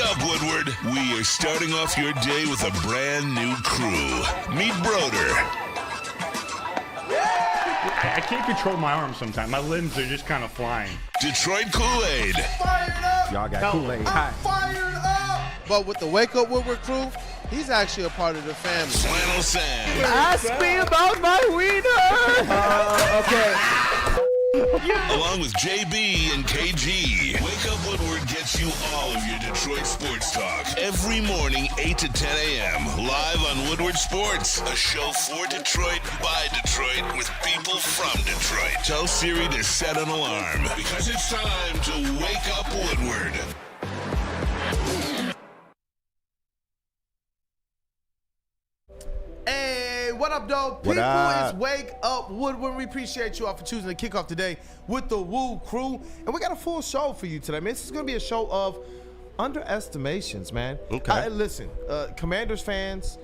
up, Woodward? We are starting off your day with a brand new crew. Meet Broder. I can't control my arms sometimes. My limbs are just kind of flying. Detroit Kool-Aid. Fired up! Y'all got Kool-Aid. I'm fired up! But with the Wake Up Woodward Crew, he's actually a part of the family. Flannel Sam. Ask me about my wiener. Okay. Along with JB and KG. Wake Up Woodward gets you all of your Detroit sports talk. Every morning, 8 to 10 a.m. Live on Woodward Sports. A show for Detroit, by Detroit, with people from Detroit. Tell Siri to set an alarm, because it's time to Wake Up Woodward. Hey, what up, though? People, it's Wake Up Woodward. We appreciate you all for choosing to kick off today with the WUW Crew. And we got a full show for you today, man. This is going to be a show of underestimations, man. Okay. Listen, Commanders fans,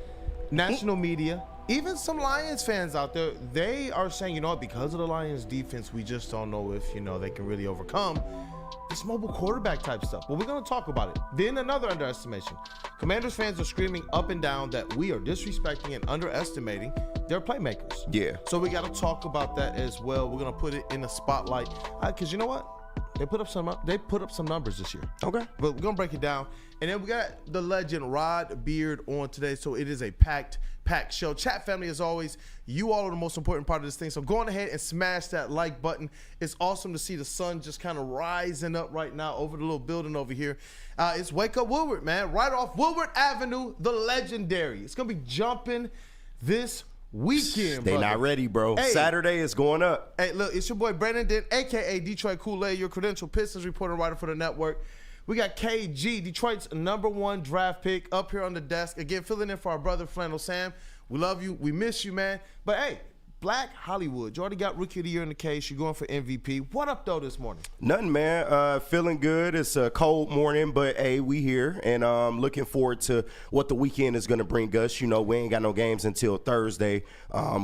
national media, even some Lions fans out there, they are saying, you know what, because of the Lions defense, we just don't know if, they can really overcome this mobile quarterback type stuff. But we're going to talk about it. Then another underestimation. Commanders fans are screaming up and down that we are disrespecting and underestimating their playmakers. Yeah. So we got to talk about that as well. We're going to put it in the spotlight. Because you know what? They put up some numbers this year. Okay. But we're going to break it down. And then we got the legend Rod Beard on today. So it is a packed show. Chat family, as always, you all are the most important part of this thing. So go on ahead and smash that like button. It's awesome to see the sun just kind of rising up right now over the little building over here. It's Wake Up Woodward, man. Right off Woodward Avenue, the legendary. It's going to be jumping this weekend, They not ready, bro. Hey. Saturday is going up. Hey, look, it's your boy Brandon Dent, a.k.a. Detroit Kool-Aid, your credential Pistons reporter, writer for the network. We got KG, Detroit's #1 draft pick, up here on the desk. Again, filling in for our brother Flannel Sam. We love you. We miss you, man. But, hey, Black Hollywood, you already got Rookie of the Year in the case. You're going for MVP. What up, though, this morning? Nothing, man. Feeling good. It's a cold morning, but, hey, we here. And looking forward to what the weekend is going to bring us. We ain't got no games until Thursday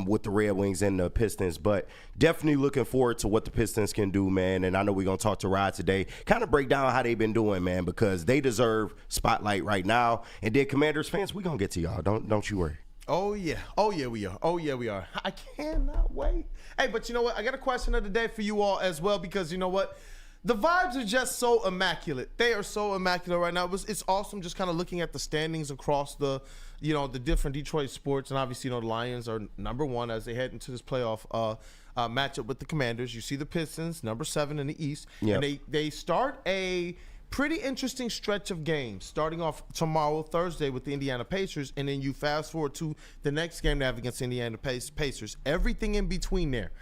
with the Red Wings and the Pistons. But definitely looking forward to what the Pistons can do, man. And I know we're going to talk to Rod today. Kind of break down how they've been doing, man, because they deserve spotlight right now. And then Commanders fans, we're going to get to y'all. Don't you worry. Oh, yeah. Oh, yeah, we are. Oh, yeah, we are. I cannot wait. Hey, but you know what? I got a question of the day for you all as well, because you know what? The vibes are just so immaculate. They are so immaculate right now. It's awesome just kind of looking at the standings across the different Detroit sports. And obviously, the Lions are #1 as they head into this playoff matchup with the Commanders. You see the Pistons, #7 in the East. Yep. And they start a pretty interesting stretch of games, starting off tomorrow, Thursday, with the Indiana Pacers, and then you fast forward to the next game they have against Indiana Pacers. Everything in between there.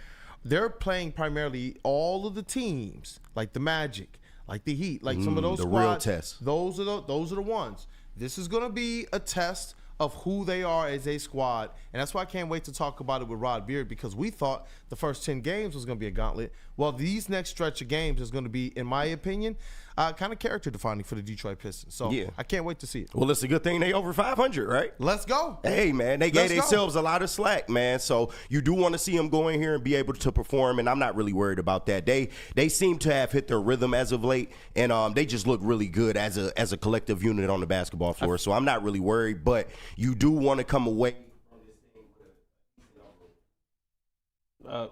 They're playing primarily all of the teams, like the Magic, like the Heat, like some of those squads. Real test. Those are the ones. This is going to be a test of who they are as a squad, and that's why I can't wait to talk about it with Rod Beard, because we thought the first 10 games was going to be a gauntlet. Well, these next stretch of games is going to be, in my opinion, kind of character defining for the Detroit Pistons. So Yeah. I can't wait to see it. Well, it's a good thing they over 500, right? Let's go. Hey, man, they gave themselves a lot of slack, man. So you do want to see them go in here and be able to perform, and I'm not really worried about that. They seem to have hit their rhythm as of late, and they just look really good as a collective unit on the basketball floor. So I'm not really worried, but you do want to come away from this thing with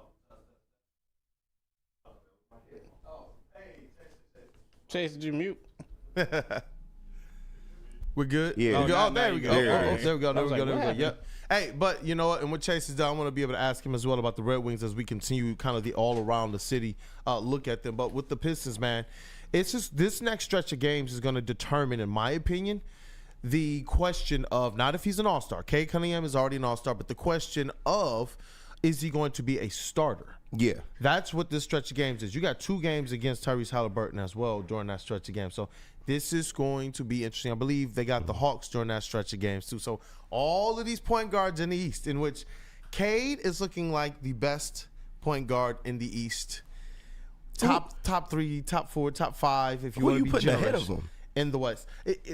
Chase, did you mute? We're good? Yeah. Oh, there we go. There we go. What Yep. Hey, but you know what? And when Chase is done, I want to be able to ask him as well about the Red Wings as we continue kind of the all around the city look at them. But with the Pistons, man, it's just this next stretch of games is going to determine, in my opinion, the question of not if he's an all-star. Cade Cunningham is already an all-star, but the question of, is he going to be a starter? Yeah. That's what this stretch of games is. You got 2 games against Tyrese Halliburton as well during that stretch of games. So this is going to be interesting. I believe they got the Hawks during that stretch of games too. So all of these point guards in the East, in which Cade is looking like the best point guard in the East. Top 3, top 4, top 5, if you want to be putting generous. ahead of them? In the West.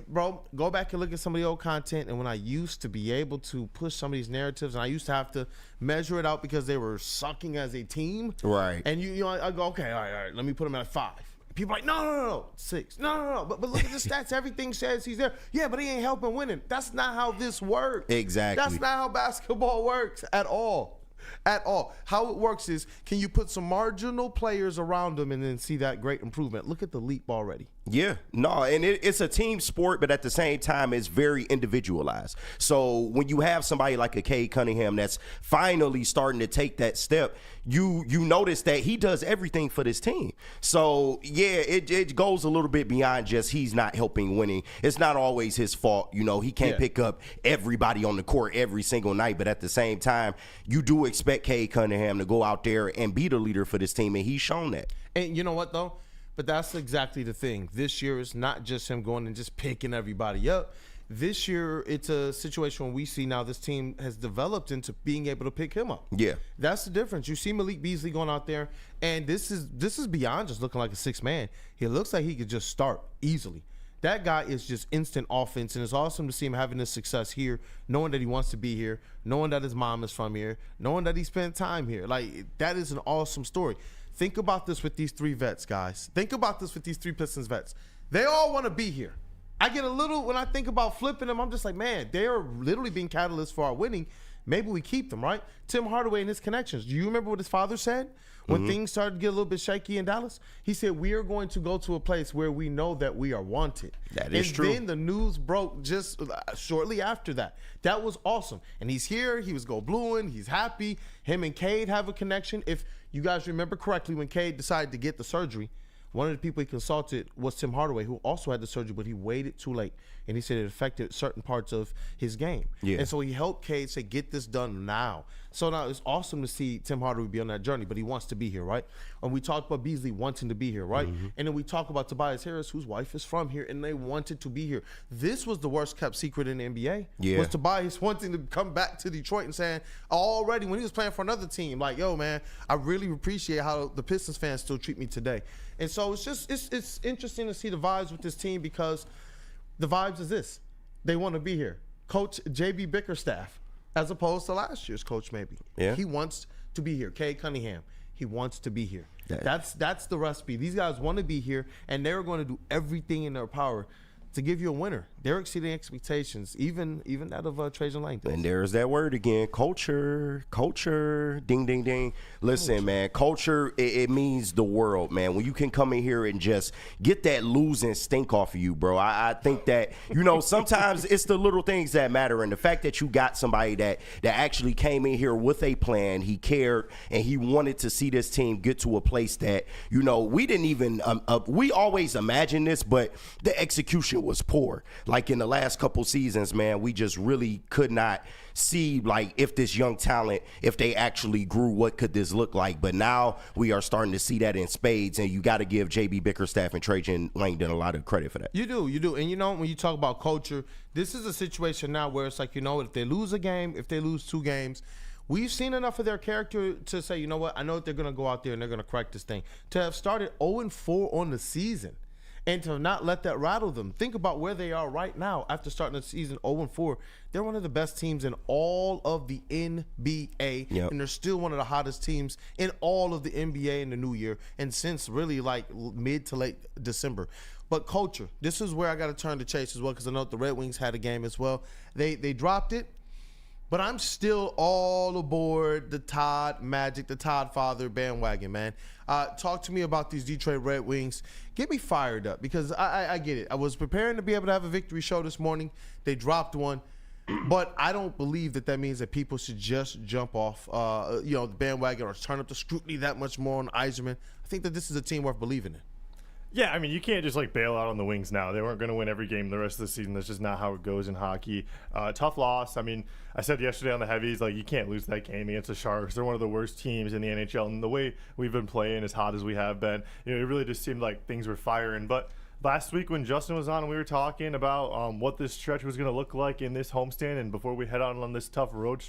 Bro, go back and look at some of the old content, and when I used to be able to push some of these narratives, and I used to have to measure it out because they were sucking as a team. Right. And I go, okay, all right, let me put them at 5. People are like, no, 6. No. But look at the stats. Everything says he's there. Yeah, but he ain't helping winning. That's not how this works. Exactly. That's not how basketball works at all. At all. How it works is, can you put some marginal players around them and then see that great improvement? Look at the leap already. Yeah, no, and it's a team sport, but at the same time, it's very individualized. So when you have somebody like a Cade Cunningham that's finally starting to take that step, you notice that he does everything for this team. So yeah, it goes a little bit beyond just he's not helping winning. It's not always his fault. You know, he can't pick up everybody on the court every single night, but at the same time, you do expect Cade Cunningham to go out there and be the leader for this team, and he's shown that. And you know what, though? But that's exactly the thing. This year is not just him going and just picking everybody up. This year, it's a situation where we see now this team has developed into being able to pick him up. Yeah. That's the difference. You see Malik Beasley going out there, and this is beyond just looking like a sixth man. He looks like he could just start easily. That guy is just instant offense, and it's awesome to see him having this success here, knowing that he wants to be here, knowing that his mom is from here, knowing that he spent time here. Like, that is an awesome story. Think about this with these 3 vets, guys. Think about this with these 3 Pistons vets. They all want to be here. I get a little, when I think about flipping them, I'm just like, man, they are literally being catalysts for our winning. Maybe we keep them, right? Tim Hardaway and his connections. Do you remember what his father said when things started to get a little bit shaky in Dallas? He said, we are going to go to a place where we know that we are wanted. That is true. And then the news broke just shortly after that. That was awesome. And he's here. He was go blueing. He's happy. Him and Cade have a connection. If you guys remember correctly, when Cade decided to get the surgery, one of the people he consulted was Tim Hardaway, who also had the surgery, but he waited too late. And he said it affected certain parts of his game. Yeah. And so he helped Cade say, get this done now. So now it's awesome to see Tim Hardaway be on that journey, but he wants to be here, right? And we talked about Beasley wanting to be here, right? And then we talk about Tobias Harris, whose wife is from here, and they wanted to be here. This was the worst kept secret in the NBA, was Tobias wanting to come back to Detroit and saying, already when he was playing for another team, like, yo, man, I really appreciate how the Pistons fans still treat me today. And so it's interesting to see the vibes with this team, because the vibes is this. They want to be here. Coach J.B. Bickerstaff, as opposed to last year's coach maybe. Yeah. He wants to be here. Cade Cunningham, he wants to be here. Yeah. That's the recipe. These guys want to be here, and they're going to do everything in their power to give you a winner. They're exceeding expectations, even that of Trajan Langdon. And there's that word again, culture, ding, ding, ding. Listen, man, culture, it means the world, man. When you can come in here and just get that losing stink off of you, bro. I think that, you know, sometimes it's the little things that matter. And the fact that you got somebody that actually came in here with a plan, he cared, and he wanted to see this team get to a place that, you know, we didn't even, we always imagined this, but the execution was poor. Like in the last couple seasons, man, we just really could not see, like, if this young talent, if they actually grew, what could this look like? But now we are starting to see that in spades, and you got to give J.B. Bickerstaff and Trajan Langdon a lot of credit for that. You do. And, you know, when you talk about culture, this is a situation now where it's like, you know, if they lose a game, if they lose 2 games, we've seen enough of their character to say, you know what, I know that they're going to go out there and they're going to correct this thing. To have started 0-4 on the season, and to not let that rattle them. Think about where they are right now after starting the season 0-4. They're one of the best teams in all of the NBA, and they're still one of the hottest teams in all of the NBA in the new year, and since really like mid to late December. But culture, this is where I got to turn to Chase as well, because I know the Red Wings had a game as well. They dropped it. But I'm still all aboard the Todd Magic, the Todd Father bandwagon, man. Talk to me about these Detroit Red Wings. Get me fired up, because I get it. I was preparing to be able to have a victory show this morning. They dropped one. But I don't believe that means that people should just jump off the bandwagon or turn up the scrutiny that much more on Yzerman. I think that this is a team worth believing in. Yeah, I mean, you can't just, like, bail out on the Wings now. They weren't going to win every game the rest of the season. That's just not how it goes in hockey. Tough loss. I mean, I said yesterday on the Heavies, like, you can't lose that game against the Sharks. They're one of the worst teams in the NHL. And the way we've been playing, as hot as we have been, you know, it really just seemed like things were firing. But last week when Justin was on and we were talking about what this stretch was going to look like in this homestand, and before we head on this tough road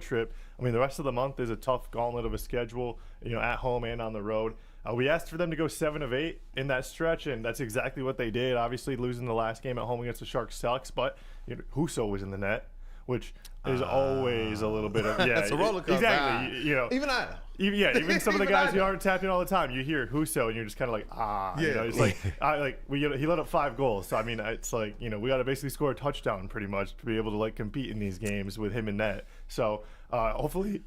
trip, I mean, the rest of the month is a tough gauntlet of a schedule, you know, at home and on the road. We asked for them to go 7 of 8 in that stretch, and that's exactly what they did. Obviously, losing the last game at home against the Sharks sucks, but you know, Husso was in the net. which is always a little bit of It's a roller coaster. Exactly. You know, even some of the guys who aren't tapping all the time, you hear Husso and you're just kind of like, You know, it's like he let up 5 goals. So I mean, it's like, you know, we got to basically score a touchdown pretty much to be able to like compete in these games with him in net. So hopefully.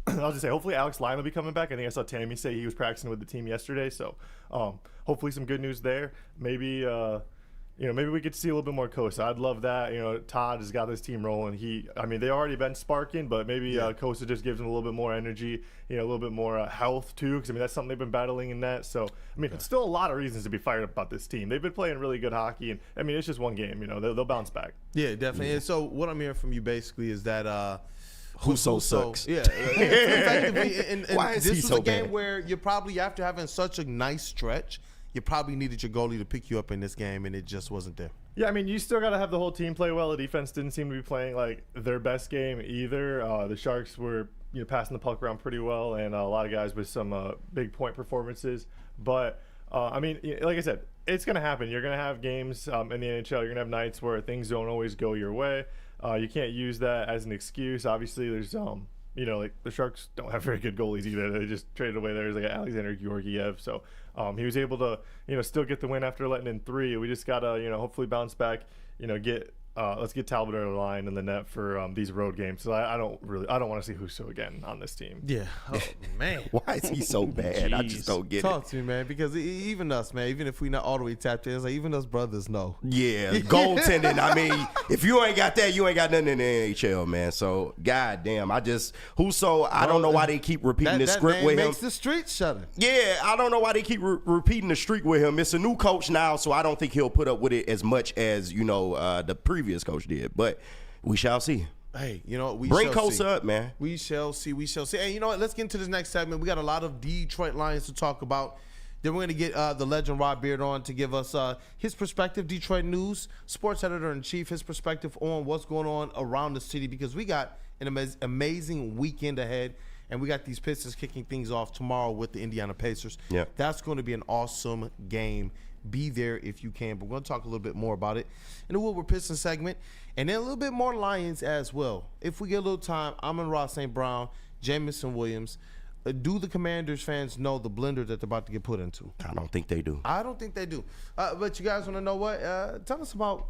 I'll just say, hopefully Alex Lyon will be coming back. I think I saw Tammy say he was practicing with the team yesterday. So hopefully some good news there. Maybe maybe we get to see a little bit more Kosa. I'd love that. You know, Todd has got this team rolling. They already been sparking, but maybe Kosa just gives them a little bit more energy, you know, a little bit more health too. Because I mean, that's something they've been battling in net. So I mean, it's still a lot of reasons to be fired up about this team. They've been playing really good hockey, and I mean, it's just one game. You know, they'll bounce back. Yeah, definitely. And so what I'm hearing from you basically is that. Husso sucks. Yeah. Effectively, and Why is this he was so a game bad? where you probably, after having such a nice stretch, you probably needed your goalie to pick you up in this game, and it just wasn't there. Yeah, I mean, you still got to have the whole team play well. The defense didn't seem to be playing like their best game either. The Sharks were passing the puck around pretty well, and a lot of guys with some big point performances. But I mean, like I said, it's going to happen. You're going to have games in the NHL. You're going to have nights where things don't always go your way. You can't use that as an excuse. Obviously, there's like the Sharks don't have very good goalies either. They just traded away theirs, like Alexander Georgiev. So he was able to still get the win after letting in 3. We just gotta hopefully bounce back. Let's get Talbot on the line in the net for these road games. So I don't want to see Husso again on this team. Yeah. Oh man. Why is he so bad? I just don't get Talk to me, man, because even us, man, even if we not all the way tapped in, it's like even us brothers know. Yeah, goaltending. I mean, if you ain't got that, you ain't got nothing in the NHL, man. So, goddamn, Husso, I don't know why they keep repeating this script with him. That makes the streets shudder. Yeah, I don't know why they keep repeating the streak with him. It's a new coach now, so I don't think he'll put up with it as much as, the previous coach did. But we shall see. Hey, you know what? We Bring shall see. Kosa up, man. We shall see. We shall see. Hey, you know what? Let's get into this next segment. We got a lot of Detroit Lions to talk about. Then we're going to get the legend Rod Beard on to give us his perspective, Detroit news, sports editor-in-chief, his perspective on what's going on around the city, because we got an amazing weekend ahead, and we got these Pistons kicking things off tomorrow with the Indiana Pacers. Yeah. That's going to be an awesome game. Be there if you can. But we're going to talk a little bit more about it in the Woodward Pistons segment, and then a little bit more Lions as well. If we get a little time, Amon-Ra St. Brown, Jamison Williams. Do the Commanders fans know the blender that they're about to get put into? I don't think they do. I don't think they do. But you guys want to know what? Tell us about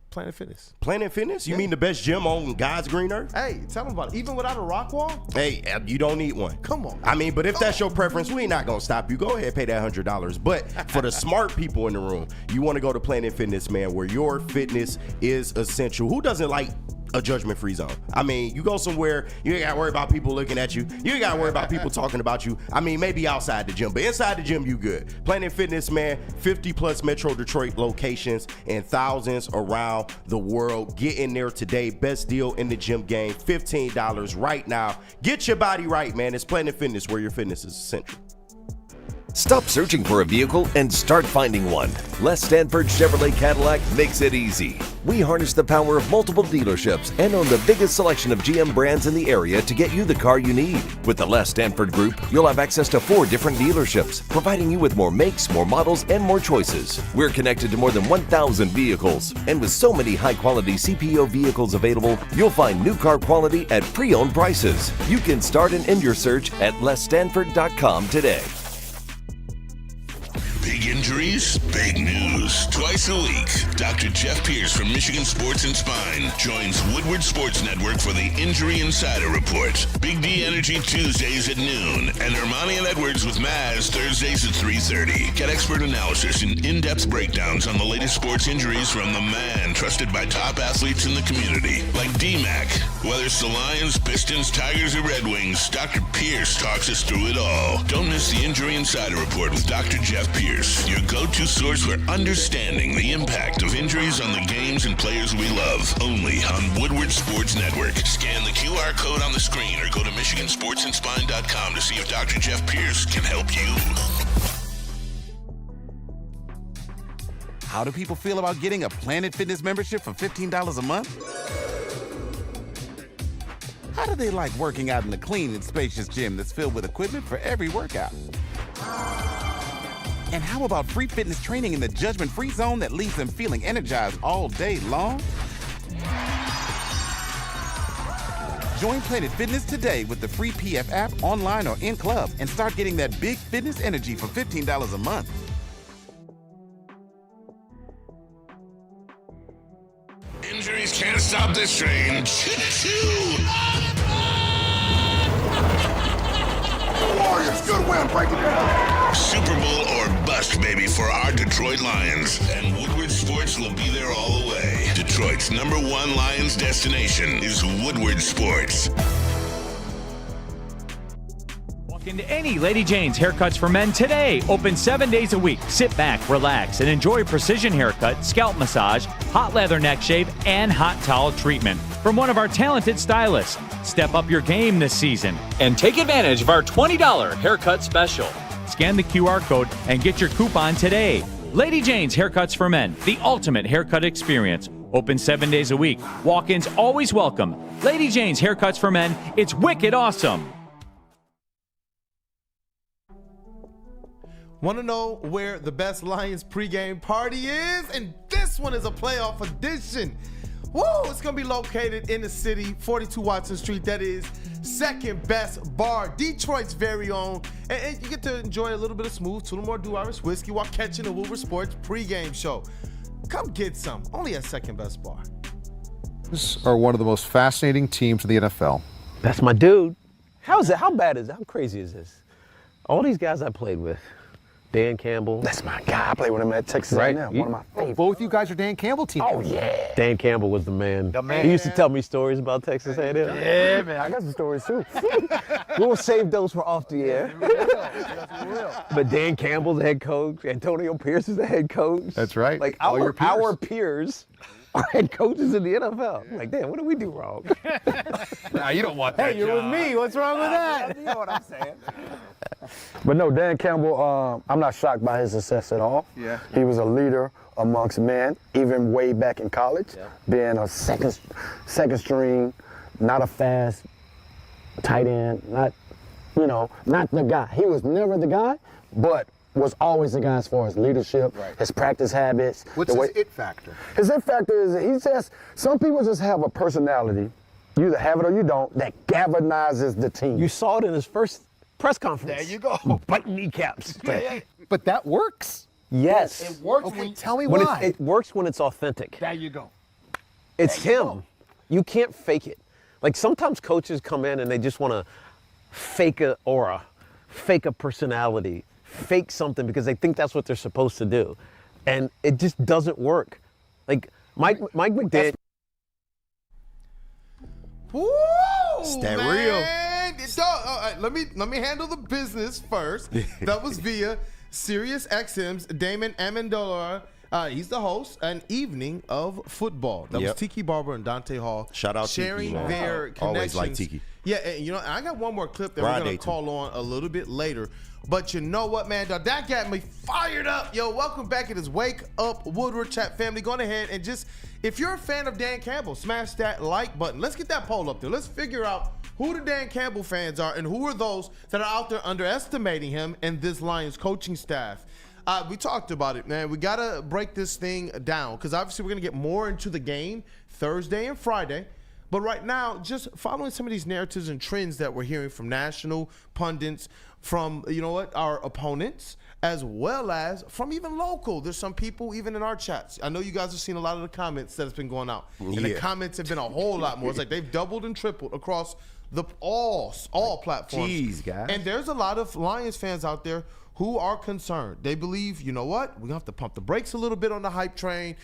Planet Fitness. Planet Fitness? You mean the best gym on God's green earth? Hey, tell them about it. Even without a rock wall? Hey, you don't need one. Come on. I mean, but if that's your preference, we ain't not going to stop you. Go ahead, pay that $100. But for the smart people in the room, you want to go to Planet Fitness, man, where your fitness is essential. Who doesn't like a judgment-free zone? I mean, you go somewhere, you ain't got to worry about people looking at you. You ain't got to worry about people talking about you. I mean, maybe outside the gym, but inside the gym, you good. Planet Fitness, man, 50-plus Metro Detroit locations and thousands around the world. Get in there today. Best deal in the gym game, $15 right now. Get your body right, man. It's Planet Fitness, where your fitness is essential. Stop searching for a vehicle and start finding one. Les Stanford Chevrolet Cadillac makes it easy. We harness the power of multiple dealerships and own the biggest selection of GM brands in the area to get you the car you need. With the Les Stanford Group, you'll have access to 4 different dealerships, providing you with more makes, more models, and more choices. We're connected to more than 1,000 vehicles, and with so many high-quality CPO vehicles available, you'll find new car quality at pre-owned prices. You can start and end your search at lesstanford.com today. Big injuries, big news. Twice a week, Dr. Jeff Pierce from Michigan Sports and Spine joins Woodward Sports Network for the Injury Insider Report. Big D Energy Tuesdays at noon, and Ermanni and Edwards with Maz Thursdays at 3:30. Get expert analysis and in-depth breakdowns on the latest sports injuries from the man trusted by top athletes in the community, like D-Mac. Whether it's the Lions, Pistons, Tigers, or Red Wings, Dr. Pierce talks us through it all. Don't miss the Injury Insider Report with Dr. Jeff Pierce, your go-to source for understanding the impact of injuries on the games and players we love. Only on Woodward Sports Network. Scan the QR code on the screen or go to MichiganSportsandSpine.com to see if Dr. Jeff Pierce can help you. How do people feel about getting a Planet Fitness membership for $15 a month? How do they like working out in a clean and spacious gym that's filled with equipment for every workout? And how about free fitness training in the judgment-free zone that leaves them feeling energized all day long? Join Planet Fitness today with the free PF app, online or in club, and start getting that big fitness energy for $15 a month. Injuries can't stop this train. Choo-choo! Warriors, good win, break it down. Super Bowl or bust, baby, for our Detroit Lions. And Woodward Sports will be there all the way. Detroit's #1 Lions destination is Woodward Sports. Walk into any Lady Jane's Haircuts for Men today. Open 7 days a week. Sit back, relax, and enjoy precision haircut, scalp massage, hot leather neck shave, and hot towel treatment from one of our talented stylists. Step up your game this season and take advantage of our $20 haircut special. Scan the QR code and get your coupon today. Lady Jane's Haircuts for Men, the ultimate haircut experience. Open 7 days a week. Walk-ins always welcome. Lady Jane's Haircuts for Men, it's wicked awesome. Want to know where the best Lions pregame party is? And this one is a playoff edition. Woo! It's going to be located in the city, 42 Watson Street. That is second best bar, Detroit's very own. And you get to enjoy a little bit of smooth Tullamore Dew Irish whiskey while catching the Woodward Sports pregame show. Come get some. Only at second best bar. Are one of the most fascinating teams in the NFL. That's my dude. How is it? How bad is it? How crazy is this? All these guys I played with. Dan Campbell. That's my guy. I played with him at Texas A&M. One of my favorites. Both you guys are Dan Campbell teammates. Oh, yeah. Dan Campbell was the man. He used to tell me stories about Texas A&M. Yeah, man. I got some stories, too. We'll save those for off the air. But Dan Campbell's the head coach. Antonio Pierce is the head coach. That's right. Like All your our peers are head coaches in the NFL. I'm like, damn, what did we do wrong? Nah, you don't want that. Hey, you're with me. What's wrong with that? You know what I'm saying? But no, Dan Campbell, I'm not shocked by his success at all. Yeah. He was a leader amongst men, even way back in college, being a second string, not a fast tight end, not the guy. He was never the guy, but was always the guy as far as leadership, his practice habits. What's his it factor? His it factor is some people just have a personality, you either have it or you don't, that galvanizes the team. You saw it in his first press conference. There you go. Bite kneecaps. But that works. Yes. It works. Okay, tell me When why. it works when it's authentic. There you go. It's him. You can't fake it. Like sometimes coaches come in and they just want to fake a aura, fake a personality, fake something because they think that's what they're supposed to do. And it just doesn't work. Like Mike McDaniel. Woo! that man. Let me handle the business first. That was via Sirius XM's Damon Amendola. He's the host, An Evening of Football. That was Tiki Barber and Dante Hall. Shout out sharing Tiki, man. their connections. Always like Tiki. Yeah, and I got one more clip that we're going to call on a little bit later. But you know what, man? Dog, that got me fired up. Yo, welcome back. It is Wake Up Woodward Chat family. Go ahead and just, if you're a fan of Dan Campbell, smash that like button. Let's get that poll up there. Let's figure out who the Dan Campbell fans are and who are those that are out there underestimating him and this Lions coaching staff. We talked about it, man. We got to break this thing down because obviously we're going to get more into the game Thursday and Friday. But right now, just following some of these narratives and trends that we're hearing from national pundits, from, our opponents, as well as from even local. There's some people even in our chats. I know you guys have seen a lot of the comments that has been going out. And the comments have been a whole lot more. It's like they've doubled and tripled across the all platforms. Jeez, guys. And there's a lot of Lions fans out there who are concerned. They believe, you know what? We're going to have to pump the brakes a little bit on the hype train.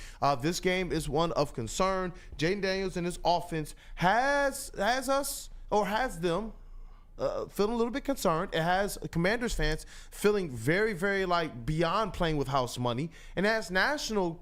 This game is one of concern. Jaden Daniels and his offense has them feeling a little bit concerned. It has Commanders fans feeling very, very beyond playing with house money. And has national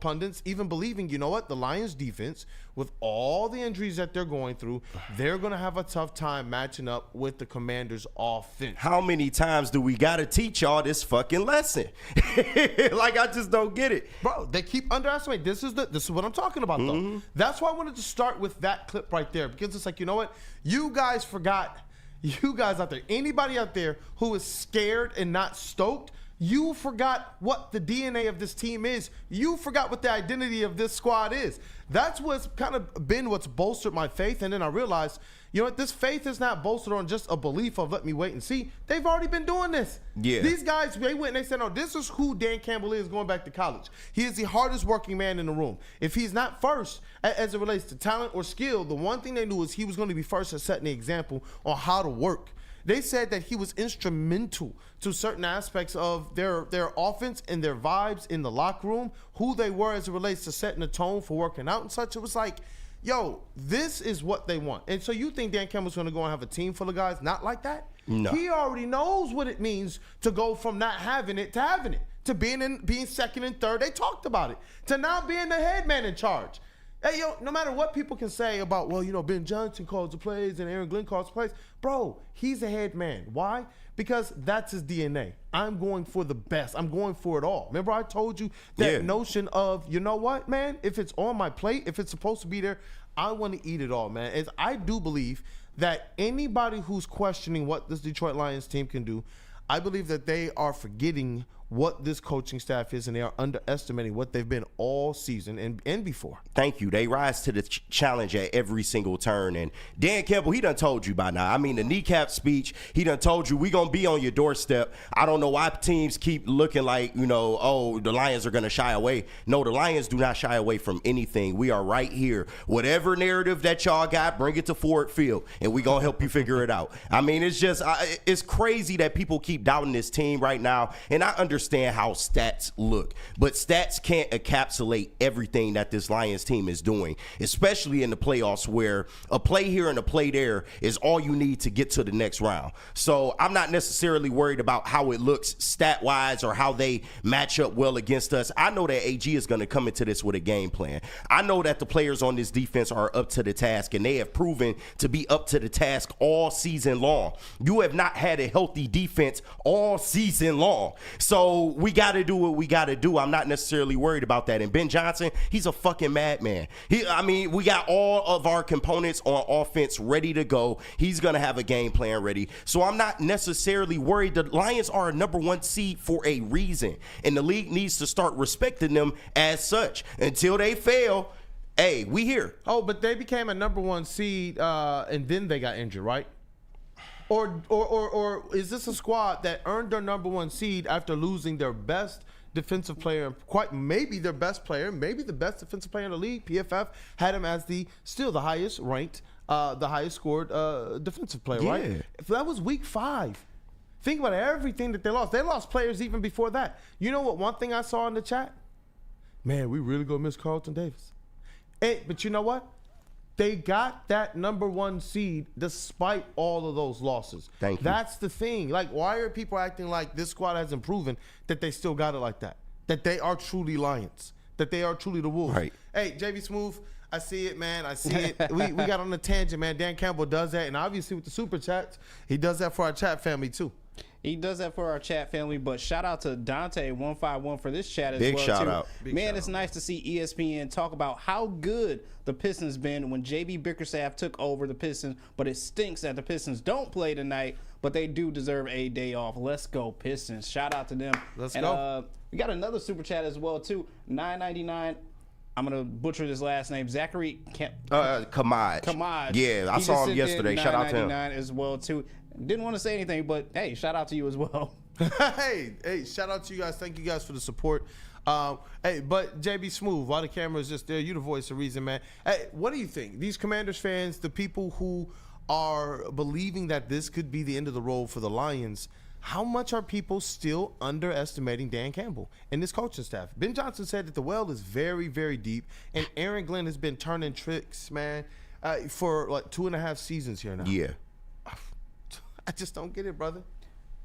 pundits even believing, you know what? The Lions defense, with all the injuries that they're going through, they're going to have a tough time matching up with the Commanders offense. How many times do we got to teach y'all this fucking lesson? I just don't get it. Bro, they keep underestimating. This is what I'm talking about, though. That's why I wanted to start with that clip right there, because it's like, you know what? You guys forgot. You guys out there, anybody out there who is scared and not stoked, You forgot what the DNA of this team is. You forgot what the identity of this squad is. That's what's kind of been what's bolstered my faith. And then I realized, you know what, this faith is not bolstered on just a belief of let me wait and see. They've already been doing this. Yeah. These guys, they went and they said, no, this is who Dan Campbell is going back to college. He is the hardest working man in the room. If he's not first as it relates to talent or skill, the one thing they knew is he was going to be first at setting the example on how to work. They said that he was instrumental to certain aspects of their offense and their vibes in the locker room, who they were as it relates to setting the tone for working out and such. It was like, yo, this is what they want. And so you think Dan Campbell's going to go and have a team full of guys not like that? No. He already knows what it means to go from not having it to having it, to being second and third. They talked about it, to now being the head man in charge. Hey, yo, no matter what people can say about, well, you know, Ben Johnson calls the plays and Aaron Glenn calls the plays, bro, he's a head man. Why? Because that's his DNA. I'm going for the best. I'm going for it all. Remember I told you that notion of, you know what, man, if it's on my plate, if it's supposed to be there, I want to eat it all, man. As I do believe that anybody who's questioning what this Detroit Lions team can do, I believe that they are forgetting what this coaching staff is, and they are underestimating what they've been all season and before. Thank you. They rise to the challenge at every single turn. And Dan Campbell, he done told you by now. I mean, the kneecap speech, he done told you we going to be on your doorstep. I don't know why teams keep looking like, you know, oh, the Lions are going to shy away. No, the Lions do not shy away from anything. We are right here. Whatever narrative that y'all got, bring it to Ford Field, and we going to help you figure it out. I mean, it's just, it's crazy that people keep doubting this team right now. And I understand how stats look, but stats can't encapsulate everything that this Lions team is doing, especially in the playoffs where a play here and a play there is all you need to get to the next round. So I'm not necessarily worried about how it looks stat-wise or how they match up well against us. I know that AG is going to come into this with a game plan. I know that the players on this defense are up to the task, and they have proven to be up to the task all season long. You have not had a healthy defense all season long. So we got to do what we got to do. I'm not necessarily worried about that. And Ben Johnson, he's a fucking madman. We got all of our components on offense ready to go. He's going to have a game plan ready. So I'm not necessarily worried. The Lions are a number one seed for a reason, and the league needs to start respecting them as such. Until they fail, hey, we here. Oh, but they became a number one seed, and then they got injured, right? Or is this a squad that earned their number one seed after losing their best defensive player, quite maybe their best player, maybe the best defensive player in the league? PFF had him as the highest ranked, the highest scored defensive player, right? If that was week 5. Think about everything that they lost. They lost players even before that. You know what? One thing I saw in the chat, man, we really gonna miss Carlton Davis. Hey, but you know what? They got that number one seed despite all of those losses. Thank you. That's the thing. Like, why are people acting like this squad hasn't proven that they still got it like that? That they are truly Lions. That they are truly the Wolves. Right. Hey, JB Smooth, I see it, man. I see it. we got on a tangent, man. Dan Campbell does that. And obviously with the Super Chats, he does that for our chat family too. He does that for our chat family, but shout out to Dante151 for this chat as Big well. shout too. out. Man, it's nice to see ESPN talk about how good the Pistons been when JB Bickerstaff took over the Pistons, but it stinks that the Pistons don't play tonight, but they do deserve a day off. Let's go Pistons. Shout out to them. Let's go. We got another super chat as well too. $9.99. I'm gonna butcher this last name. Zachary Kamaj. Kamaj. Yeah, I saw him yesterday. Shout out to him. $9.99 as well too. Didn't want to say anything, but hey, shout out to you as well. hey, shout out to you guys. Thank you guys for the support. Hey, but JB Smooth, while the camera is just there, you the voice of reason, man. Hey, what do you think? These Commanders fans, the people who are believing that this could be the end of the road for the Lions, how much are people still underestimating Dan Campbell and this coaching staff? Ben Johnson said that the well is very, very deep, and Aaron Glenn has been turning tricks, man, for like 2.5 seasons here now. Yeah. I just don't get it, brother.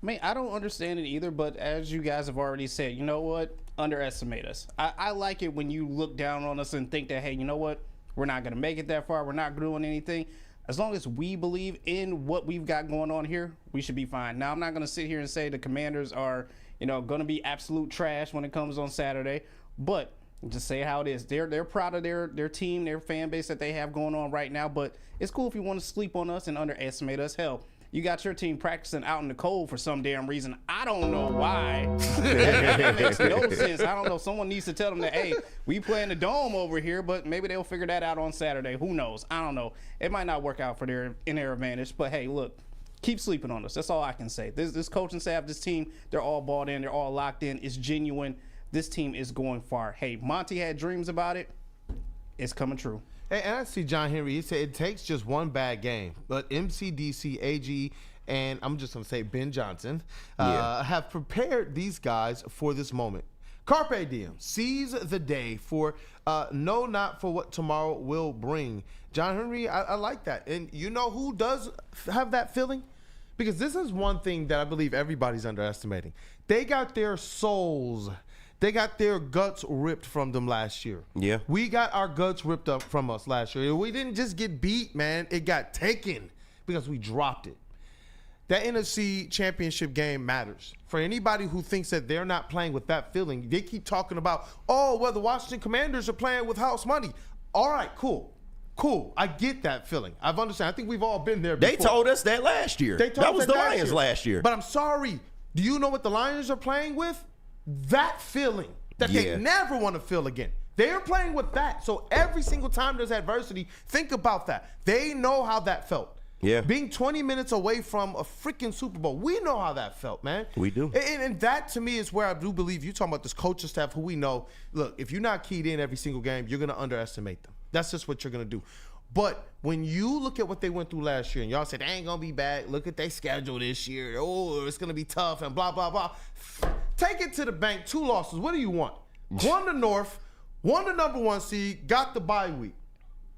I mean, I don't understand it either, but as you guys have already said, you know what? Underestimate us. I like it when you look down on us and think that, hey, you know what? We're not going to make it that far. We're not doing anything. As long as we believe in what we've got going on here, we should be fine. Now, I'm not going to sit here and say the Commanders are, going to be absolute trash when it comes on Saturday, but just say how it is. They're proud of their team, their fan base that they have going on right now, but it's cool if you want to sleep on us and underestimate us. Hell, You got your team practicing out in the cold for some damn reason. I don't know why. that makes no sense. I don't know. Someone needs to tell them that, hey, we play in the dome over here, but maybe they'll figure that out on Saturday. Who knows? I don't know. It might not work out for their advantage, but hey, look, keep sleeping on us. That's all I can say. This coaching staff, this team, they're all bought in. They're all locked in. It's genuine. This team is going far. Hey, Monty had dreams about it. It's coming true. Hey, and I see John Henry. He said it takes just one bad game. But MCDC, AG, and I'm just going to say Ben Johnson have prepared these guys for this moment. Carpe diem, seize the day for know not for what tomorrow will bring. John Henry, I like that. And you know who does have that feeling? Because this is one thing that I believe everybody's underestimating. They got their souls, they got their guts ripped from them last year. Yeah. We got our guts ripped up from us last year. We didn't just get beat, man. It got taken because we dropped it. That NFC championship game matters. For anybody who thinks that they're not playing with that feeling, they keep talking about, oh, well, the Washington Commanders are playing with house money. All right, cool. I get that feeling. I've understand. I think we've all been there before. They told us that last year. That was the Lions last year. But I'm sorry. Do you know what the Lions are playing with? That feeling that they never want to feel again. They're playing with that. So every single time there's adversity, think about that. They know how that felt. Yeah. Being 20 minutes away from a freaking Super Bowl, we know how that felt, man. We do. And that, to me, is where I do believe you talking about this coaching staff who we know. Look, if you're not keyed in every single game, you're going to underestimate them. That's just what you're going to do. But when you look at what they went through last year and y'all said, they ain't going to be bad. Look at their schedule this year. Oh, it's going to be tough and blah, blah, blah. Take it to the bank. 2 losses. What do you want? Won the North, won the #1 seed, got the bye week.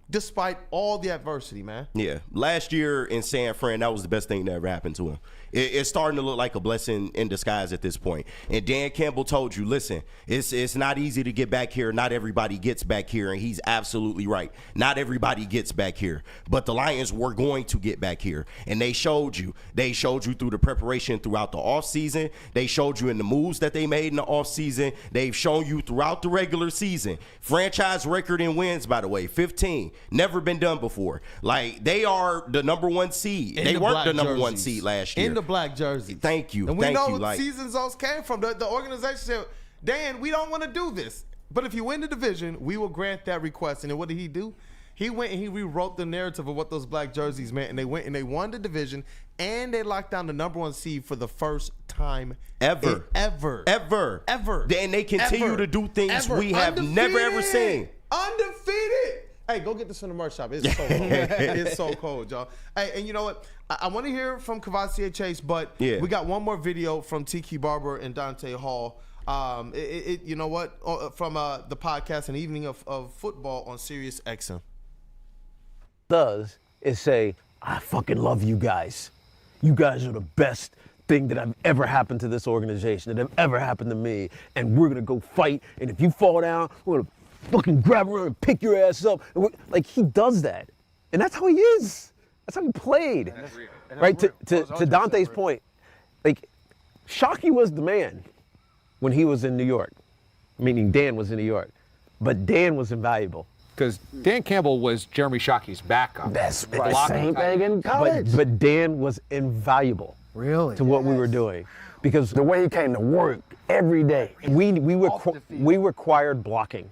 Despite all the adversity, man. Yeah. Last year in San Fran, that was the best thing that ever happened to him. It's starting to look like a blessing in disguise at this point. And Dan Campbell told you, listen, it's not easy to get back here. Not everybody gets back here, and he's absolutely right. Not everybody gets back here. But the Lions were going to get back here, and they showed you. They showed you through the preparation throughout the offseason. They showed you in the moves that they made in the offseason. They've shown you throughout the regular season. Franchise record in wins, by the way, 15. Never been done before. Like, they are the #1 seed. They weren't the #1 seed last year. In the black jersey. Thank you. And we know you. where the season results came from. The organization said, Dan, we don't want to do this. But if you win the division, we will grant that request. And then what did he do? He went and he rewrote the narrative of what those black jerseys meant. And they went and they won the division. And they locked down the #1 seed for the first time ever. And they continue to do things we have never ever seen. Undefeated. Hey, go get this from the merch shop. It's so cold. It's so cold, y'all. Hey, and you know what? I want to hear from Kavasier Chase, but we got one more video from Tiki Barber and Dante Hall. You know what? From the podcast, An Evening of Football on Sirius XM. Does is say, I fucking love you guys. You guys are the best thing that have ever happened to this organization, that have ever happened to me. And we're going to go fight. And if you fall down, we're going to fucking grab her and pick your ass up. Like, he does that. And that's how he is. That's how he played. Right? To Dante's point, like, Shockey was the man when he was in New York, meaning Dan was in New York. But Dan was invaluable. Because Dan Campbell was Jeremy Shockey's backup. That's right. Same thing in college. But Dan was invaluable. Really? To what we were doing. Because the way he came to work every day. We required blocking.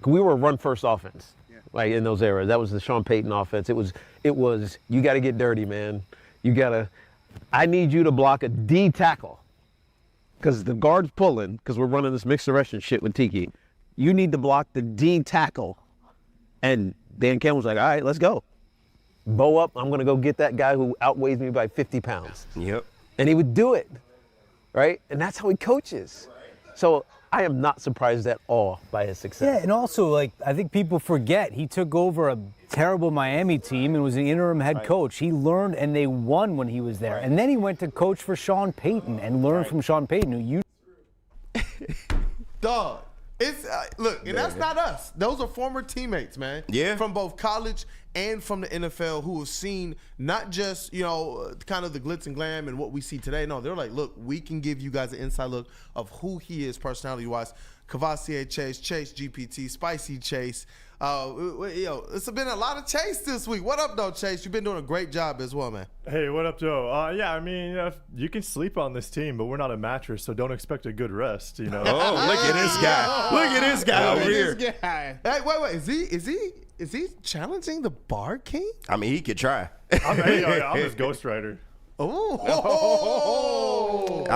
We were a run-first offense, like in those eras. That was the Sean Payton offense. It was. You got to get dirty, man. I need you to block a D tackle, because the guard's pulling. Because we're running this mixed direction shit with Tiki. You need to block the D tackle, and Dan Campbell was like, all right, let's go. Bow up. I'm gonna go get that guy who outweighs me by 50 pounds. Yep. And he would do it, right? And that's how he coaches. So I am not surprised at all by his success. Yeah, and also, like, I think people forget he took over a terrible Miami team and was the interim head coach. He learned, and they won when he was there. And then he went to coach for Sean Payton and learned from Sean Payton, who you. Dog. It's look, and that's not us. Those are former teammates, man. Yeah. From both college and from the NFL, who have seen not just, kind of the glitz and glam and what we see today. No, they're like, look, we can give you guys an inside look of who he is personality-wise. Kavasier Chase, Chase GPT, Spicy Chase. It's been a lot of Chase this week. What up, though, Chase? You've been doing a great job as well, man. Hey, what up, Joe? Yeah, I mean, you can sleep on this team, but we're not a mattress, so don't expect a good rest. You know. Oh, look at this guy! Look at this guy over here. Hey, wait. Is he challenging the Bar King? I mean, he could try. I'm his ghostwriter. Oh.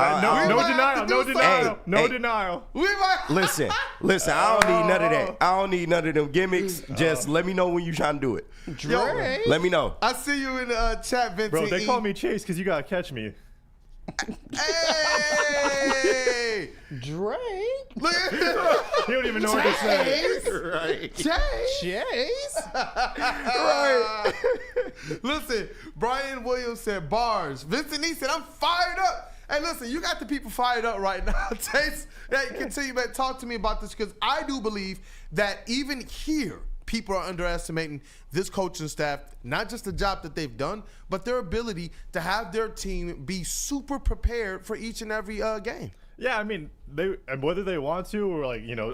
No denial. Listen. I don't need none of that. I don't need none of them gimmicks. Just let me know when you trying to do it. Drake. Let me know. I see you in the chat, Vince. Bro, they call me Chase because you gotta catch me. Hey, Drake. Look at You don't even know what to say. Right. Chase. Right. Listen, Brian Williams said bars. Vincent E said, I'm fired up. Hey, listen, you got the people fired up right now. Chase, continue, man. Talk to me about this because I do believe that even here, people are underestimating this coaching staff, not just the job that they've done, but their ability to have their team be super prepared for each and every game. Yeah, I mean, whether they want to or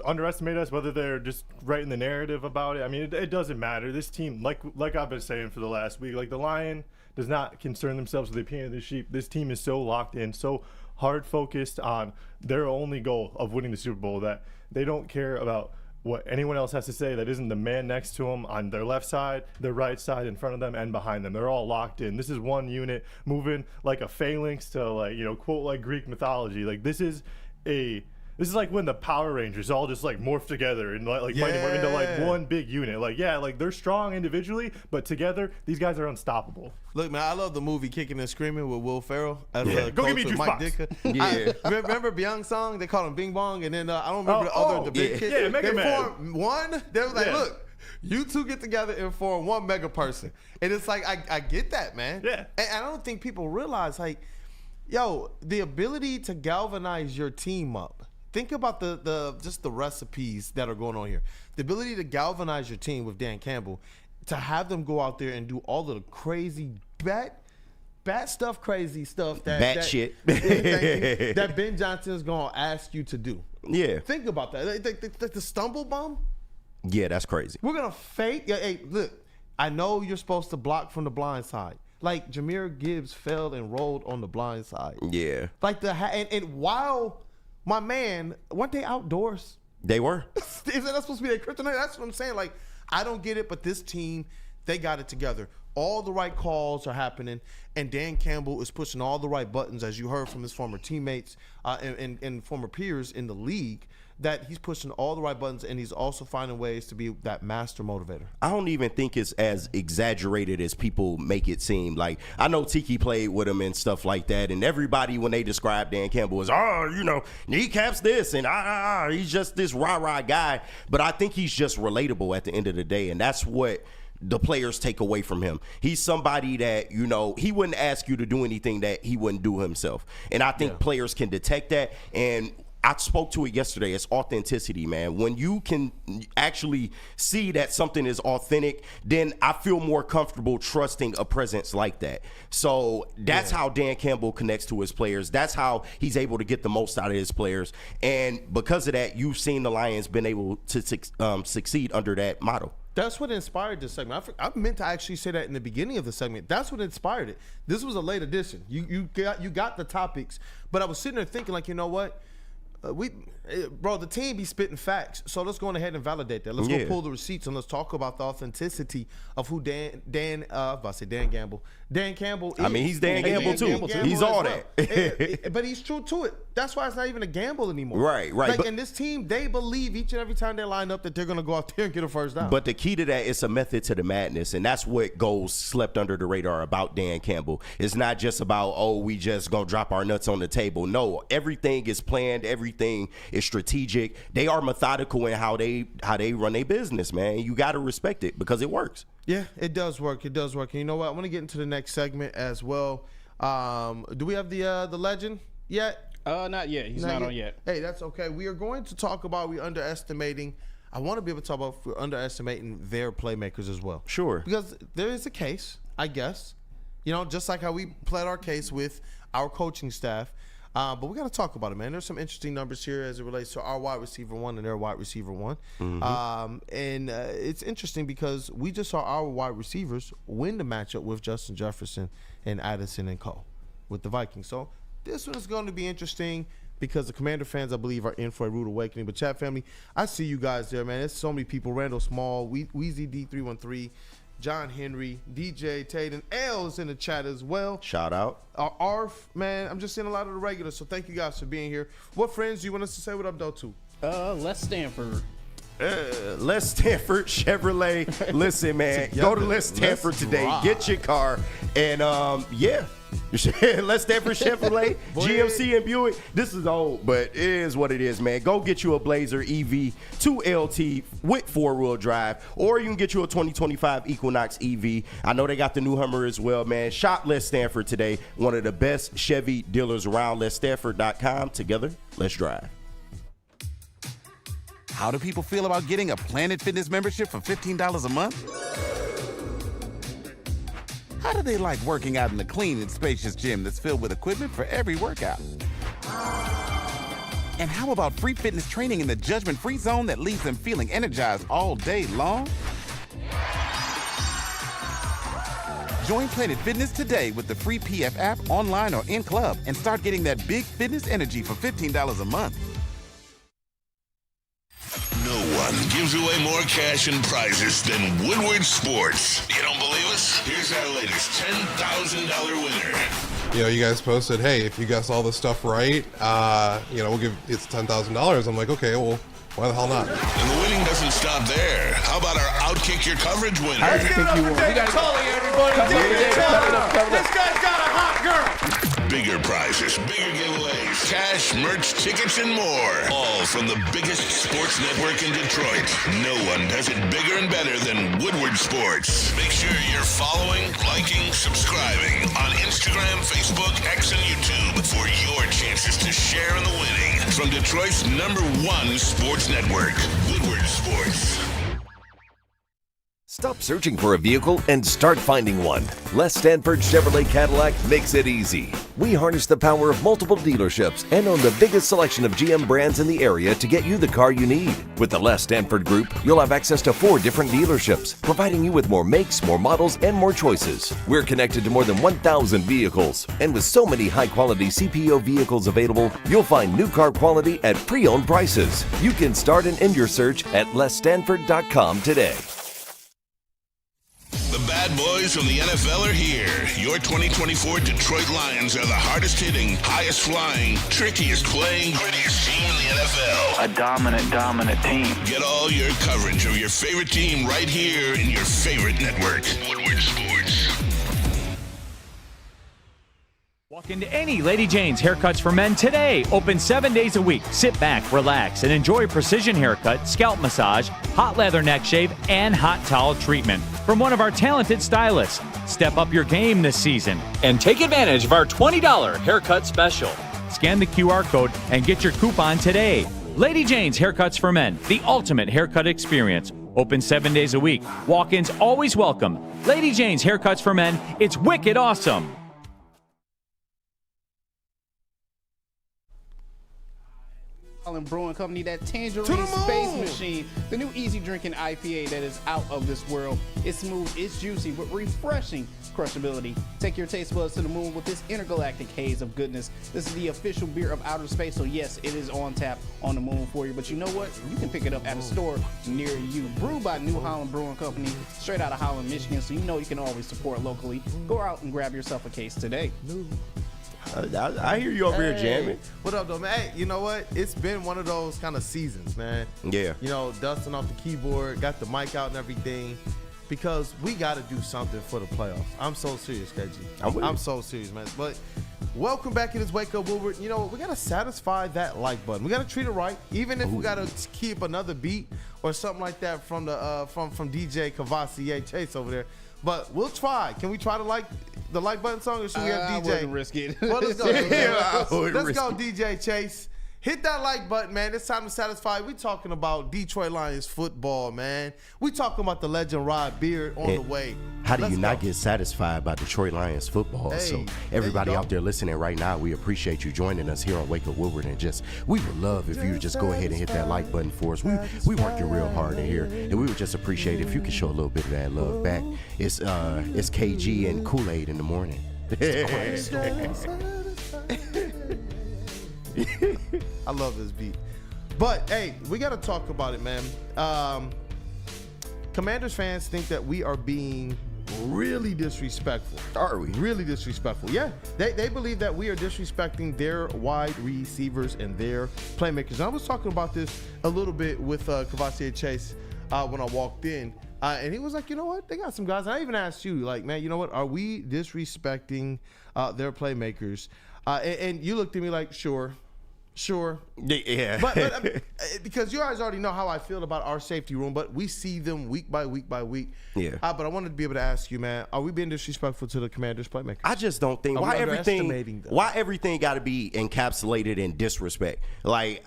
underestimate us, whether they're just writing the narrative about it. I mean, it doesn't matter. This team, like I've been saying for the last week, like the lion does not concern themselves with the opinion of the sheep. This team is so locked in, so hard focused on their only goal of winning the Super Bowl that they don't care about what anyone else has to say that isn't the man next to them on their left side, their right side, in front of them, and behind them. They're all locked in. This is one unit moving like a phalanx to quote like Greek mythology. Like this is like when the Power Rangers all just morph together and fight into one big unit. They're strong individually, but together these guys are unstoppable. Look, man, I love the movie Kicking and Screaming with Will Ferrell. Go give me juice Mike box. Ditka. Yeah. Remember Beyonce song? They call him Bing Bong, and then I don't remember the big kid. Yeah, Mega they Man. formed one. They was like, look, you two get together and form one mega person. And it's like, I get that, man. Yeah. And I don't think people realize, the ability to galvanize your team up. Think about just the recipes that are going on here. The ability to galvanize your team with Dan Campbell, to have them go out there and do all of the crazy crazy stuff that Ben Johnson is going to ask you to do. Yeah. Think about that. The stumble bump. Yeah, that's crazy. We're going to fake. Hey, look, I know you're supposed to block from the blind side. Like Jahmyr Gibbs fell and rolled on the blind side. Yeah. And while my man, weren't they outdoors? They were. Is that supposed to be their kryptonite? That's what I'm saying. I don't get it, but this team, they got it together. All the right calls are happening, and Dan Campbell is pushing all the right buttons, as you heard from his former teammates and former peers in the league, that he's pushing all the right buttons, and he's also finding ways to be that master motivator. I don't even think it's as exaggerated as people make it seem. Like, I know Tiki played with him and stuff like that, and everybody, when they describe Dan Campbell, is, kneecaps this, and he's just this rah-rah guy. But I think he's just relatable at the end of the day, and that's what the players take away from him. He's somebody that, he wouldn't ask you to do anything that he wouldn't do himself. And I think players can detect that, and I spoke to it yesterday. It's authenticity, man. When you can actually see that something is authentic, then I feel more comfortable trusting a presence like that. So that's how Dan Campbell connects to his players. That's how he's able to get the most out of his players. And because of that, you've seen the Lions been able to succeed under that motto. That's what inspired this segment. I meant to actually say that in the beginning of the segment. That's what inspired it. This was a late edition. You got the topics, but I was sitting there thinking, you know what? The team be spitting facts, so let's go ahead and validate that. Let's go pull the receipts and let's talk about the authenticity of who Dan Campbell is. I mean, he's Dan Campbell too. He's all that. But he's true to it. That's why it's not even a gamble anymore. Right. And this team, they believe each and every time they line up that they're going to go out there and get a first down. But the key to that is a method to the madness, and that's what goes slept under the radar about Dan Campbell. It's not just about, we just going to drop our nuts on the table. No, everything is planned. Everything is strategic. They are methodical in how they run their business, man. You got to respect it because it works. Yeah, it does work. And you know what? I want to get into the next segment as well. Do we have the legend yet? Not yet. He's not on yet. Hey, that's okay. We are going to talk about I want to be able to talk about underestimating their playmakers as well. Sure. Because there is a case, I guess, just like how we played our case with our coaching staff. But we got to talk about it, man. There's some interesting numbers here as it relates to our wide receiver one and their wide receiver one. And it's interesting because we just saw our wide receivers win the matchup with Justin Jefferson and Addison and Cole with the Vikings. So this one is going to be interesting because the Commander fans, I believe, are in for a rude awakening. But chat family, I see you guys there, man. There's so many people. Randall Small, Weezy D313, John Henry, DJ Tatum, L is in the chat as well. Shout out. Arf, man, I'm just seeing a lot of the regulars, so thank you guys for being here. What friends do you want us to say what up, though, to? Les Stanford. Les Stanford Chevrolet. Listen, man, go to Les Stanford today. Get your car. And, Les Stanford Chevrolet, GMC, and Buick. This is old, but it is what it is, man. Go get you a Blazer EV 2LT with 4-wheel drive, or you can get you a 2025 Equinox EV. I know they got the new Hummer as well, man. Shop Les Stanford today. One of the best Chevy dealers around. LesStanford.com. Together, let's drive. How do people feel about getting a Planet Fitness membership for $15 a month? How do they like working out in a clean and spacious gym that's filled with equipment for every workout? And how about free fitness training in the judgment-free zone that leaves them feeling energized all day long? Join Planet Fitness today with the free PF app, online or in club, and start getting that big fitness energy for $15 a month. No one gives away more cash and prizes than Woodward Sports. You don't believe us? Here's our latest $10,000 winner. You guys posted, hey, if you guess all this stuff right, we'll give it's $10,000. I'm like, okay, well, why the hell not? And the winning doesn't stop there. How about our Outkick Your Coverage winner? Let's give it up for David Tully, everybody. David Tully. This guy's got a hot girl. Bigger prizes, bigger giveaways, cash, merch, tickets, and more. All from the biggest sports network in Detroit. No one does it bigger and better than Woodward Sports. Make sure you're following, liking, subscribing on Instagram, Facebook, X, and YouTube for your chances to share in the winning. From Detroit's #1 sports network, Woodward Sports. Stop searching for a vehicle and start finding one. Les Stanford Chevrolet Cadillac makes it easy. We harness the power of multiple dealerships and own the biggest selection of GM brands in the area to get you the car you need. With the Les Stanford Group, you'll have access to 4 different dealerships, providing you with more makes, more models, and more choices. We're connected to more than 1,000 vehicles. And with so many high-quality CPO vehicles available, you'll find new car quality at pre-owned prices. You can start and end your search at LesStanford.com today. The bad boys from the NFL are here. Your 2024 Detroit Lions are the hardest hitting, highest flying, trickiest playing, grittiest team in the NFL. A dominant team. Get all your coverage of your favorite team right here in your favorite network. Woodward Sports. Walk into any Lady Jane's Haircuts for Men today. Open 7 days a week. Sit back, relax, and enjoy precision haircut, scalp massage, hot leather neck shave, and hot towel treatment from one of our talented stylists. Step up your game this season and take advantage of our $20 haircut special. Scan the QR code and get your coupon today. Lady Jane's Haircuts for Men, the ultimate haircut experience. Open 7 days a week. Walk-ins always welcome. Lady Jane's Haircuts for Men. It's wicked awesome. Brewing Company, that Tangerine Space Machine, the new easy drinking IPA that is out of this world. It's smooth, it's juicy, with refreshing crushability. Take your taste buds to the moon with this intergalactic haze of goodness. This is the official beer of outer space, so yes, it is on tap on the moon for you. But you know what? You can pick it up at a store near you. Brewed by New Holland Brewing Company, straight out of Holland, Michigan, so you know you can always support locally. Go out and grab yourself a case today. I hear you over here jamming. What up, though, man? Hey, you know what? It's been one of those kind of seasons, man. Yeah. Dusting off the keyboard, got the mic out and everything, because we got to do something for the playoffs. I'm so serious, KG. I'm so serious, man. But welcome back to this Wake Up Woodward. We got to satisfy that like button. We got to treat it right, even if we got to keep another beat or something like that from the from DJ Cavassier Chase over there. But we'll try. Can we try to like the like button song, or should we have DJ? I wouldn't risk it. Well, let's go. Let's go, DJ Chase. Hit that like button, man. It's time to satisfy. We talking about Detroit Lions football, man. We talking about the legend Rod Beard on the way. How do Let's you not go. get satisfied by Detroit Lions football? Hey, So there everybody you go. out there listening right now, we appreciate you joining us here on Wake Up Woodward, and we would love if you would just go ahead and hit that like button for us. We working real hard in here, and we would just appreciate if you could show a little bit of that love back. It's KG and Kool-Aid in the morning. I love this beat. But, hey, we got to talk about it, man. Commanders fans think that we are being really disrespectful. Are we? Really disrespectful. Yeah. They believe that we are disrespecting their wide receivers and their playmakers. And I was talking about this a little bit with Kavasier Chase when I walked in. And he was like, you know what? They got some guys. And I even asked you, like, man, you know what? Are we disrespecting their playmakers? And you looked at me like, sure. Yeah. But because you guys already know how I feel about our safety room, but we see them week by week by week. Yeah. But I wanted to be able to ask you, man, are we being disrespectful to the Commanders playmakers? I just don't think why everything got to be encapsulated in disrespect. Like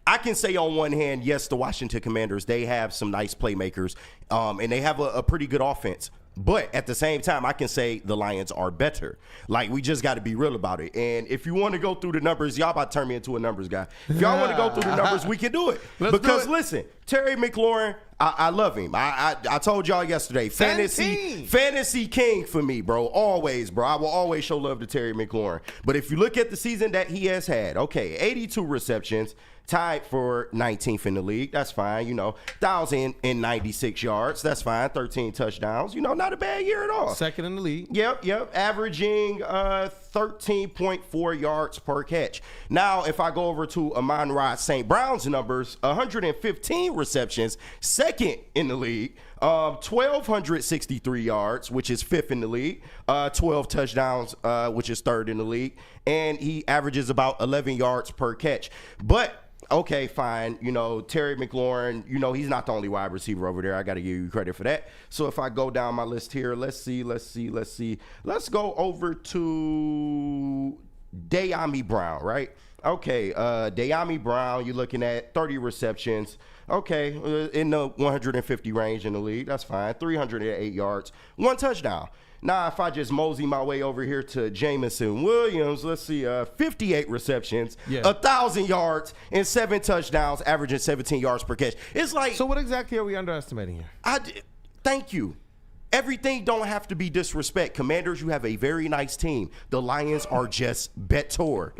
I can say on one hand, yes, the Washington Commanders, they have some nice playmakers, and they have a pretty good offense. But at the same time, I can say the Lions are better. Like, we just got to be real about it. And if you want to go through the numbers, y'all about to turn me into a numbers guy. If y'all want to go through the numbers, we can do it. Listen, Terry McLaurin, I love him. I told y'all yesterday, fantasy king for me, bro. Always, bro. I will always show love to Terry McLaurin. But if you look at the season that he has had, okay, 82 receptions, tied for 19th in the league. That's fine. 1,096 yards. That's fine. 13 touchdowns. Not a bad year at all. Second in the league. Yep. Averaging 13.4 yards per catch. Now, if I go over to Amon-Ra St. Brown's numbers, 115 receptions, second in the league. 1,263 yards, which is fifth in the league. 12 touchdowns, which is third in the league. And he averages about 11 yards per catch. But okay, fine. Terry McLaurin, he's not the only wide receiver over there. I got to give you credit for that. So if I go down my list here, let's see. Let's go over to De'Ami Brown, right? Okay, De'Ami Brown, you're looking at 30 receptions. Okay, in the 150 range in the league. That's fine. 308 yards, 1 touchdown. Now, if I just mosey my way over here to Jameson Williams, let's see, 58 receptions, 1,000 yards, and 7 touchdowns, averaging 17 yards per catch. It's like... So what exactly are we underestimating here? Thank you. Everything don't have to be disrespect. Commanders, you have a very nice team. The Lions are just better.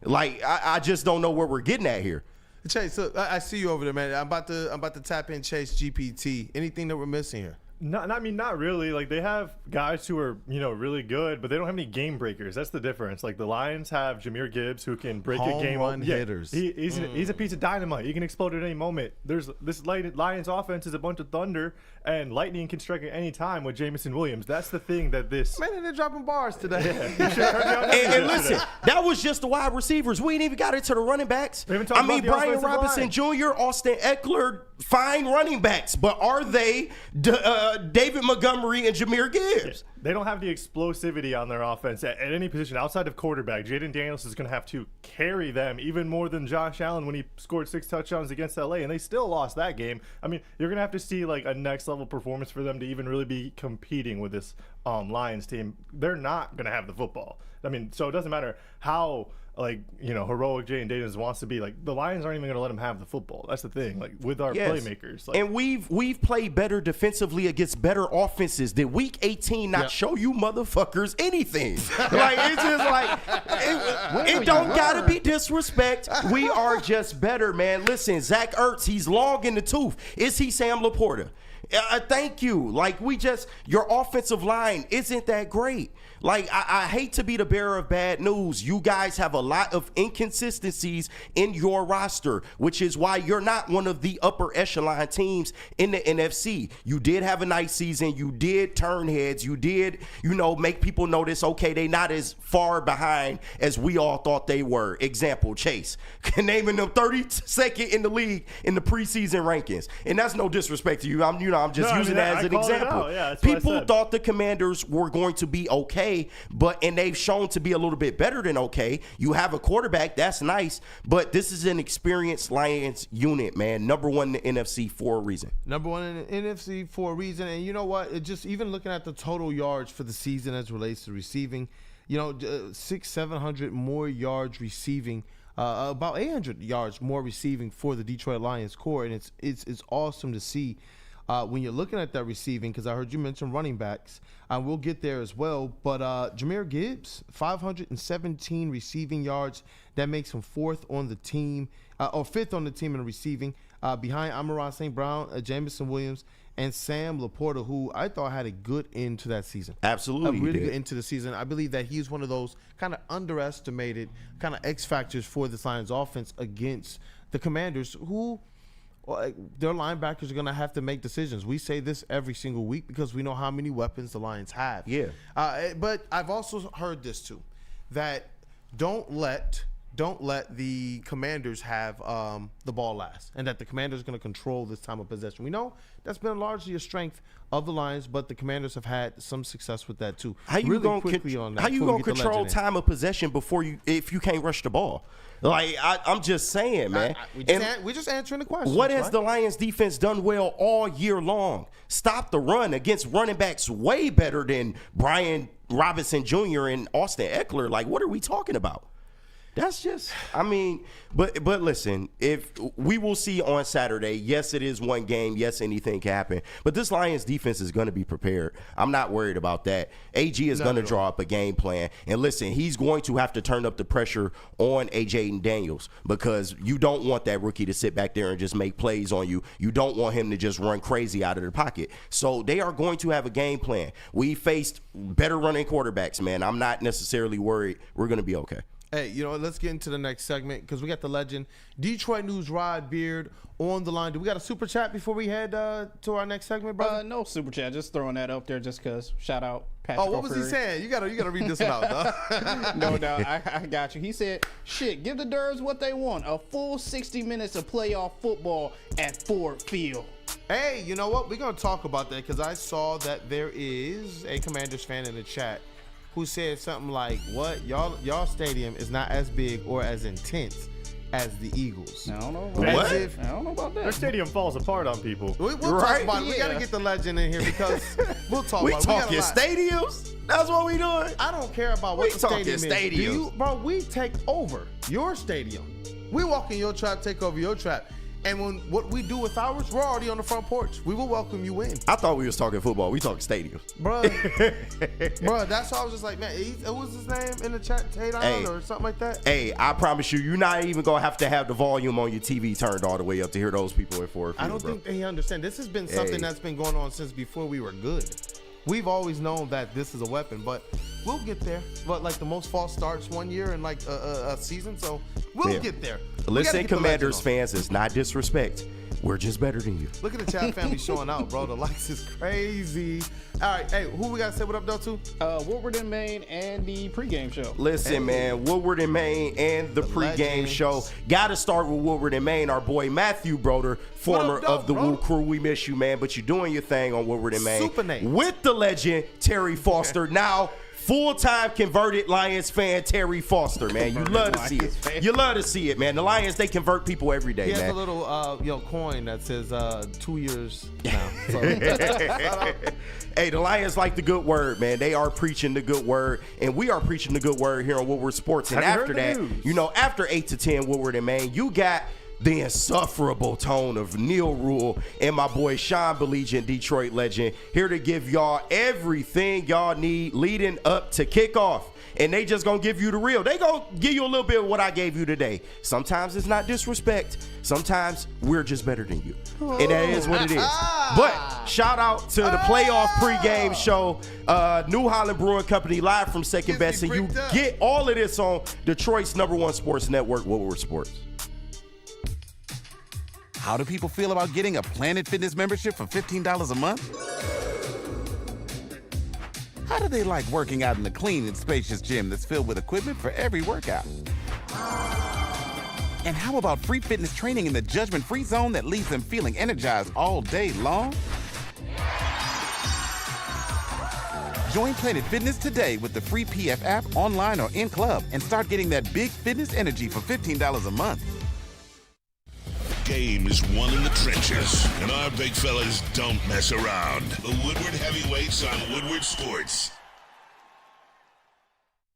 Like, I just don't know where we're getting at here. Chase, so I see you over there, man. I'm about to tap in Chase GPT. Anything that we're missing here? Not really. Like, they have guys who are, really good, but they don't have any game breakers. That's the difference. Like, the Lions have Jahmyr Gibbs, who can break a game. Home run hitters. He's a piece of dynamite. He can explode at any moment. This Lions offense is a bunch of thunder, and lightning can strike at any time with Jameson Williams. That's the thing that this... Man, they're dropping bars today. And listen, that was just the wide receivers. We ain't even got into the running backs. Brian Robinson Jr., Austin Eckler, fine running backs, but are they David Montgomery and Jahmyr Gibbs? They don't have the explosivity on their offense at any position outside of quarterback. Jaden Daniels is going to have to carry them even more than Josh Allen when he scored 6 touchdowns against LA, and they still lost that game. I mean, you're going to have to see like a next level performance for them to even really be competing with this Lions team. They're not going to have the football. I mean, so it doesn't matter how heroic Jaden Daniels wants to be. Like, the Lions aren't even going to let him have the football. That's the thing. Like, with our playmakers, and we've played better defensively against better offenses. Did Week 18 not show you motherfuckers anything? Like, it's just like it don't gotta be disrespect. We are just better, man. Listen, Zach Ertz, he's long in the tooth. Is he Sam Laporta? Thank you. Like, your offensive line isn't that great. Like, I hate to be the bearer of bad news. You guys have a lot of inconsistencies in your roster, which is why you're not one of the upper echelon teams in the NFC. You did have a nice season. You did turn heads. You did, make people notice, okay, they not as far behind as we all thought they were. Example, Chase, naming them 32nd in the league in the preseason rankings. And that's no disrespect to you. I'm I'm just using that as an example. Yeah, that's what I People said. thought the Commanders were going to be okay, and they've shown to be a little bit better than okay. You have a quarterback, that's nice, but this is an experienced Lions unit, man. Number one in the NFC for a reason. Number one in the NFC for a reason. And you know what? It just even looking at the total yards for the season as relates to receiving, 600-700 more yards receiving, about 800 yards more receiving for the Detroit Lions core, and it's awesome to see when you're looking at that receiving, because I heard you mention running backs. We'll get there as well, but Jahmyr Gibbs, 517 receiving yards. That makes him fourth on the team, or fifth on the team in receiving, behind Amon-Ra St. Brown, Jamison Williams, and Sam Laporta, who I thought had a good end to that season. Absolutely. A really good end to the season. I believe that he's one of those kind of underestimated kind of X factors for this Lions offense against the Commanders, who their linebackers are going to have to make decisions. We say this every single week because we know how many weapons the Lions have. Yeah. But I've also heard this too, that don't let the Commanders have the ball last, and that the Commanders are going to control this time of possession. We know that's been largely a strength of the Lions, but the Commanders have had some success with that too. How you going to control time of possession if you can't rush the ball? Like, I'm just saying, man. We're just answering the question. What has the Lions defense done well all year long? Stop the run against running backs way better than Brian Robinson Jr. and Austin Eckler. Like, what are we talking about? That's just, but listen, if we will see on Saturday, yes, it is one game. Yes, anything can happen. But this Lions defense is going to be prepared. I'm not worried about that. AG is going to draw up a game plan. And listen, he's going to have to turn up the pressure on Jaden Daniels, because you don't want that rookie to sit back there and just make plays on you. You don't want him to just run crazy out of the pocket. So they are going to have a game plan. We faced better running quarterbacks, man. I'm not necessarily worried. We're going to be okay. Hey, let's get into the next segment, because we got the legend, Detroit News Rod Beard, on the line. Do we got a super chat before we head to our next segment, brother? No super chat. Just throwing that up there just because. Shout out Patrick. Oh, what was he saying? You gotta read this one out, dog. No doubt. I got you. He said, shit, give the Durs what they want. A full 60 minutes of playoff football at Ford Field. Hey, you know what? We're going to talk about that, because I saw that there is a Commanders fan in the chat who said something like, what? Y'all stadium is not as big or as intense as the Eagles. I don't know about that. I don't know about that. Their stadium falls apart on people. We'll talk about it. We got to get the legend in here, because we'll talk about it. We talking stadiums? That's what we doing? I don't care about what the stadium is. Bro, we take over your stadium. We walk in your trap, take over your trap. And what we do with ours, we're already on the front porch. We will welcome you in. I thought we was talking football. We talking stadiums. Bro, that's why I was just like, man, what was his name in the chat? Taydon or something like that? Hey, I promise you're not even going to have the volume on your TV turned all the way up to hear those people at Ford Field. I don't think they understand. This has been something that's been going on since before we were good. We've always known that this is a weapon, but we'll get there. But like the most false starts one year in like a season, so we'll get there. Listen, Commanders fans, it's not disrespect. We're just better than you. Look at the chat family showing out, bro. The likes is crazy. All right, hey, who we got to say what up, though, to? Woodward and Maine and the pregame show. Listen, man, Woodward and Maine and the pregame show. Got to start with Woodward and Maine. Our boy Matthew Broder, former of the WUW Crew. We miss you, man, but you're doing your thing on Woodward and Maine. Super name. With the legend, Terry Foster. Now, full-time converted Lions fan, Terry Foster, man. You love to see it. You love to see it, man. The Lions, they convert people every day, man. He has a little coin that says 2 years now. So. Hey, the Lions like the good word, man. They are preaching the good word, and we are preaching the good word here on Woodward Sports. And after that, after 8 to 10 Woodward and Maine, you got the insufferable tone of Neil Rule and my boy Sean Belegian, Detroit legend, here to give y'all everything y'all need leading up to kickoff. And they just gonna give you the real. They gonna give you a little bit of what I gave you today. Sometimes it's not disrespect. Sometimes we're just better than you. And that is what it is. But shout out to the playoff pregame show, New Holland Brewing Company, live from Second Best. And you get all of this on Detroit's #1 sports network, Woodward Sports. How do people feel about getting a Planet Fitness membership for $15 a month? How do they like working out in a clean and spacious gym that's filled with equipment for every workout? And how about free fitness training in the judgment-free zone that leaves them feeling energized all day long? Join Planet Fitness today with the free PF app online or in club and start getting that big fitness energy for $15 a month. Game is won in the trenches, and our big fellas don't mess around. The Woodward Heavyweights on Woodward Sports.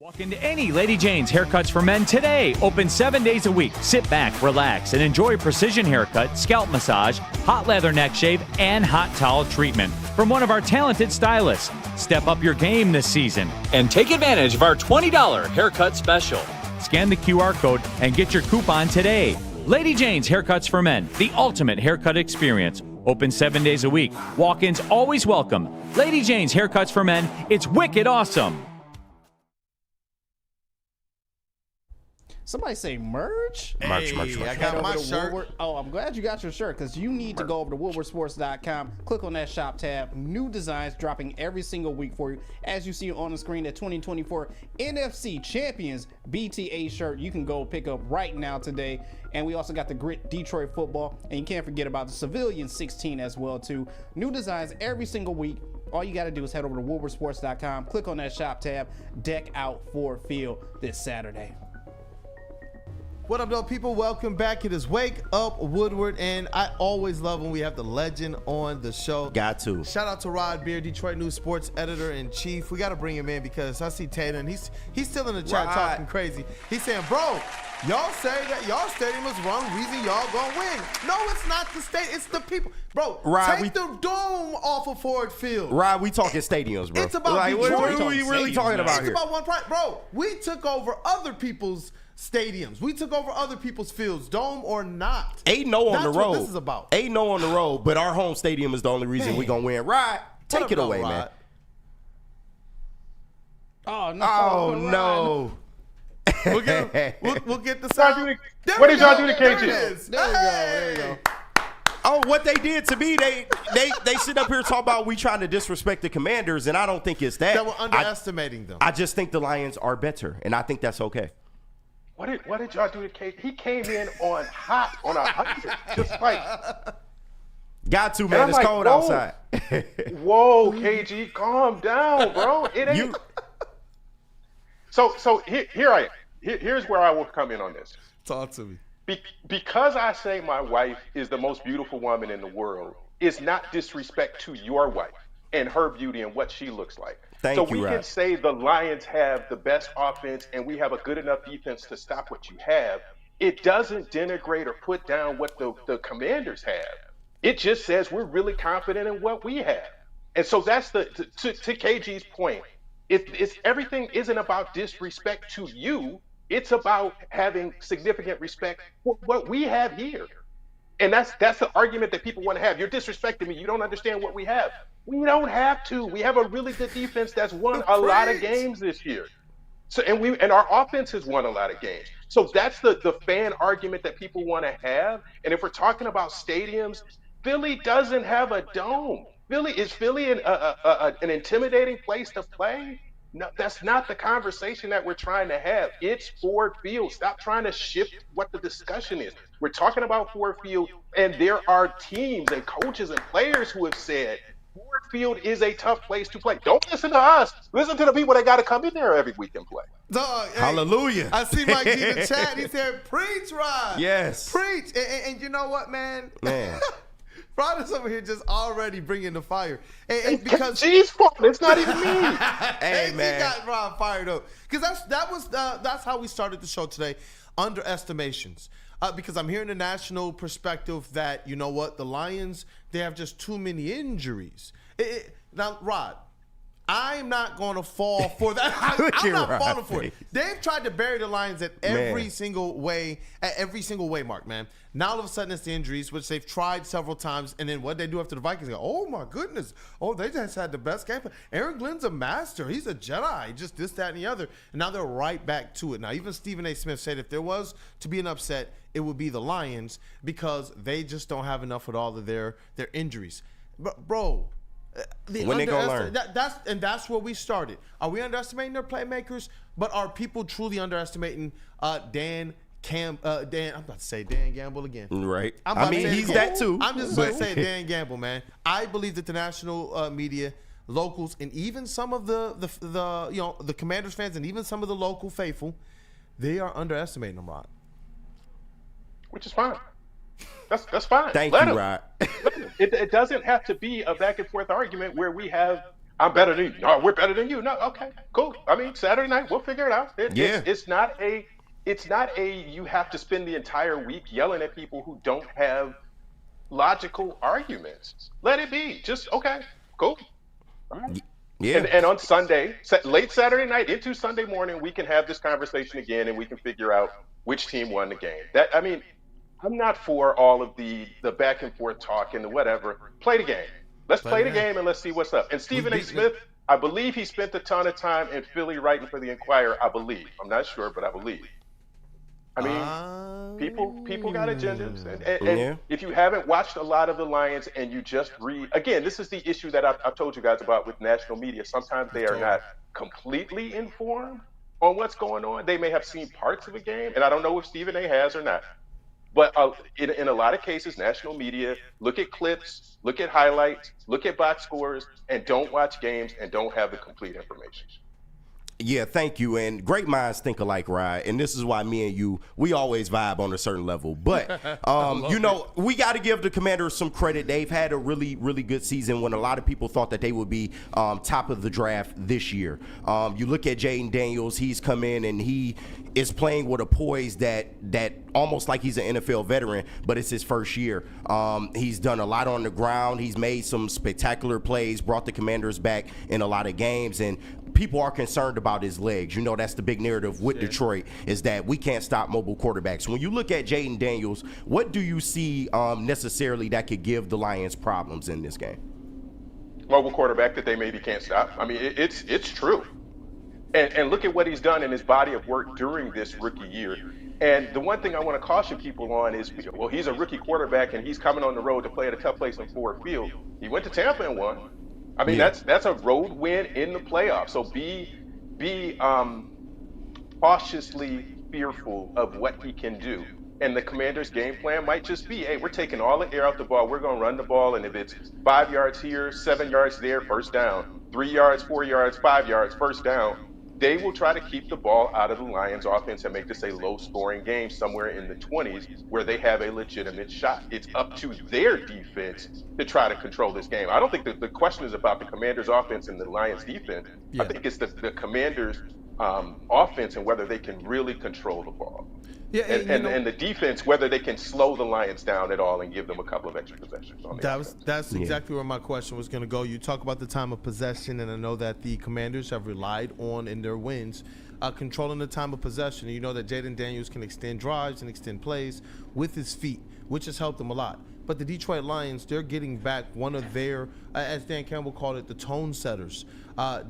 Walk into any Lady Jane's Haircuts for Men today. Open 7 days a week. Sit back, relax, and enjoy precision haircut, scalp massage, hot leather neck shave, and hot towel treatment from one of our talented stylists. Step up your game this season and take advantage of our $20 haircut special. Scan the QR code and get your coupon today. Lady Jane's Haircuts for Men, the ultimate haircut experience. Open 7 days a week. Walk-ins always welcome. Lady Jane's Haircuts for Men. It's wicked awesome. Somebody say merch? Merch. I got my shirt. Woodward. Oh, I'm glad you got your shirt because you need to go over to woodwardsports.com. Click on that shop tab. New designs dropping every single week for you. As you see on the screen, the 2024 NFC Champions BTA shirt you can go pick up right now today. And we also got the Grit Detroit football. And you can't forget about the Civilian 16 as well, too. New designs every single week. All you got to do is head over to woodwardsports.com. Click on that shop tab. Deck out Ford Field this Saturday. What up, though, people? Welcome back. It is Wake Up Woodward, and I always love when we have the legend on the show. Got to. Shout out to Rod Beard, Detroit News Sports Editor-in-Chief. We got to bring him in because I see Taylor, and he's still in the chat talking crazy. He's saying, bro, y'all say that y'all stadium is wrong reason y'all gonna win. No, it's not the state. It's the people. Bro, take the dome off of Ford Field. Rod, we talking stadiums, bro. It's about like, Detroit. What are we really talking about here? It's about one price. Bro, we took over other people's stadiums. We took over other people's fields, dome or not. 8-0 on the road. That's what this is about. 8-0 on the road, but our home stadium is the only reason we gonna win. Rod, take it away, man. Oh no! Oh no! We'll get the sound. What did y'all do to KG? There we go. Oh, what they did to me, they sit up here talking about we trying to disrespect the Commanders, and I don't think it's that. That we're underestimating them. I just think the Lions are better, and I think that's okay. What did y'all do to KG? He came in on hot on 100, just like. Got to, man. It's like, cold outside. Whoa, KG, calm down, bro. It ain't. So here I am. Here's where I will come in on this. Talk to me. Because I say my wife is the most beautiful woman in the world, it's not disrespect to your wife and her beauty and what she looks like. So we can say the Lions have the best offense and we have a good enough defense to stop what you have. It doesn't denigrate or put down what the Commanders have. It just says we're really confident in what we have. And so that's to KG's point. It's everything isn't about disrespect to you. It's about having significant respect for what we have here. And that's the argument that people want to have. You're disrespecting me. You don't understand what we have. We don't have to. We have a really good defense that's won a lot of games this year. So and our offense has won a lot of games. So that's the fan argument that people want to have. And if we're talking about stadiums, Philly doesn't have a dome. Is Philly an intimidating place to play? No, that's not the conversation that we're trying to have. It's Ford Field. Stop trying to shift what the discussion is. We're talking about Ford Field, and there are teams and coaches and players who have said Ford Field is a tough place to play. Don't listen to us. Listen to the people that got to come in there every week and play. Dog, hey, hallelujah. I see Mike G in the chat. He said, preach, Rod. Yes. Preach. And you know what, man? Man. Rod is over here just already bringing the fire. And because G's fault. It's not even me. Hey, man. He got Rod fired up. Because that's how we started the show today. Underestimations. Because I'm hearing the national perspective that, you know what, the Lions, they have just too many injuries. Now, Rod, I'm not going to fall for that. I'm not falling for it. They've tried to bury the Lions at every single way, Mark, man. Now all of a sudden it's the injuries, which they've tried several times, and then what they do after the Vikings, they go, oh my goodness, they just had the best game. Aaron Glenn's a master. He's a Jedi. Just this, that, and the other. And now they're right back to it. Now even Stephen A. Smith said if there was to be an upset, it would be the Lions because they just don't have enough with all of their injuries. But bro. When they gonna learn? That's where we started. Are we underestimating their playmakers? But are people truly underestimating Dan? I'm about to say Dan Gamble again. Right. I mean, he's that too. I'm just going to say Dan Gamble, man. I believe that the national media locals, and even some of the Commanders fans, and even some of the local faithful, they are underestimating them, Rod. Which is fine. That's fine. Thank Let you, him. Rod. It doesn't have to be a back and forth argument where we have, I'm better than you. No, we're better than you. No, okay, cool. I mean, Saturday night, we'll figure it out. It's not a you have to spend the entire week yelling at people who don't have logical arguments. Let it be. Just, okay, cool. All right. Yeah. And on Sunday, late Saturday night into Sunday morning, we can have this conversation again and we can figure out which team won the game. I'm not for all of the back and forth talk and the whatever. Play the game. Let's play the game and let's see what's up. And Stephen A. Smith, I believe he spent a ton of time in Philly writing for the Inquirer. I believe. I'm not sure, but I believe. I mean, people got agendas. And if you haven't watched a lot of the Lions and you just read, again, this is the issue that I've told you guys about with national media. Sometimes they are not completely informed on what's going on. They may have seen parts of a game, and I don't know if Stephen A. has or not. But in a lot of cases, national media look at clips, look at highlights, look at box scores, and don't watch games and don't have the complete information. Yeah, thank you. And great minds think alike, Rod. And this is why me and you, we always vibe on a certain level. But, we got to give the Commanders some credit. They've had a really, really good season when a lot of people thought that they would be top of the draft this year. You look at Jaden Daniels, he's come in and he is playing with a poise that almost like he's an NFL veteran, but it's his first year. He's done a lot on the ground. He's made some spectacular plays, brought the Commanders back in a lot of games, and people are concerned about his legs. You know, that's the big narrative with Detroit, is that we can't stop mobile quarterbacks. When you look at Jaden Daniels, what do you see necessarily that could give the Lions problems in this game? Mobile quarterback that they maybe can't stop. I mean, it's true. And look at what he's done in his body of work during this rookie year. And the one thing I want to caution people on is, well, he's a rookie quarterback and he's coming on the road to play at a tough place in Ford Field. He went to Tampa and won. I mean, that's a road win in the playoffs. So be cautiously fearful of what he can do. And the Commanders' game plan might just be, hey, we're taking all the air out the ball. We're going to run the ball. And if it's 5 yards here, 7 yards there, first down. 3 yards, 4 yards, 5 yards, first down. They will try to keep the ball out of the Lions' offense and make this a low-scoring game somewhere in the 20s where they have a legitimate shot. It's up to their defense to try to control this game. I don't think that the question is about the Commanders' offense and the Lions' defense. I think it's the Commanders' offense and whether they can really control the ball. Yeah, and the defense, whether they can slow the Lions down at all and give them a couple of extra possessions. That's exactly where my question was going to go. You talk about the time of possession, and I know that the Commanders have relied on, in their wins, controlling the time of possession. And you know that Jaden Daniels can extend drives and extend plays with his feet, which has helped them a lot. But the Detroit Lions, they're getting back one of their, as Dan Campbell called it, the tone setters.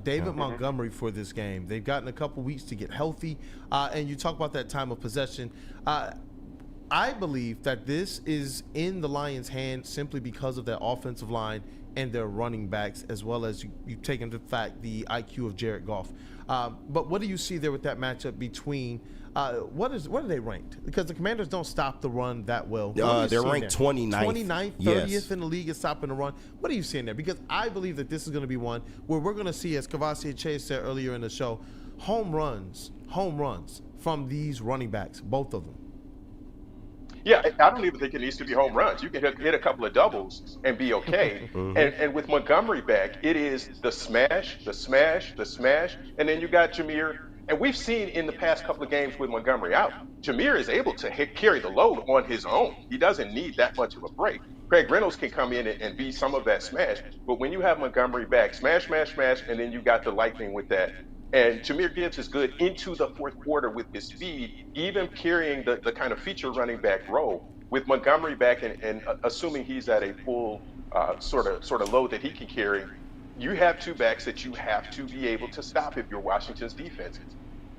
David Montgomery for this game. They've gotten a couple weeks to get healthy. And you talk about that time of possession. I believe that this is in the Lions' hand simply because of their offensive line and their running backs, as well as you take into fact the IQ of Jared Goff. But what do you see there with that matchup between what are they ranked? Because the Commanders don't stop the run that well. They're ranked 29th. 29th, 30th in the league is stopping the run. What are you seeing there? Because I believe that this is going to be one where we're going to see, as Kavasi Chase said earlier in the show, home runs from these running backs, both of them. Yeah, I don't even think it needs to be home runs. You can hit a couple of doubles and be okay. And with Montgomery back, it is the smash, and then you got Jameer. And we've seen in the past couple of games with Montgomery out, Jameer is able to carry the load on his own. He doesn't need that much of a break. Craig Reynolds can come in and be some of that smash. But when you have Montgomery back, smash, and then you got the lightning with that. And Jameer Gibbs is good into the fourth quarter with his speed, even carrying the kind of feature running back role. With Montgomery back and assuming he's at a full sort of load that he can carry, you have two backs that you have to be able to stop if you're Washington's defense.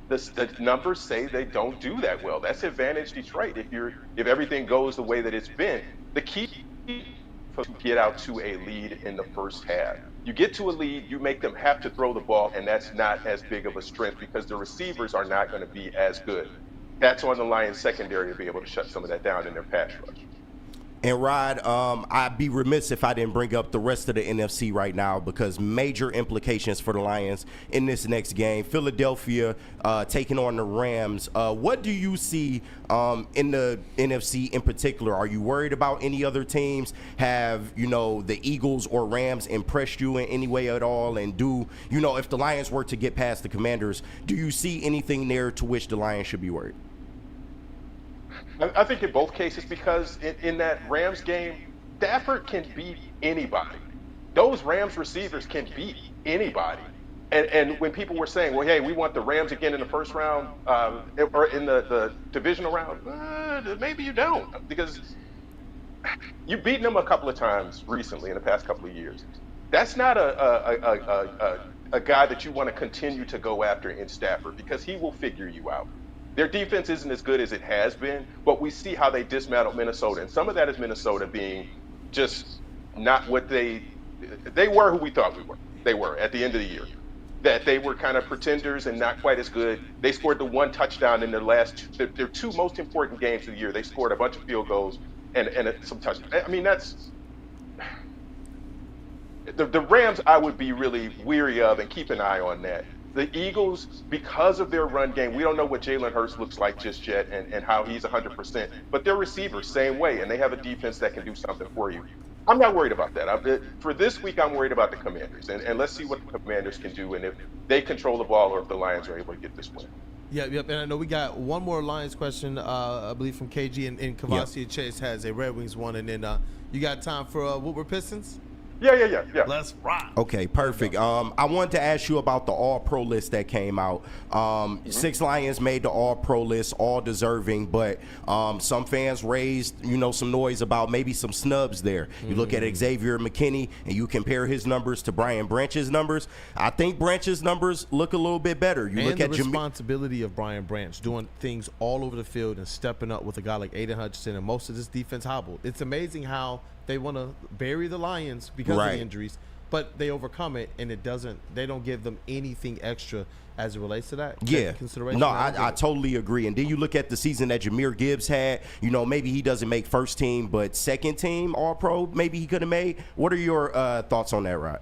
The numbers say they don't do that well. That's advantage Detroit if everything goes the way that it's been. The key to get out to a lead in the first half. You get to a lead, you make them have to throw the ball, and that's not as big of a strength because the receivers are not going to be as good. That's on the Lions secondary to be able to shut some of that down in their pass rush. And Rod, I'd be remiss if I didn't bring up the rest of the NFC right now because major implications for the Lions in this next game. Philadelphia taking on the Rams. What do you see in the NFC in particular? Are you worried about any other teams? Have, the Eagles or Rams impressed you in any way at all? And if the Lions were to get past the Commanders, do you see anything there to which the Lions should be worried? I think in both cases, because in that Rams game, Stafford can beat anybody. Those Rams receivers can beat anybody. And when people were saying, well, hey, we want the Rams again in the first round or in the divisional round, maybe you don't, because you've beaten them a couple of times recently in the past couple of years. That's not a guy that you want to continue to go after in Stafford because he will figure you out. Their defense isn't as good as it has been, but we see how they dismantled Minnesota. And some of that is Minnesota being just not what they were who we thought they were at the end of the year. That they were kind of pretenders and not quite as good. They scored the one touchdown in their two most important games of the year. They scored a bunch of field goals and some touchdowns. I mean, that's the Rams I would be really weary of and keep an eye on that. The Eagles, because of their run game, we don't know what Jalen Hurts looks like just yet and how he's 100%. But their receivers, same way, and they have a defense that can do something for you. I'm not worried about that. For this week, I'm worried about the Commanders. And let's see what the Commanders can do and if they control the ball or if the Lions are able to get this win. Yep. And I know we got one more Lions question, I believe, from KG. And Kavasi Chase has a Red Wings one. And then you got time for Woodward Pistons? Yeah. Let's rock. Okay, perfect. I wanted to ask you about the All-Pro list that came out. 6 Lions made the All-Pro list, all deserving, but some fans raised, some noise about maybe some snubs there. You look at Xavier McKinney and you compare his numbers to Brian Branch's numbers. I think Branch's numbers look a little bit better. You look at the responsibility of Brian Branch doing things all over the field and stepping up with a guy like Aiden Hutchinson, and most of this defense hobbled. It's amazing how they want to bury the Lions because of the injuries, but they overcome it, and they don't give them anything extra as it relates to that. Yeah. Consideration. No, I totally agree. And then you look at the season that Jahmyr Gibbs had, maybe he doesn't make first team, but second team All-Pro, maybe he could have made. What are your thoughts on that, Rod?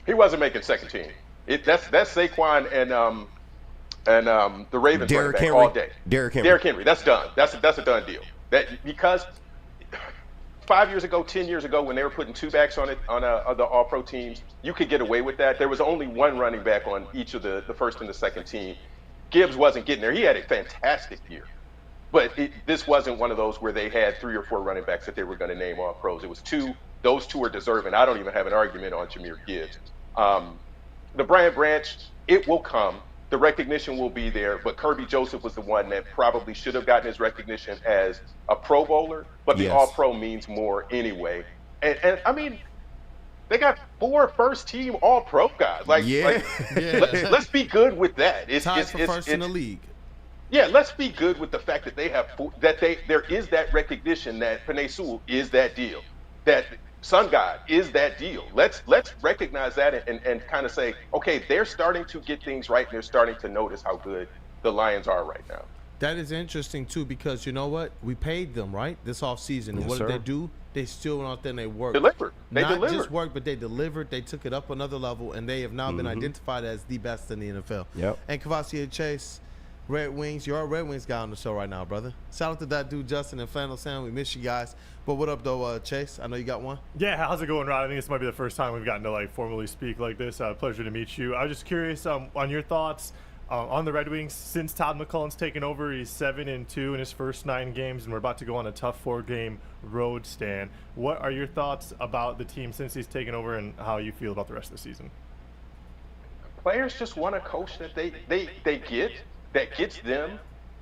He wasn't making second team. That's Saquon and the Ravens Derrick running back Henry. all day. Derrick Henry. That's done. That's a done deal. Because 5 years ago, 10 years ago, when they were putting two backs on the All-Pro teams, you could get away with that. There was only one running back on each of the first and the second team. Gibbs wasn't getting there. He had a fantastic year. But this wasn't one of those where they had 3 or 4 running backs that they were going to name All-Pros. It was 2. Those 2 are deserving. I don't even have an argument on Jahmyr Gibbs. The Brian Branch, it will come. The recognition will be there, but Kerby Joseph was the one that probably should have gotten his recognition as a Pro Bowler, but the All-Pro means more anyway. And I mean, they got 4 first-team All-Pro guys. Let's be good with that. Tied for first in the league. Yeah, let's be good with the fact that there is that recognition that Penei Sewell is that deal, that Sun God is that deal. Let's recognize that and kind of say, okay, they're starting to get things right and they're starting to notice how good the Lions are right now. That is interesting, too, because you know what? We paid them, right, this offseason. And what did they do? They still went out there and they worked. Delivered. Not just worked, but they delivered. They took it up another level, and they have now been identified as the best in the NFL. Yep. And Kavasi Chase, Red Wings, you're a Red Wings guy on the show right now, brother. Shout out to that dude, Justin and Flannel Sam. We miss you guys. But what up, though, Chase? I know you got one. Yeah, how's it going, Rod? I think this might be the first time we've gotten to formally speak like this. Pleasure to meet you. I was just curious on your thoughts on the Red Wings since Todd McCullough's taken over. He's 7-2 in his first 9 games, and we're about to go on a tough 4-game road stand. What are your thoughts about the team since he's taken over, and how you feel about the rest of the season? Players just want a coach that they get, that gets them,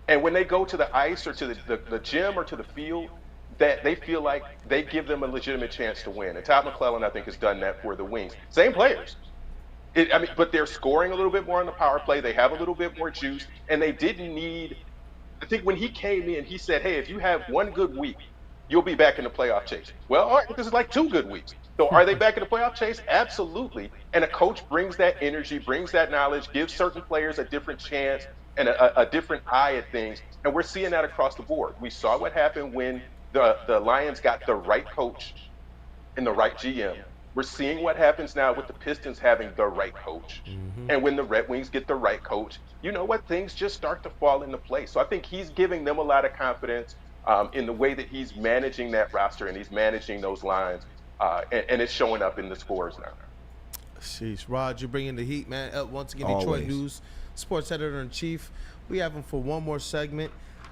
and when they go to the ice or to the gym or to the field, that they feel like they give them a legitimate chance to win. And Todd McClellan, I think, has done that for the Wings. Same players. But they're scoring a little bit more on the power play. They have a little bit more juice, and they didn't need. I think when he came in, he said, "Hey, if you have one good week, you'll be back in the playoff chase." Well, all right, this is like 2 good weeks. So are they back in the playoff chase? Absolutely. And a coach brings that energy, brings that knowledge, gives certain players a different chance and a different eye at things. And we're seeing that across the board. We saw what happened when The Lions got the right coach and the right GM. We're seeing what happens now with the Pistons having the right coach. And when the Red Wings get the right coach, you know what? Things just start to fall into place. So I think he's giving them a lot of confidence in the way that he's managing that roster and he's managing those lines. And it's showing up in the scores now. Sheesh. Rod, you're bringing the heat, man. Once again, Always. Detroit News sports editor-in-chief. We have him for one more segment.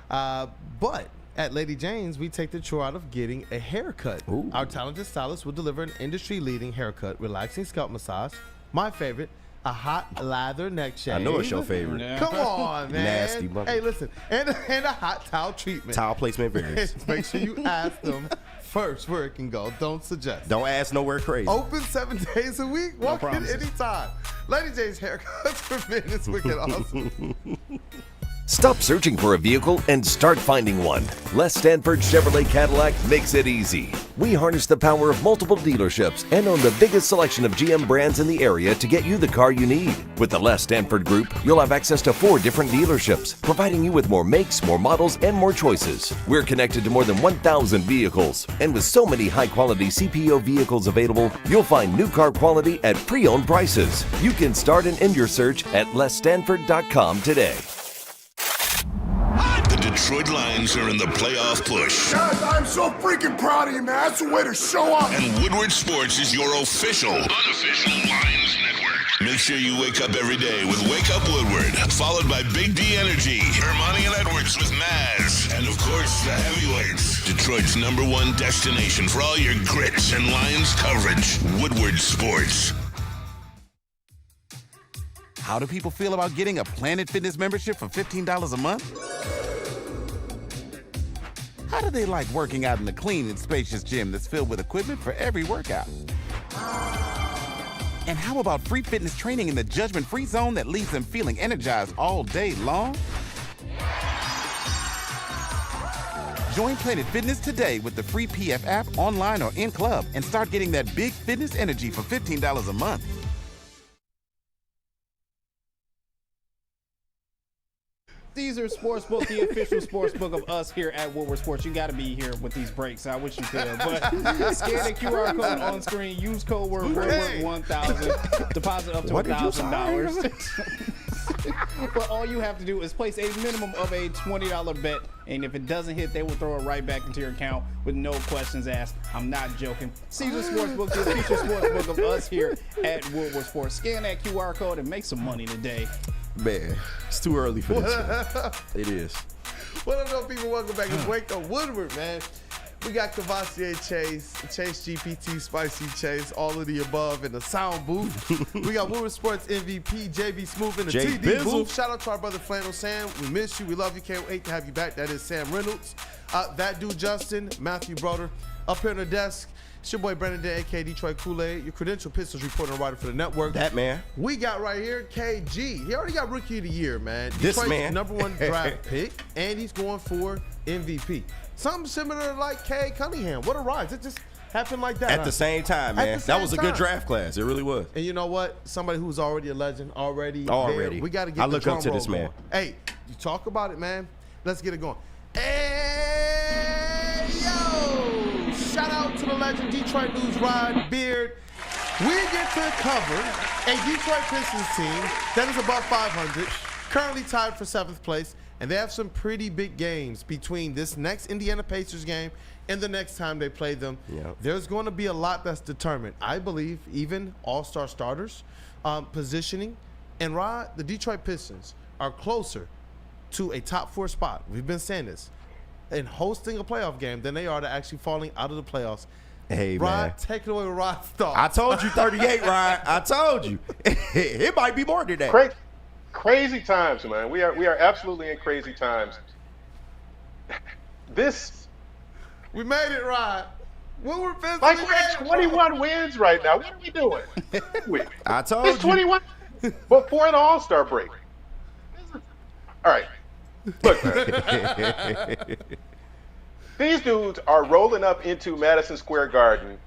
But at Lady Jane's, we take the chore out of getting a haircut. Ooh. Our talented stylist will deliver an industry-leading haircut, relaxing scalp massage, my favorite, a hot lather neck shave. I know it's your favorite. Come on, man. Nasty mother. Hey, listen, and a hot towel treatment. Towel placement varies. Make sure you ask them first where it can go. Don't suggest. Don't ask nowhere crazy. Open 7 days a week. Walk in anytime. Lady Jane's haircuts for men is wicked awesome. Stop searching for a vehicle and start finding one. Les Stanford Chevrolet Cadillac makes it easy. We harness the power of multiple dealerships and own the biggest selection of GM brands in the area to get you the car you need. With the Les Stanford Group, you'll have access to 4 different dealerships, providing you with more makes, more models, and more choices. We're connected to more than 1,000 vehicles, and with so many high-quality CPO vehicles available, you'll find new car quality at pre-owned prices. You can start and end your search at lesstanford.com today. The Detroit Lions are in the playoff push. Guys, I'm so freaking proud of you, man. That's the way to show up. And Woodward Sports is your official, unofficial Lions network. Make sure you wake up every day with Wake Up Woodward, followed by Big D Energy, Ermanni and Edwards with Maz, and of course, the heavyweights. Detroit's #1 destination for all your grits and Lions coverage. Woodward Sports. How do people feel about getting a Planet Fitness membership for $15 a month? How do they like working out in a clean and spacious gym that's filled with equipment for every workout? And how about free fitness training in the judgment-free zone that leaves them feeling energized all day long? Join Planet Fitness today with the free PF app, online or in club, and start getting that big fitness energy for $15 a month. Caesar Sportsbook, the official sportsbook of us here at Woodward Sports. You got to be here with these breaks. I wish you could. But scan the QR code on screen. Use code word Woodward 1000. Deposit up to $1,000. But all you have to do is place a minimum of a $20 bet. And if it doesn't hit, they will throw it right back into your account with no questions asked. I'm not joking. Caesar Sportsbook, the official sportsbook of us here at Woodward Sports. Scan that QR code and make some money today. Man, it's too early for this. It is. What up, people? Welcome back to Wake Up Woodward, man. We got Cavassier Chase, Chase GPT, Spicy Chase, all of the above in the sound booth. We got Woodward Sports MVP, JB Smooth in the J TD Bizzle. booth. Shout out to our brother Flannel Sam. We miss you. We love you. Can't wait to have you back. That is Sam Reynolds. That dude Justin, Matthew Broder. Up here on the desk, it's your boy Brandon Day, a.k.a. Detroit Kool-Aid, your credential Pistons reporter and writer for the network. That man. We got right here KG. He already got Rookie of the Year, man. This Detroit's man. #1 draft pick, and he's going for MVP. Something similar like Cade Cunningham. What a rise. It just happened like that. At the same time, man. That was a good draft class. It really was. And you know what? Somebody who's already a legend, already. Already. There. We got to get I the look drum up to roll this man. going. Hey, you talk about it, man. Let's get it going. Hey, yo! Shout out to the legend Detroit News Rod Beard. We get to cover a Detroit Pistons team that is above 500, currently tied for 7th place, and they have some pretty big games between this next Indiana Pacers game and the next time they play them. Yep. There's going to be a lot that's determined. I believe even all-star starters, positioning, and Rod, the Detroit Pistons are closer to a top 4 spot. We've been saying this, in hosting a playoff game than they are to actually falling out of the playoffs. Hey, Rod, man. take it away with Rod's thoughts. I told you 38, Rod. I told you. It might be more than that. Crazy times, man. We are absolutely in crazy times. We made it, Rod. Woodward Pistons. Like we're at 21 wins right now. What are we doing? I told it's you. 21 before the All-Star break. All right. Look, man. These dudes are rolling up into Madison Square Garden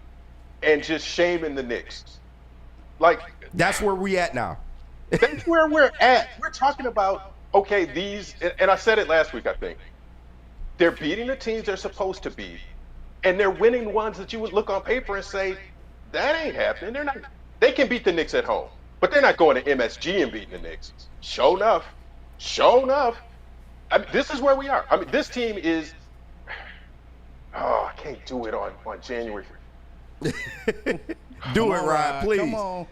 and just shaming the Knicks. Like, that's where we at now. That's where we're at. We're talking about, okay, these, and I said it last week, I think. They're beating the teams they're supposed to beat, and they're winning ones that you would look on paper and say, that ain't happening. They're not. They can beat the Knicks at home, but they're not going to MSG and beating the Knicks. Sure enough. I mean, this is where we are. I mean, this team is. Oh, I can't do it on January. Do it, Rod, please. Come on.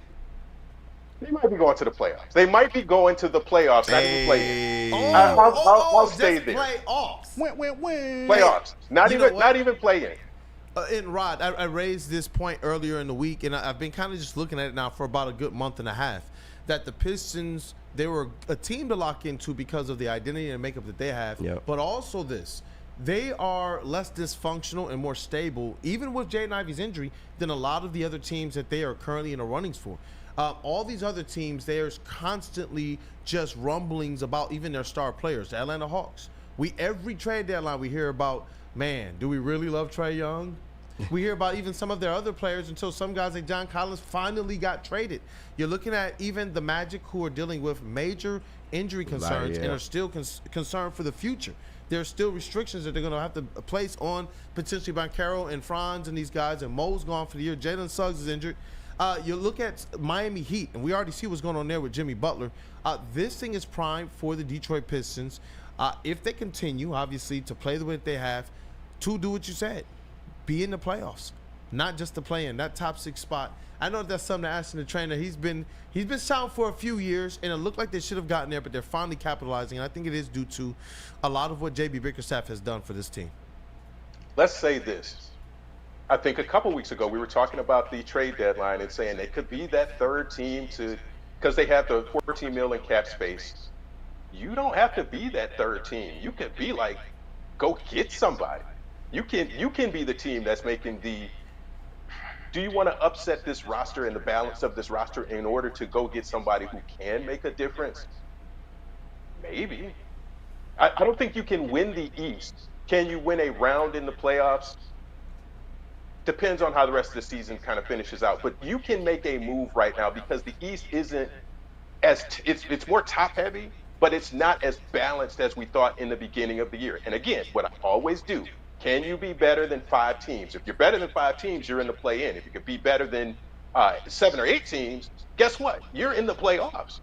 They might be going to the playoffs. They might be going to the playoffs. Not even play-in. I'll stay there. Playoffs. Win. Playoffs. Not even play-in. And Rod, I raised this point earlier in the week, and I've been kind of just looking at it now for about a good month and a half, that the Pistons, they were a team to lock into because of the identity and makeup that they have, but also this. They are less dysfunctional and more stable, even with Jaden Ivey's injury, than a lot of the other teams that they are currently in the runnings for. All these other teams, there's constantly just rumblings about even their star players. The Atlanta Hawks. Every trade deadline we hear about, man, do we really love Trae Young? We hear about even some of their other players until some guys like John Collins finally got traded. You're looking at even the Magic, who are dealing with major injury concerns and are still concerned for the future. There are still restrictions that they're going to have to place on potentially Banchero and Franz and these guys, and Mo's gone for the year. Jalen Suggs is injured. You look at Miami Heat, and we already see what's going on there with Jimmy Butler. This thing is primed for the Detroit Pistons. If they continue, obviously, to play the way that they have, to do what you said, be in the playoffs, not just to play in that top 6 spot. I know that's something to ask the trainer. He's been sound for a few years, and it looked like they should have gotten there, but they're finally capitalizing, and I think it is due to a lot of what JB Bickerstaff has done for this team. Let's say this. I think a couple weeks ago we were talking about the trade deadline and saying they could be that third team because they have the $14 million cap space. You don't have to be that third team. You could be like, go get somebody. You can be the team that's making do you want to upset this roster and the balance of this roster in order to go get somebody who can make a difference? Maybe. I don't think you can win the East. Can you win a round in the playoffs? Depends on how the rest of the season kind of finishes out. But you can make a move right now because the East isn't it's more top heavy, but it's not as balanced as we thought in the beginning of the year. And again, what I always do, can you be better than 5 teams? If you're better than 5 teams, you're in the play-in. If you could be better than 7 or 8 teams, guess what? You're in the playoffs.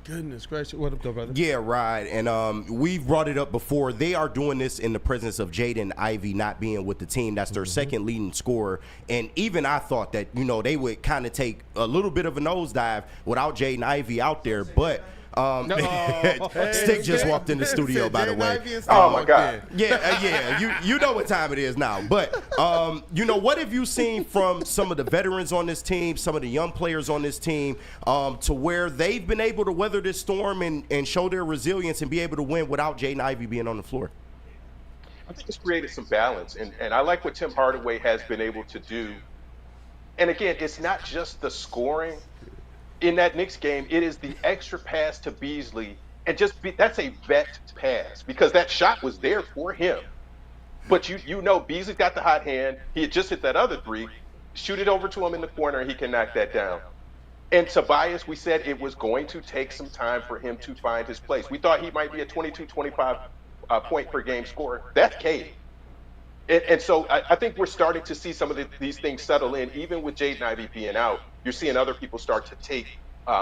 Goodness gracious. What up, though, brother? Yeah, right. And we've brought it up before. They are doing this in the presence of Jaden Ivey not being with the team. That's their second leading scorer. And even I thought that, they would kind of take a little bit of a nosedive without Jaden Ivey out there. But Stick just walked in the studio, by the way. Oh my God! Yeah. You know what time it is now. But what have you seen from some of the veterans on this team, some of the young players on this team, to where they've been able to weather this storm and show their resilience and be able to win without Jaden Ivey being on the floor? I think it's created some balance, and I like what Tim Hardaway has been able to do. And again, it's not just the scoring. In that Knicks game, it is the extra pass to Beasley, and that's a vet pass because that shot was there for him. But Beasley's got the hot hand. He had just hit that other 3. Shoot it over to him in the corner, and he can knock that down. And Tobias, we said it was going to take some time for him to find his place. We thought he might be a 22, 25 point per game scorer. That's Cade. And so I think we're starting to see some of these things settle in, even with Jaden Ivey being out. You're seeing other people start to take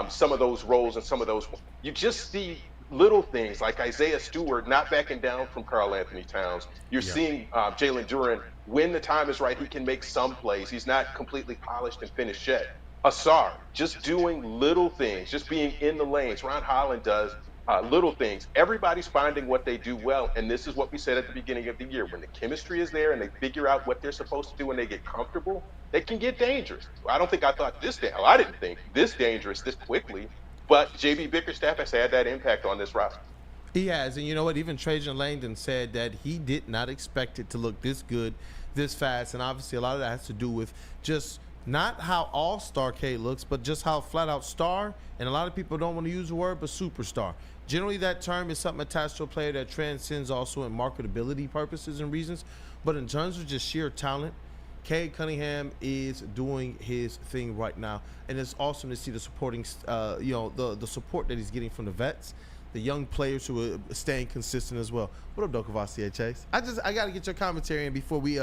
some of those roles and some of those. You just see little things like Isaiah Stewart not backing down from Karl Anthony Towns. You're seeing Jalen Duren, when the time is right, he can make some plays. He's not completely polished and finished yet. Asar, just doing little things, just being in the lanes. Ron Holland does little things. Everybody's finding what they do well, and this is what we said at the beginning of the year. When the chemistry is there and they figure out what they're supposed to do and they get comfortable, they can get dangerous. I didn't think this dangerous this quickly, but JB Bickerstaff has had that impact on this roster. He has, and you know what? Even Trajan Langdon said that he did not expect it to look this good, this fast, and obviously a lot of that has to do with just not how all-star K looks, but just how flat-out star, and a lot of people don't want to use the word, but superstar. Generally, that term is something attached to a player that transcends also in marketability purposes and reasons, but in terms of just sheer talent, Cade Cunningham is doing his thing right now, and it's awesome to see the supporting, the support that he's getting from the vets. the young players who are staying consistent as well. What up, Dokavasia Chase? I got to get your commentary in before we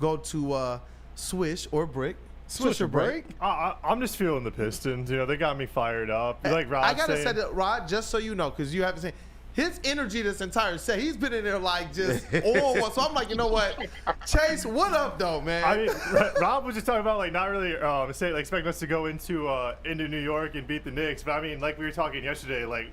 go to Swish or Brick. Swish or Break? I'm just feeling the Pistons. You know, they got me fired up. Like Rod I got to saying, say that, Rod, just so you know, because you haven't seen his energy this entire set. He's been in there like just on one. So I'm like, you know what? Chase, what up, though, man? I mean, Rob was just talking about like not really expecting us to go into New York and beat the Knicks. But I mean, like we were talking yesterday, like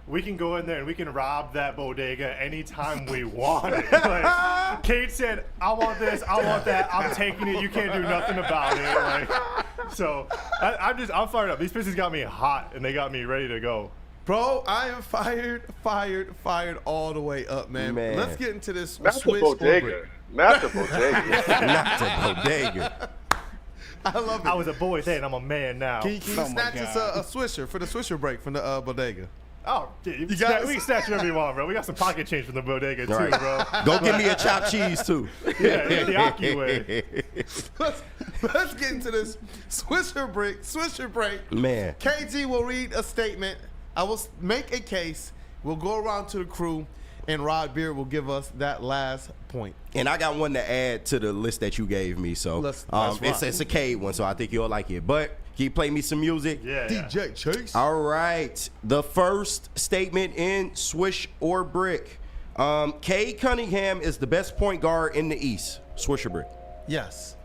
we can go in there and we can rob that bodega anytime we want it. Like Kate said, I want this, I want that, I'm taking it, you can't do nothing about it. Like, so I'm fired up. These Pistons got me hot and they got me ready to go. Bro, I am fired all the way up, man. Let's get into this. Not the bodega. Not the bodega. Not the bodega. I love it. I was a boy then, I'm a man now. Can you snatch us a Swisher for the Swisher break from the bodega? Oh, yeah, we can snatch whatever you want, bro. We got some pocket change from the bodega, too, right, bro. Go give me a chopped cheese, too. Yeah, the Aki way. Let's get into this Swisher break. Man. KG will read a statement. I will make a case. We'll go around to the crew, and Rod Beard will give us that last point. And I got one to add to the list that you gave me. So it's a Cade one, so I think you'll like it. But can you play me some music? Yeah. DJ Chase. All right. The first statement in Swish or Brick. Cade Cunningham is the best point guard in the East. Swish or Brick? Yes.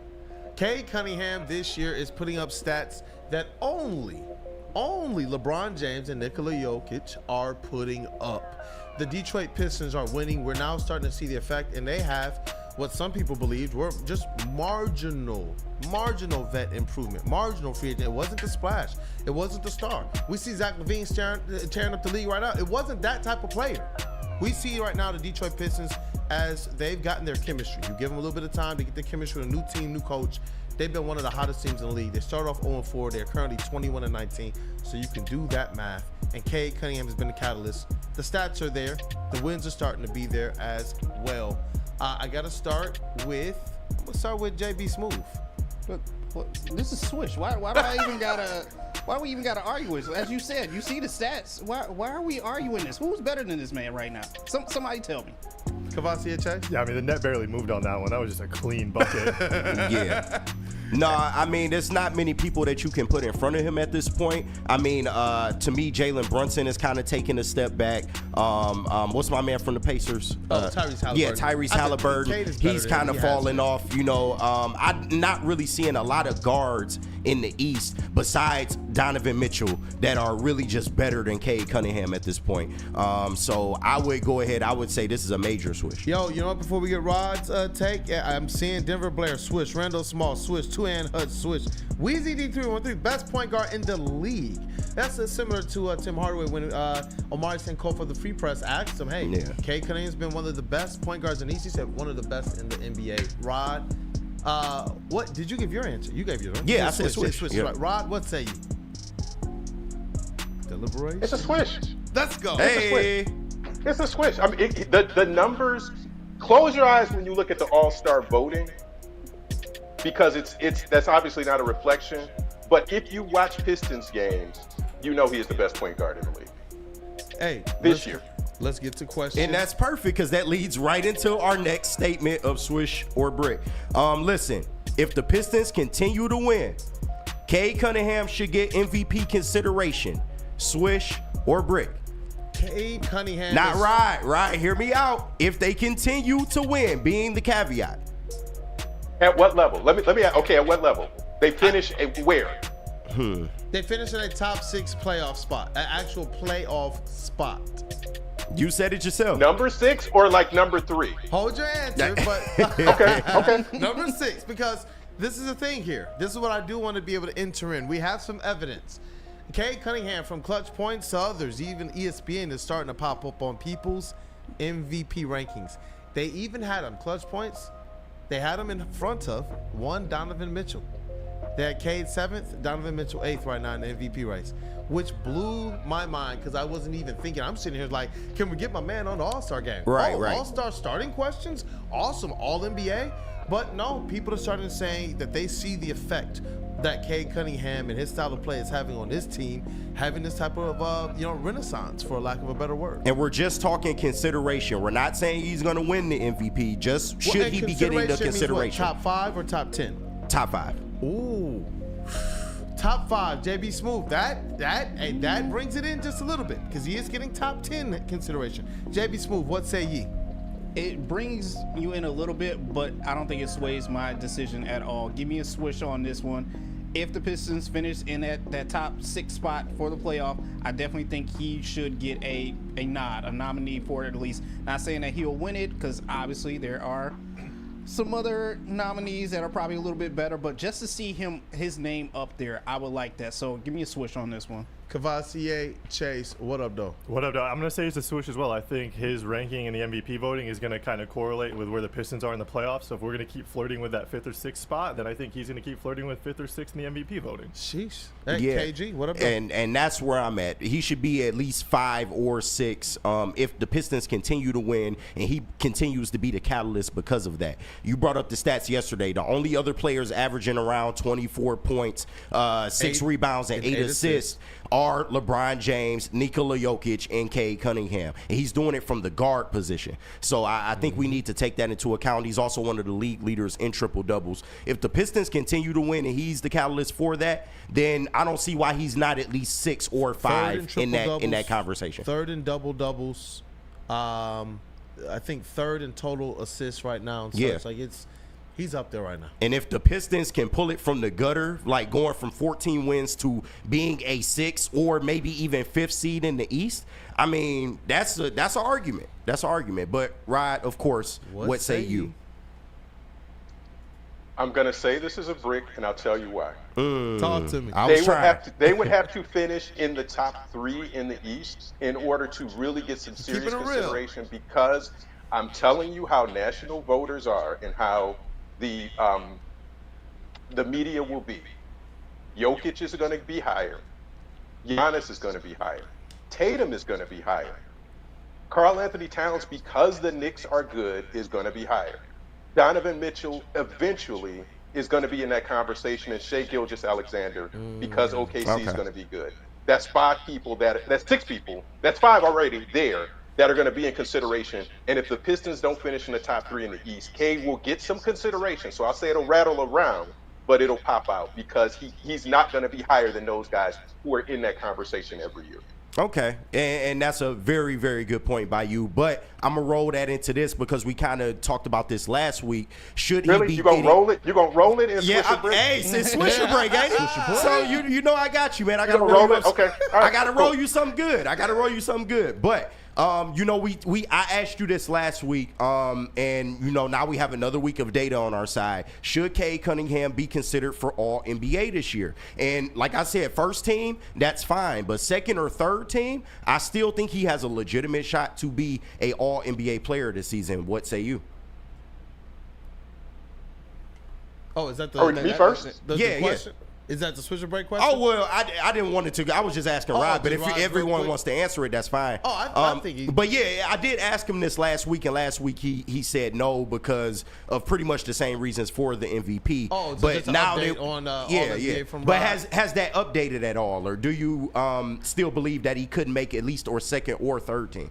Cade Cunningham this year is putting up stats that only LeBron James and Nikola Jokic are putting up. The Detroit Pistons are winning. We're now starting to see the effect, and they have what some people believed were just marginal vet improvement, marginal free agent. It wasn't the splash. It wasn't the star. We see Zach LaVine tearing up the league right now. It wasn't that type of player. We see right now the Detroit Pistons as they've gotten their chemistry. You give them a little bit of time to get their chemistry with a new team, new coach. They've been one of the hottest teams in the league. They started off 0-4. They're currently 21-19. So you can do that math. And Cade Cunningham has been the catalyst. The stats are there. The wins are starting to be there as well. I got to start with JB Smooth. But this is Swish. Why do I even gotta? Why do we even gotta argue with? As you said, you see the stats. Why are we arguing this? Who's better than this man right now? Somebody tell me. Kavasia Chase? Yeah, I mean, the net barely moved on that one. That was just a clean bucket. Yeah. No, I mean, there's not many people that you can put in front of him at this point. I mean, to me, Jalen Brunson is kind of taking a step back. What's my man from the Pacers? Tyrese Halliburton. Yeah, Tyrese Halliburton. He's kind of falling off. You know, I'm not really seeing a lot of guards in the East besides Donovan Mitchell that are really just better than Cade Cunningham at this point. So I would go ahead. I would say this is a major swish. Yo, you know what? Before we get Rod's take, I'm seeing Denver Blair swish, Randall Small swish, Tuan Hut swish, Weezy D313 best point guard in the league. That's similar to Tim Hardaway when Omari Sankofa, the Free Press, asked him, hey, Cade Cunningham's been one of the best point guards in the East. He said one of the best in the NBA. Rod, what did you give your answer? You gave your answer. Yeah, I said swish. Yeah. Right. Rod, what say you? Deliberation? It's a swish. Let's go. Hey. It's a swish. I mean, the numbers. Close your eyes when you look at the All-Star voting, because that's obviously not a reflection. But if you watch Pistons games, you know he is the best point guard in the league. Hey, this year. Let's get to questions. And that's perfect because that leads right into our next statement of swish or brick. Listen, if the Pistons continue to win, Cade Cunningham should get MVP consideration. Swish or brick. Cade Cunningham. Not right. Hear me out. If they continue to win, being the caveat. At what level? Let me. Okay, at what level? They finish where? They finish in a top 6 playoff spot, an actual playoff spot. You said it yourself. Number 6 or like number 3? Hold your answer, but okay. Number 6, because this is the thing here. This is what I do want to be able to enter in. We have some evidence. Cade Cunningham, from clutch points to others, even ESPN is starting to pop up on people's MVP rankings. They even had him clutch points. They had him in front of one Donovan Mitchell. They had Cade 7th, Donovan Mitchell 8th right now in the MVP race, which blew my mind because I wasn't even thinking. I'm sitting here like, can we get my man on the All-Star game? Right. All-Star starting questions? Awesome. All-NBA? But no, people are starting saying that they see the effect. that Cade Cunningham and his style of play is having on this team, having this type of renaissance, for lack of a better word. And we're just talking consideration. We're not saying he's going to win the MVP. Just should he be getting the consideration? Means what, top 5 or top 10? Top 5. Ooh. Top 5, JB Smooth. That brings it in just a little bit because he is getting top 10 consideration. JB Smooth, what say ye? It brings you in a little bit, but I don't think it sways my decision at all. Give me a swish on this one. If the Pistons finish in that top 6 spot for the playoff, I definitely think he should get a nod, a nominee for it at least. Not saying that he'll win it, because obviously there are some other nominees that are probably a little bit better, but just to see his name up there, I would like that. So give me a swish on this one. Cavassier, Chase, what up, though? What up, though? I'm going to say it's a swish as well. I think his ranking in the MVP voting is going to kind of correlate with where the Pistons are in the playoffs. So if we're going to keep flirting with that 5th or 6th spot, then I think he's going to keep flirting with 5th or 6th in the MVP voting. Sheesh. Hey, Yeah. KG, what up, though? And that's where I'm at. He should be at least 5 or 6 if the Pistons continue to win, and he continues to be the catalyst because of that. You brought up the stats yesterday. The only other players averaging around 24 points, 6 rebounds, and 8 assists are LeBron James, Nikola Jokic, and Cade Cunningham. And he's doing it from the guard position. So I think we need to take that into account. He's also one of the league leaders in triple-doubles. If the Pistons continue to win and he's the catalyst for that, then I don't see why he's not at least 6 or 5 in that conversation. 3rd in double-doubles. I think 3rd in total assists right now. So it's like he's up there right now. And if the Pistons can pull it from the gutter, like going from 14 wins to being a 6th or maybe even 5th seed in the East, I mean, that's an argument. That's an argument. But, Rod, of course, what say you? I'm going to say this is a brick, and I'll tell you why. Talk to me. They would have to finish in the top 3 in the East in order to really get some serious consideration, because I'm telling you how national voters are and how the media will be. Jokic is going to be higher. Giannis is going to be higher. Tatum is going to be higher. Karl Anthony Towns, because the Knicks are good, is going to be higher. Donovan Mitchell eventually is going to be in that conversation, and Shai Gilgeous-Alexander, because OKC is going to be good. That's 5 people. That's 6 people. That's 5 already there that are going to be in consideration. And if the Pistons don't finish in the top 3 in the East, Cade will get some consideration. So I'll say it'll rattle around, but it'll pop out because he's not going to be higher than those guys who are in that conversation every year. Okay, and that's a very, very good point by you. But I'm going to roll that into this because we kind of talked about this last week. Should he be going to roll it? You're going to roll it in Swisher Break? Hey, it's Swisher Break, ain't it? So you know I got you, man. I got to roll it? Okay. I got to roll you something good. But I asked you this last week, and now we have another week of data on our side. Should Cade Cunningham be considered for All NBA this year? And like I said, 1st team, that's fine, but 2nd or 3rd team, I still think he has a legitimate shot to be a All NBA player this season. What say you? Oh, is that me first? The question? Is that the Swisher Break question? Oh, well, I didn't want it to. I was just asking Rod, but if everyone wants to answer it, that's fine. I think But yeah, I did ask him this last week, and last week he said no because of pretty much the same reasons for the MVP. Oh, so but just an now update on yeah. from But Rod. has that updated at all, or do you still believe that he couldn't make at least or 2nd or 3rd team?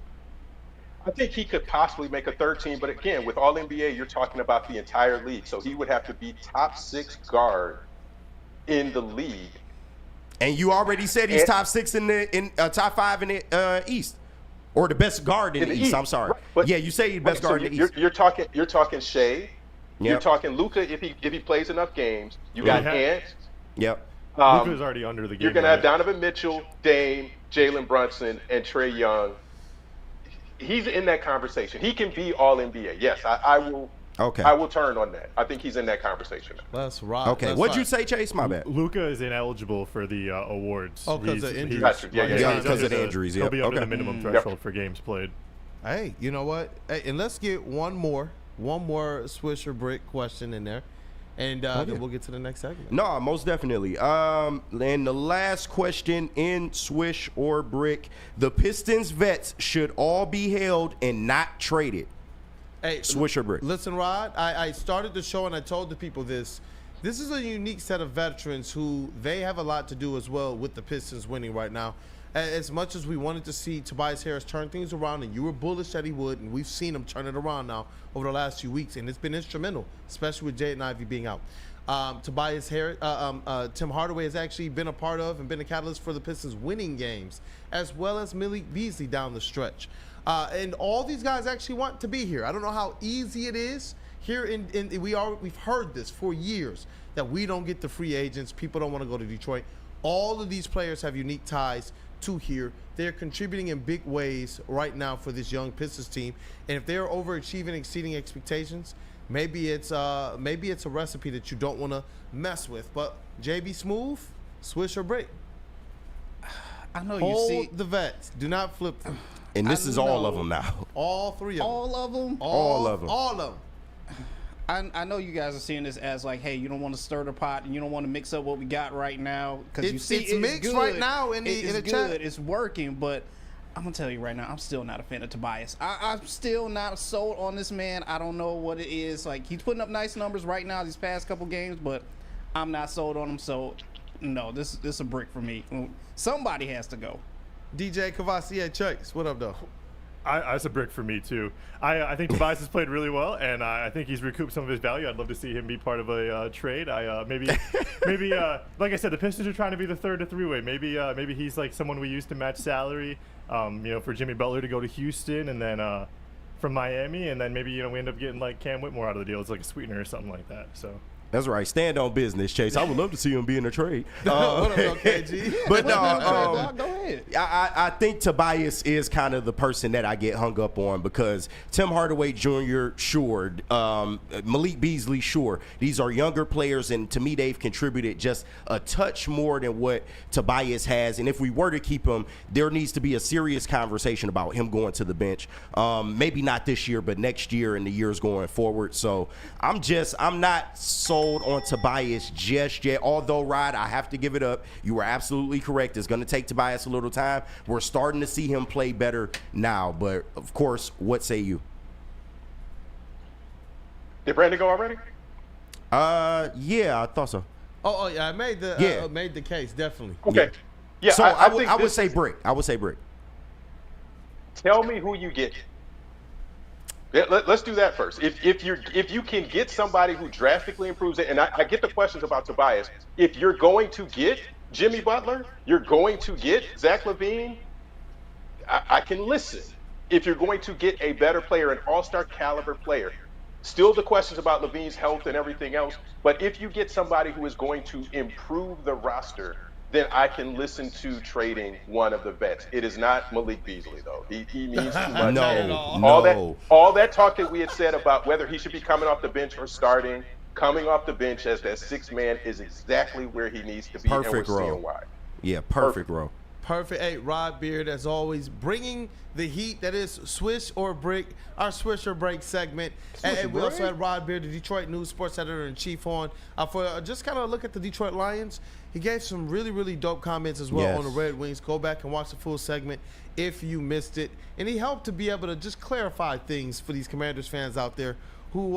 I think he could possibly make a 3rd team, but again, with All NBA, you're talking about the entire league, so he would have to be top 6 guard in the league. And you already said he's top 6 in top 5 in the East, or the best guard in the East. I'm sorry. Right, but, he's the best guard in the East. You're talking Shai. You're talking Luka if he plays enough games. You got Ant. Yep. Luka's already under the game. You're gonna have Donovan Mitchell, Dame, Jalen Brunson, and Trae Young. He's in that conversation. He can be All NBA. Yes, I will. Okay. I will turn on that. I think he's in that conversation. That's right. Okay. What'd you say, Chase? My bad. Luka is ineligible for the awards. Oh, because of injuries. Because of injuries. He'll be under the minimum threshold for games played. Hey, you know what? Hey, and let's get one more Swisher Brick question in there, and then we'll get to the next segment. No, most definitely. And the last question in Swish or Brick: the Pistons vets should all be held and not traded. Hey, Swish or Brick? Listen, Rod, I started the show and I told the people this. This is a unique set of veterans who they have a lot to do as well with the Pistons winning right now. As much as we wanted to see Tobias Harris turn things around, and you were bullish that he would, and we've seen him turn it around now over the last few weeks, and it's been instrumental, especially with Jaden Ivey being out. Tobias Harris, Tim Hardaway has actually been a part of and been a catalyst for the Pistons winning games, as well as Malik Beasley down the stretch. And all these guys actually want to be here. I don't know how easy it is. Here we've heard this for years that we don't get the free agents. People don't want to go to Detroit. All of these players have unique ties to here. They're contributing in big ways right now for this young Pistons team. And if they're overachieving, exceeding expectations, maybe it's a recipe that you don't want to mess with. But JB Smooth, swish or break. I know Hold you see the vets. Do not flip them. And this is all of them now. All three of them. all of them. All of them. All of them. I know you guys are seeing this as like, hey, you don't want to stir the pot and you don't want to mix up what we got right now because you see it's mixed good. right now in the It's chat. good. It's working, but I'm gonna tell you right now, I'm still not a fan of Tobias. I'm still not sold on this man. I don't know what it is. Like, he's putting up nice numbers right now these past couple games, but I'm not sold on him. So no, this is a brick for me. Somebody has to go. DJ Cavassier Chase, what up, though? That's a brick for me too. I think Tobias has played really well, and I think he's recouped some of his value. I'd love to see him be part of a trade. Maybe like I said, the Pistons are trying to be the third to three-way. Maybe he's like someone we used to match salary. For Jimmy Butler to go to Houston, and then from Miami, and then maybe we end up getting like Cam Whitmore out of the deal. It's like a sweetener or something like that. So. That's right. Stand on business, Chase. I would love to see him be in a trade. What up, KG? But go ahead. I think Tobias is kind of the person that I get hung up on because Tim Hardaway Jr., sure. Malik Beasley, sure. These are younger players, and to me, they've contributed just a touch more than what Tobias has. And if we were to keep him, there needs to be a serious conversation about him going to the bench. Maybe not this year, but next year and the years going forward. So I'm not sold on Tobias just yet. Although, Rod, I have to give it up. You were absolutely correct. It's going to take Tobias a little time. We're starting to see him play better now. But, of course, what say you? Did Brandon go already? Yeah, I thought so. Oh yeah, I made the case, definitely. Okay. Yeah, so I would say brick. I would say brick. Tell me who you get. Yeah, let's do that first. If you can get somebody who drastically improves it, and I get the questions about Tobias. If you're going to get Jimmy Butler, you're going to get Zach LaVine, I can listen. If you're going to get a better player, an all-star caliber player, still the questions about LaVine's health and everything else. But if you get somebody who is going to improve the roster, then I can listen to trading one of the vets. It is not Malik Beasley, though. He means too much. All that talk that we had said about whether he should be coming off the bench or starting, coming off the bench as that sixth man is exactly where he needs to be. Perfect and we're role. seeing why. Yeah, perfect role. Perfect. Hey, Rod Beard, as always, bringing the heat. That is Swish or Brick, our Swish or Break segment. And we also had Rod Beard, the Detroit News sports editor-in-chief, on for just kind of a look at the Detroit Lions. He gave some really, really dope comments as well on the Red Wings. Go back and watch the full segment if you missed it. And he helped to be able to just clarify things for these Commanders fans out there who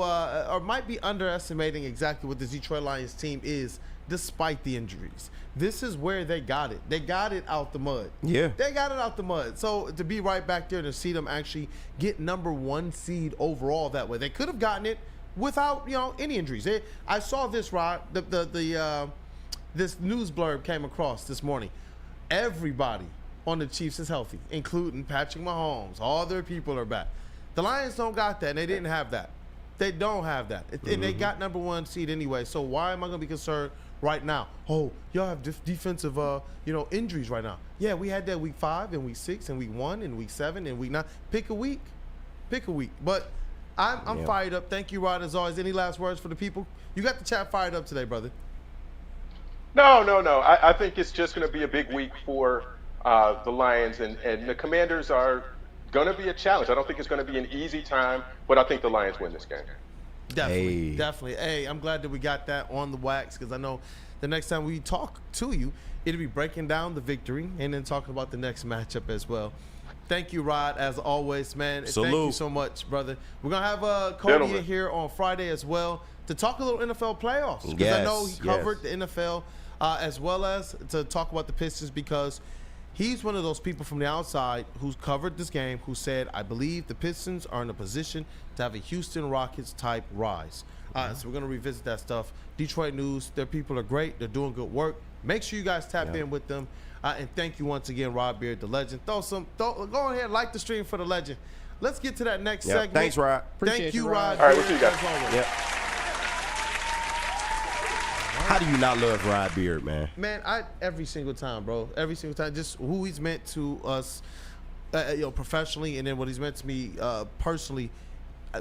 might be underestimating exactly what the Detroit Lions team is despite the injuries. This is where they got it. They got it out the mud. Yeah. They got it out the mud. So to be right back there to see them actually get number 1 seed overall that way. They could have gotten it without, any injuries. I saw this, Rod. This news blurb came across this morning. Everybody on the Chiefs is healthy, including Patrick Mahomes. All their people are back. The Lions don't got that, and they didn't have that. They don't have that. And they got number 1 seed anyway. So why am I going to be concerned right now? Oh, y'all have defensive, injuries right now. Yeah, we had that week 5 and week 6 and week 1 and week 7 and week 9. Pick a week. But I'm fired up. Thank you, Rod, as always. Any last words for the people? You got the chat fired up today, brother. No. I think it's just going to be a big week for the Lions, and the Commanders are going to be a challenge. I don't think it's going to be an easy time, but I think the Lions win this game. Definitely. Hey, I'm glad that we got that on the wax because I know the next time we talk to you, it'll be breaking down the victory and then talking about the next matchup as well. Thank you, Rod, as always, man. Salute. Thank you so much, brother. We're going to have Cody in here on Friday as well to talk a little NFL playoffs. Because I know he covered the NFL as well as to talk about the Pistons, because he's one of those people from the outside who's covered this game who said, I believe the Pistons are in a position to have a Houston Rockets type rise. So we're going to revisit that stuff. Detroit News, their people are great. They're doing good work. Make sure you guys tap in with them. And thank you once again, Rod Beard, the legend. Go ahead, like the stream for the legend. Let's get to that next segment. Thanks, Rod. Thank you, Rod. All right, we'll see you guys. Yep. How do you not love Rod Beard, man? Man, every single time, bro. Every single time. Just who he's meant to us, professionally, and then what he's meant to me personally.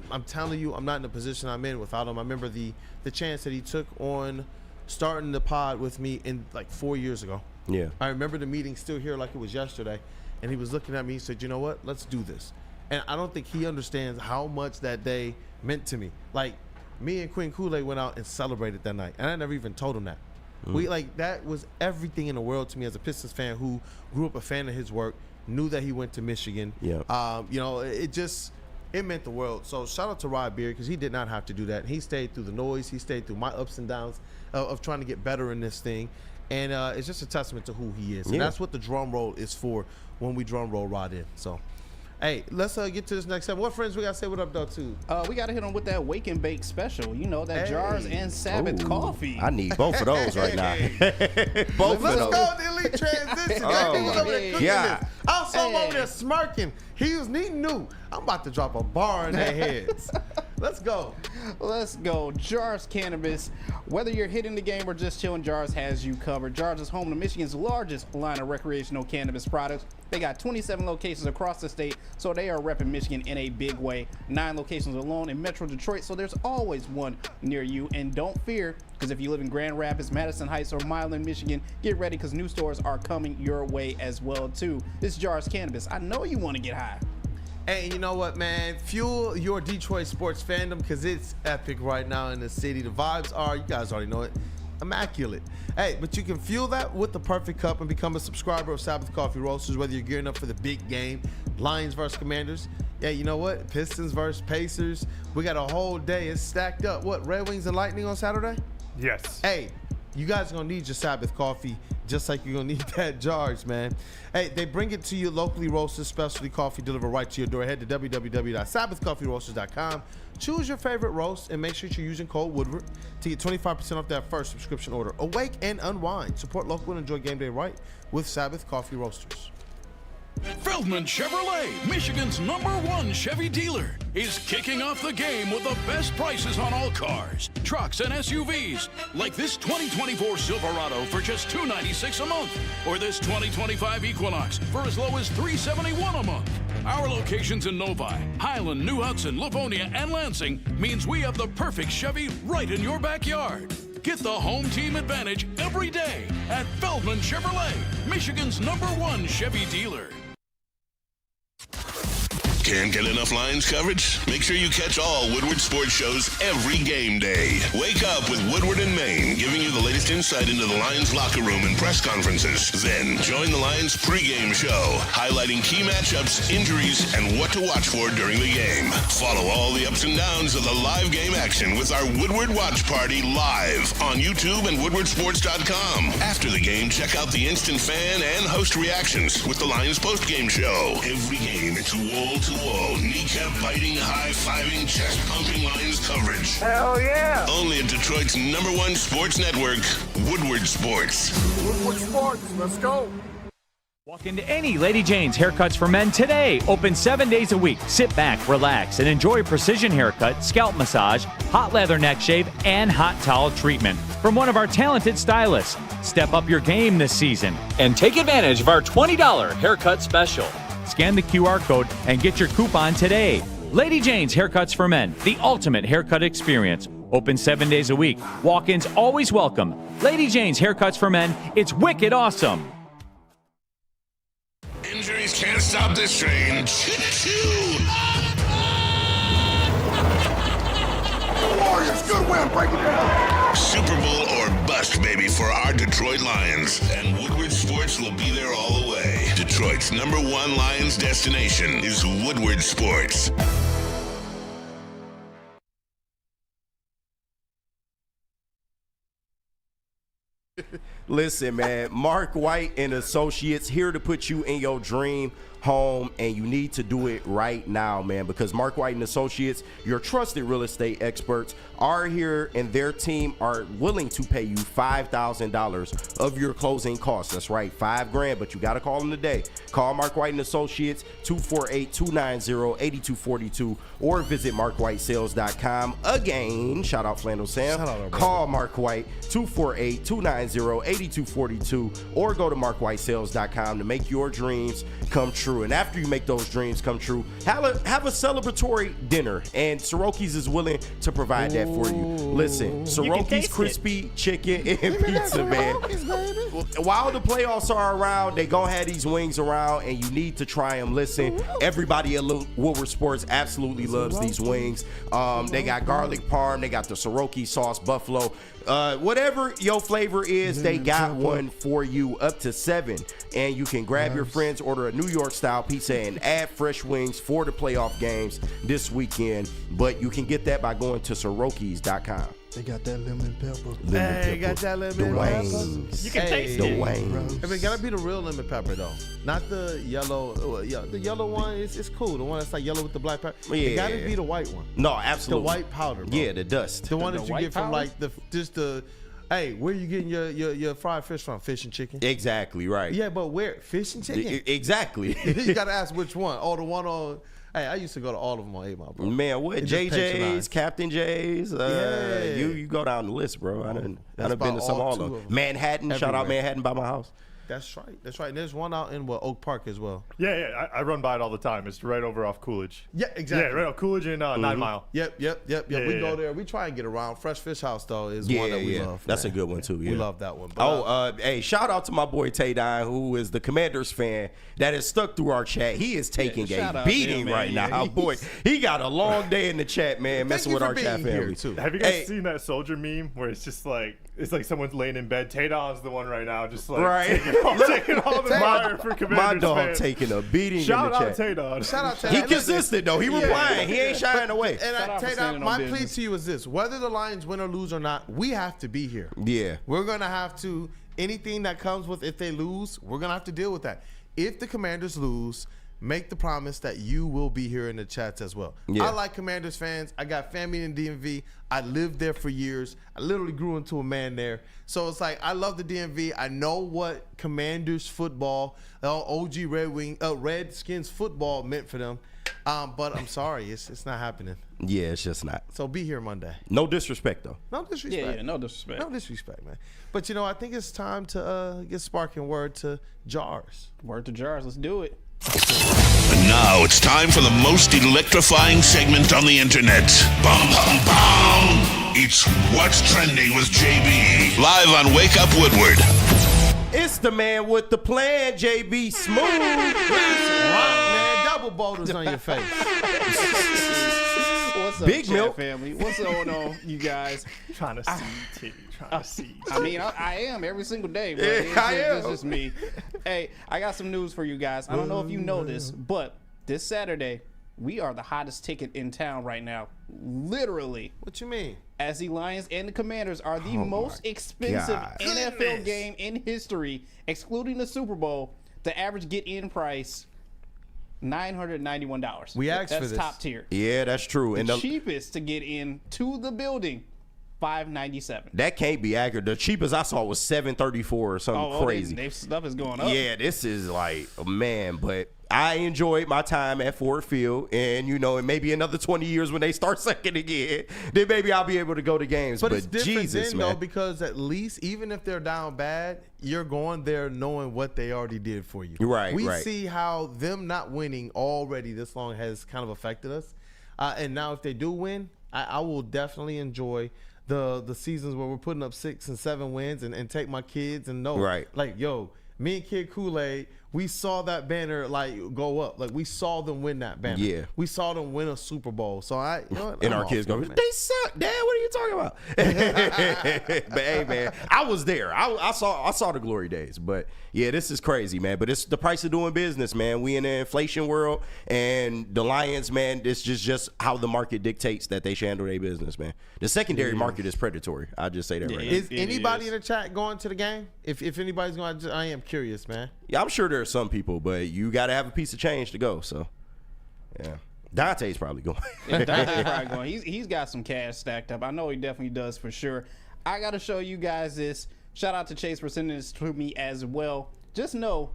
I'm telling you, I'm not in the position I'm in without him. I remember the chance that he took on starting the pod with me in like 4 years ago. Yeah. I remember the meeting still here like it was yesterday, and he was looking at me. He said, you know what? Let's do this. And I don't think he understands how much that day meant to me. Like, me and Quinn Kool-Aid went out and celebrated that night, and I never even told him that. That was everything in the world to me as a Pistons fan who grew up a fan of his work, knew that he went to Michigan. Yeah. It meant the world. So shout out to Rod Beard, because he did not have to do that. He stayed through the noise. He stayed through my ups and downs of trying to get better in this thing. And it's just a testament to who he is. And that's what the drum roll is for when we drum roll Rod in. So, hey, let's get to this next segment. What friends we got to say what up, though, too? We got to hit on with that Wake and Bake special. You know, that Jars and Sabbath coffee. I need both of those right now. Both of those. Let's go to Elite Transition. I saw him over there smirking. He knew. I'm about to drop a bar in their heads. Let's go. Let's go. Jars Cannabis. Whether you're hitting the game or just chilling, Jars has you covered. Jars is home to Michigan's largest line of recreational cannabis products. They got 27 locations across the state, so they are repping Michigan in a big way. 9 locations alone in Metro Detroit, so there's always one near you. And don't fear, because if you live in Grand Rapids, Madison Heights, or Milan, Michigan, get ready, because new stores are coming your way as well, too. This is Jars Cannabis. I know you want to get high. Hey, you know what, man? Fuel your Detroit sports fandom, because it's epic right now in the city. The vibes are, you guys already know it, immaculate. Hey, but you can fuel that with the perfect cup and become a subscriber of Sabbath Coffee Roasters, whether you're gearing up for the big game, Lions versus Commanders. Yeah, you know what? Pistons versus Pacers. We got a whole day. It's stacked up. What, Red Wings and Lightning on Saturday? Yes. Hey, you guys are going to need your Sabbath coffee just like you're going to need that Jars, man. Hey, they bring it to you locally roasted specialty coffee delivered right to your door. Head to www.sabbathcoffeeroasters.com. Choose your favorite roast and make sure you're using code Woodward to get 25% off that first subscription order. Awake and unwind. Support local and enjoy game day right with Sabbath Coffee Roasters. Feldman Chevrolet, Michigan's #1 Chevy dealer, is kicking off the game with the best prices on all cars, trucks, and SUVs, like this 2024 Silverado for just $296 a month, or this 2025 Equinox for as low as $371 a month. Our locations in Novi, Highland, New Hudson, Livonia, and Lansing means we have the perfect Chevy right in your backyard. Get the home team advantage every day at Feldman Chevrolet, Michigan's #1 Chevy dealer. Can't get enough Lions coverage? Make sure you catch all Woodward sports shows every game day. Wake up with Woodward and Main, giving you the latest insight into the Lions locker room and press conferences. Then join the Lions pregame show, highlighting key matchups, injuries, and what to watch for during the game. Follow all the ups and downs of the live game action with our Woodward Watch Party live on YouTube and WoodwardSports.com. After the game, check out the instant fan and host reactions with the Lions postgame show. Every game, it's wall-to-wall, kneecap-biting, high-fiving, chest-pumping Lions coverage. Hell yeah! Only at Detroit's #1 sports network, Woodward Sports. Woodward Sports, let's go! Walk into any Lady Jane's Haircuts for Men today. Open 7 days a week. Sit back, relax, and enjoy precision haircut, scalp massage, hot leather neck shave, and hot towel treatment from one of our talented stylists. Step up your game this season and take advantage of our $20 haircut special. Scan the QR code and get your coupon today. Lady Jane's Haircuts for Men, the ultimate haircut experience. Open 7 days a week. Walk-ins always welcome. Lady Jane's Haircuts for Men, it's wicked awesome. Injuries can't stop this train. Choo-choo! Warriors, good win, break it down. Super Bowl or bust, baby, for our Detroit Lions. And Woodward Sports will be there all the way. Detroit's #1 Lions destination is Woodward Sports. Listen, man, Mark White and Associates here to put you in your dream home, and you need to do it right now, man, because Mark White and Associates, your trusted real estate experts, are here, and their team are willing to pay you $5,000 of your closing costs. That's right, $5,000, but you got to call them today. Call Mark White and Associates, 248-290-8242, or visit markwhitesales.com. Again, shout out Flannel Sam. Call Mark White, 248-290-8242, or go to markwhitesales.com to make your dreams come true. And after you make those dreams come true, have a celebratory dinner, and Soroki's is willing to provide that for you. Listen, Soroki's crispy chicken and pizza, man. While the playoffs are around, they gonna have these wings around, and you need to try them. Listen, everybody at Woodward Sports absolutely loves these wings. They got garlic parm, they got the Soroki sauce, buffalo. Whatever your flavor is, they got one for you, up to 7. And you can grab your friends, order a New York style pizza, and add fresh wings for the playoff games this weekend. But you can get that by going to Sorokis.com. They got that lemon pepper. Got that lemon pepper. You can taste the wings. I mean, gotta be the real lemon pepper though, not the yellow. The yellow one is cool. The one that's like yellow with the black pepper. Yeah. It gotta be the white one. No, absolutely. The white powder. Bro. Yeah, the dust. The one that you get from powder? like the. Hey, where you getting your fried fish from? Fish and chicken. Exactly right. Yeah, but where? Fish and chicken. Exactly. You gotta ask which one. Oh, the one on. Hey, I used to go to all of them on 8 Mile, bro. Man, what? JJ's, Captain J's. You go down the list, bro. I done been to some all of them. Manhattan. Everywhere. Shout out Manhattan by my house. That's right. That's right. And there's one out in Oak Park as well. Yeah. I run by it all the time. It's right over off Coolidge. Yeah, exactly. Yeah, right off Coolidge and 9 Mile. Yep. We go there. We try and get around. Fresh Fish House though is one that we love. That's a good one too. Yeah. We love that one. But, hey, shout out to my boy Tay Dine, who is the Commanders fan that is stuck through our chat. He is taking a beating right now. Boy, he got a long day in the chat, man, messing with our chat family too. Have you guys seen that soldier meme where it's just like someone's laying in bed? Tay Don's the one right now, just like taking all the fire for Commanders. My dog fans. Taking a beating Shout in the out chat. Tay Don. Shout out Tay He Don. consistent though. He replying. He ain't shying away. And Tay Don, my plea to you is this: whether the Lions win or lose or not, we have to be here. Yeah. We're gonna have to. Anything that comes with if they lose, we're gonna have to deal with that. If the Commanders lose, make the promise that you will be here in the chats as well. Yeah. I like Commanders fans. I got family in DMV. I lived there for years. I literally grew into a man there. So it's like I love the DMV. I know what Commanders football, OG Redskins football meant for them. But I'm sorry, it's not happening. Yeah, it's just not. So be here Monday. No disrespect though. No disrespect. Yeah, no disrespect. No disrespect, man. But I think it's time to get sparking word to Jars. Word to Jars. Let's do it. And now it's time for the most electrifying segment on the internet. Bum, bum, bum. It's What's Trending with JB. Live on Wake Up Woodward. It's the man with the plan, JB Smooth. Man, double boulders on your face. What's up, Big chat Milk family? What's going on, you guys? Trying to see, T. Trying to see. I mean, I am every single day, but it's just me. Hey, I got some news for you guys. I don't know if you know this, but this Saturday, we are the hottest ticket in town right now. Literally. What you mean? As the Lions and the Commanders are the most expensive NFL game in history, excluding the Super Bowl. The average get-in price, $991. We asked for this. That's top tier. Yeah, that's true. The cheapest to get in to the building, $597. That can't be accurate. The cheapest I saw was $734 or something crazy. Stuff is going up. Yeah, this is like, man, but I enjoyed my time at Ford Field, and and maybe another 20 years when they start sucking again, then maybe I'll be able to go to games. But it's different Jesus, then, man. though, because at least even if they're down bad, you're going there knowing what they already did for you. Right, we right. see how them not winning already this long has kind of affected us, and now if they do win, I will definitely enjoy the seasons where we're putting up 6 and 7 wins and take my kids and know, right, like, yo, me and Kid Kool-Aid, we saw that banner like go up. Like we saw them win that banner. Yeah. We saw them win a Super Bowl. So and our kids go, they suck, Dad. What are you talking about? But hey, man, I was there. I saw the glory days. But yeah, this is crazy, man. But it's the price of doing business, man. We in the inflation world, and the Lions, man. This is just how the market dictates that they should handle their business, man. The secondary market is predatory. I'll just say that right now. Is anybody in the chat going to the game? If anybody's going, I am curious, man. Yeah, I'm sure there are some people, but you got to have a piece of change to go. So, yeah. Dante's probably going. Yeah, Dante's probably going. He's got some cash stacked up. I know he definitely does for sure. I got to show you guys this. Shout out to Chase for sending this to me as well. Just know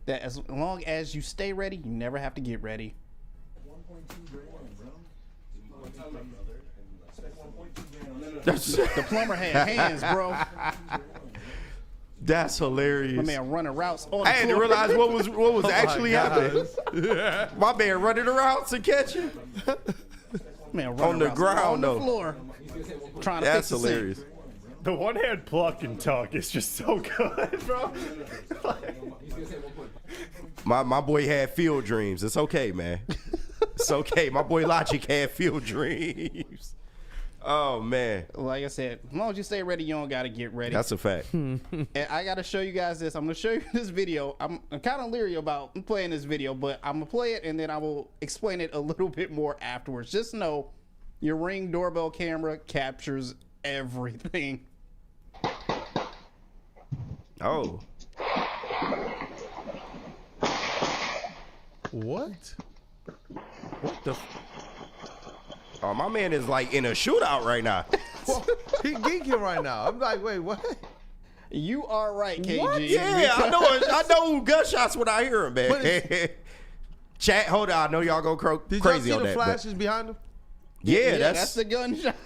that as long as you stay ready, you never have to get ready. The plumber had hands, bro. That's hilarious. My man running routes on the I had to realize what was actually happening. My man running the routes and catching. Man running on the routes ground on though. The floor, trying to That's fix hilarious. The one-hand pluck and tuck is just so good, bro. My boy had field dreams. It's okay, man. It's okay. My boy Logic had field dreams. Oh, man. Like I said, as long as you stay ready, you don't got to get ready. That's a fact. And I got to show you guys this. I'm going to show you this video. I'm kind of leery about playing this video, but I'm going to play it, and then I will explain it a little bit more afterwards. Just know your Ring doorbell camera captures everything. Oh. What? What the? Oh, my man is like in a shootout right now. Well, he geeking right now. I'm like, wait, what? You are right, KG. What? Yeah, I know gunshots when I hear them, man. Chat, hold on. I know y'all go crazy on that. Did y'all see the flashes behind him? Yeah, that's the gunshot.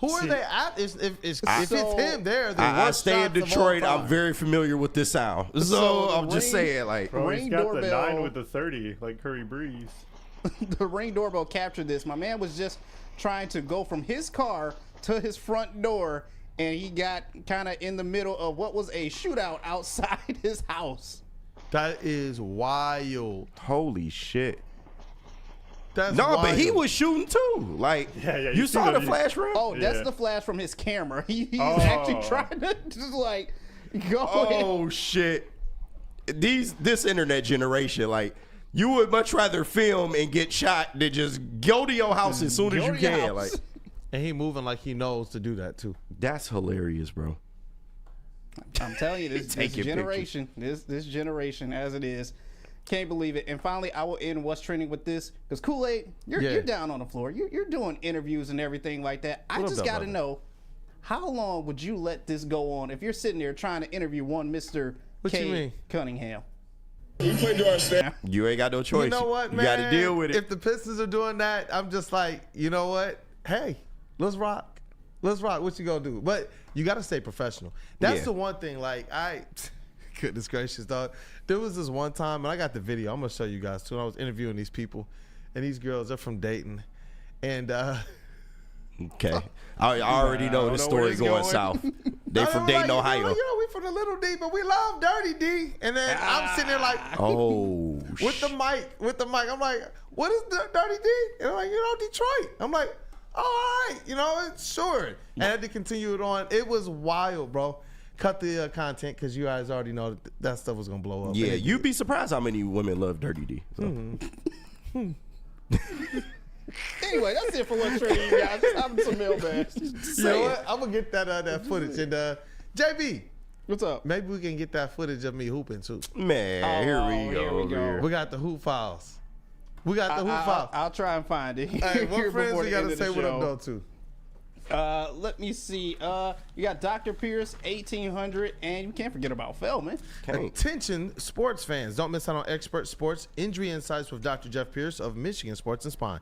Who are they at? If it's him, they're the worst I stay in shots of all Detroit. time. I'm very familiar with this sound. So I'm just saying, like, Bro, he's got the doorbell. 9 with the 30, like Curry Breeze. The Ring doorbell captured this. My man was just trying to go from his car to his front door, and he got kind of in the middle of what was a shootout outside his house. That is wild. Holy shit. That's no, wild. but he was shooting too. Like, yeah, you saw the flash rim? Oh, that's the flash from his camera. He's actually trying to just like go in. Oh shit. This internet generation, like, you would much rather film and get shot than just go to your house as soon as you can. Like, and he moving like he knows to do that too. That's hilarious, bro. I'm telling you, this generation, this generation as it is, can't believe it. And finally, I will end what's trending with this because Kool-Aid, you're down on the floor. You're doing interviews and everything like that. I just got to know, how long would you let this go on if you're sitting there trying to interview one Mr. K. Cunningham? We play to our staff. You ain't got no choice. You know what, man? You got to deal with it. If the Pistons are doing that, I'm just like, you know what? Hey, let's rock. Let's rock. What you gonna do? But you got to stay professional. That's the one thing. Like, goodness gracious, dog. There was this one time, and I got the video. I'm gonna show you guys too. I was interviewing these people, and these girls are from Dayton, and okay, I already know the story going south. They from Dayton, Ohio. We from the Little D, but we love Dirty D. And then I'm sitting there like, oh, with the mic. I'm like, what is Dirty D? And I'm like, Detroit. I'm like, all right, it's sure. And I had to continue it on. It was wild, bro. Cut the content because you guys already know that stuff was gonna blow up. Yeah, you'd be surprised how many women love Dirty D. So. Anyway, that's it for what's trending, you guys. I'm some mailbag. You know what? I'm gonna get that footage. And JB, what's up? Maybe we can get that footage of me hooping too. Man, here we go. We got the hoop files. I'll try and find it. Hey, what friends we gotta say what I'm doing too? Let me see. You got Dr. Pierce, 1800, and you can't forget about Feldman. Attention, sports fans. Don't miss out on expert sports injury insights with Dr. Jeff Pierce of Michigan Sports and Spine.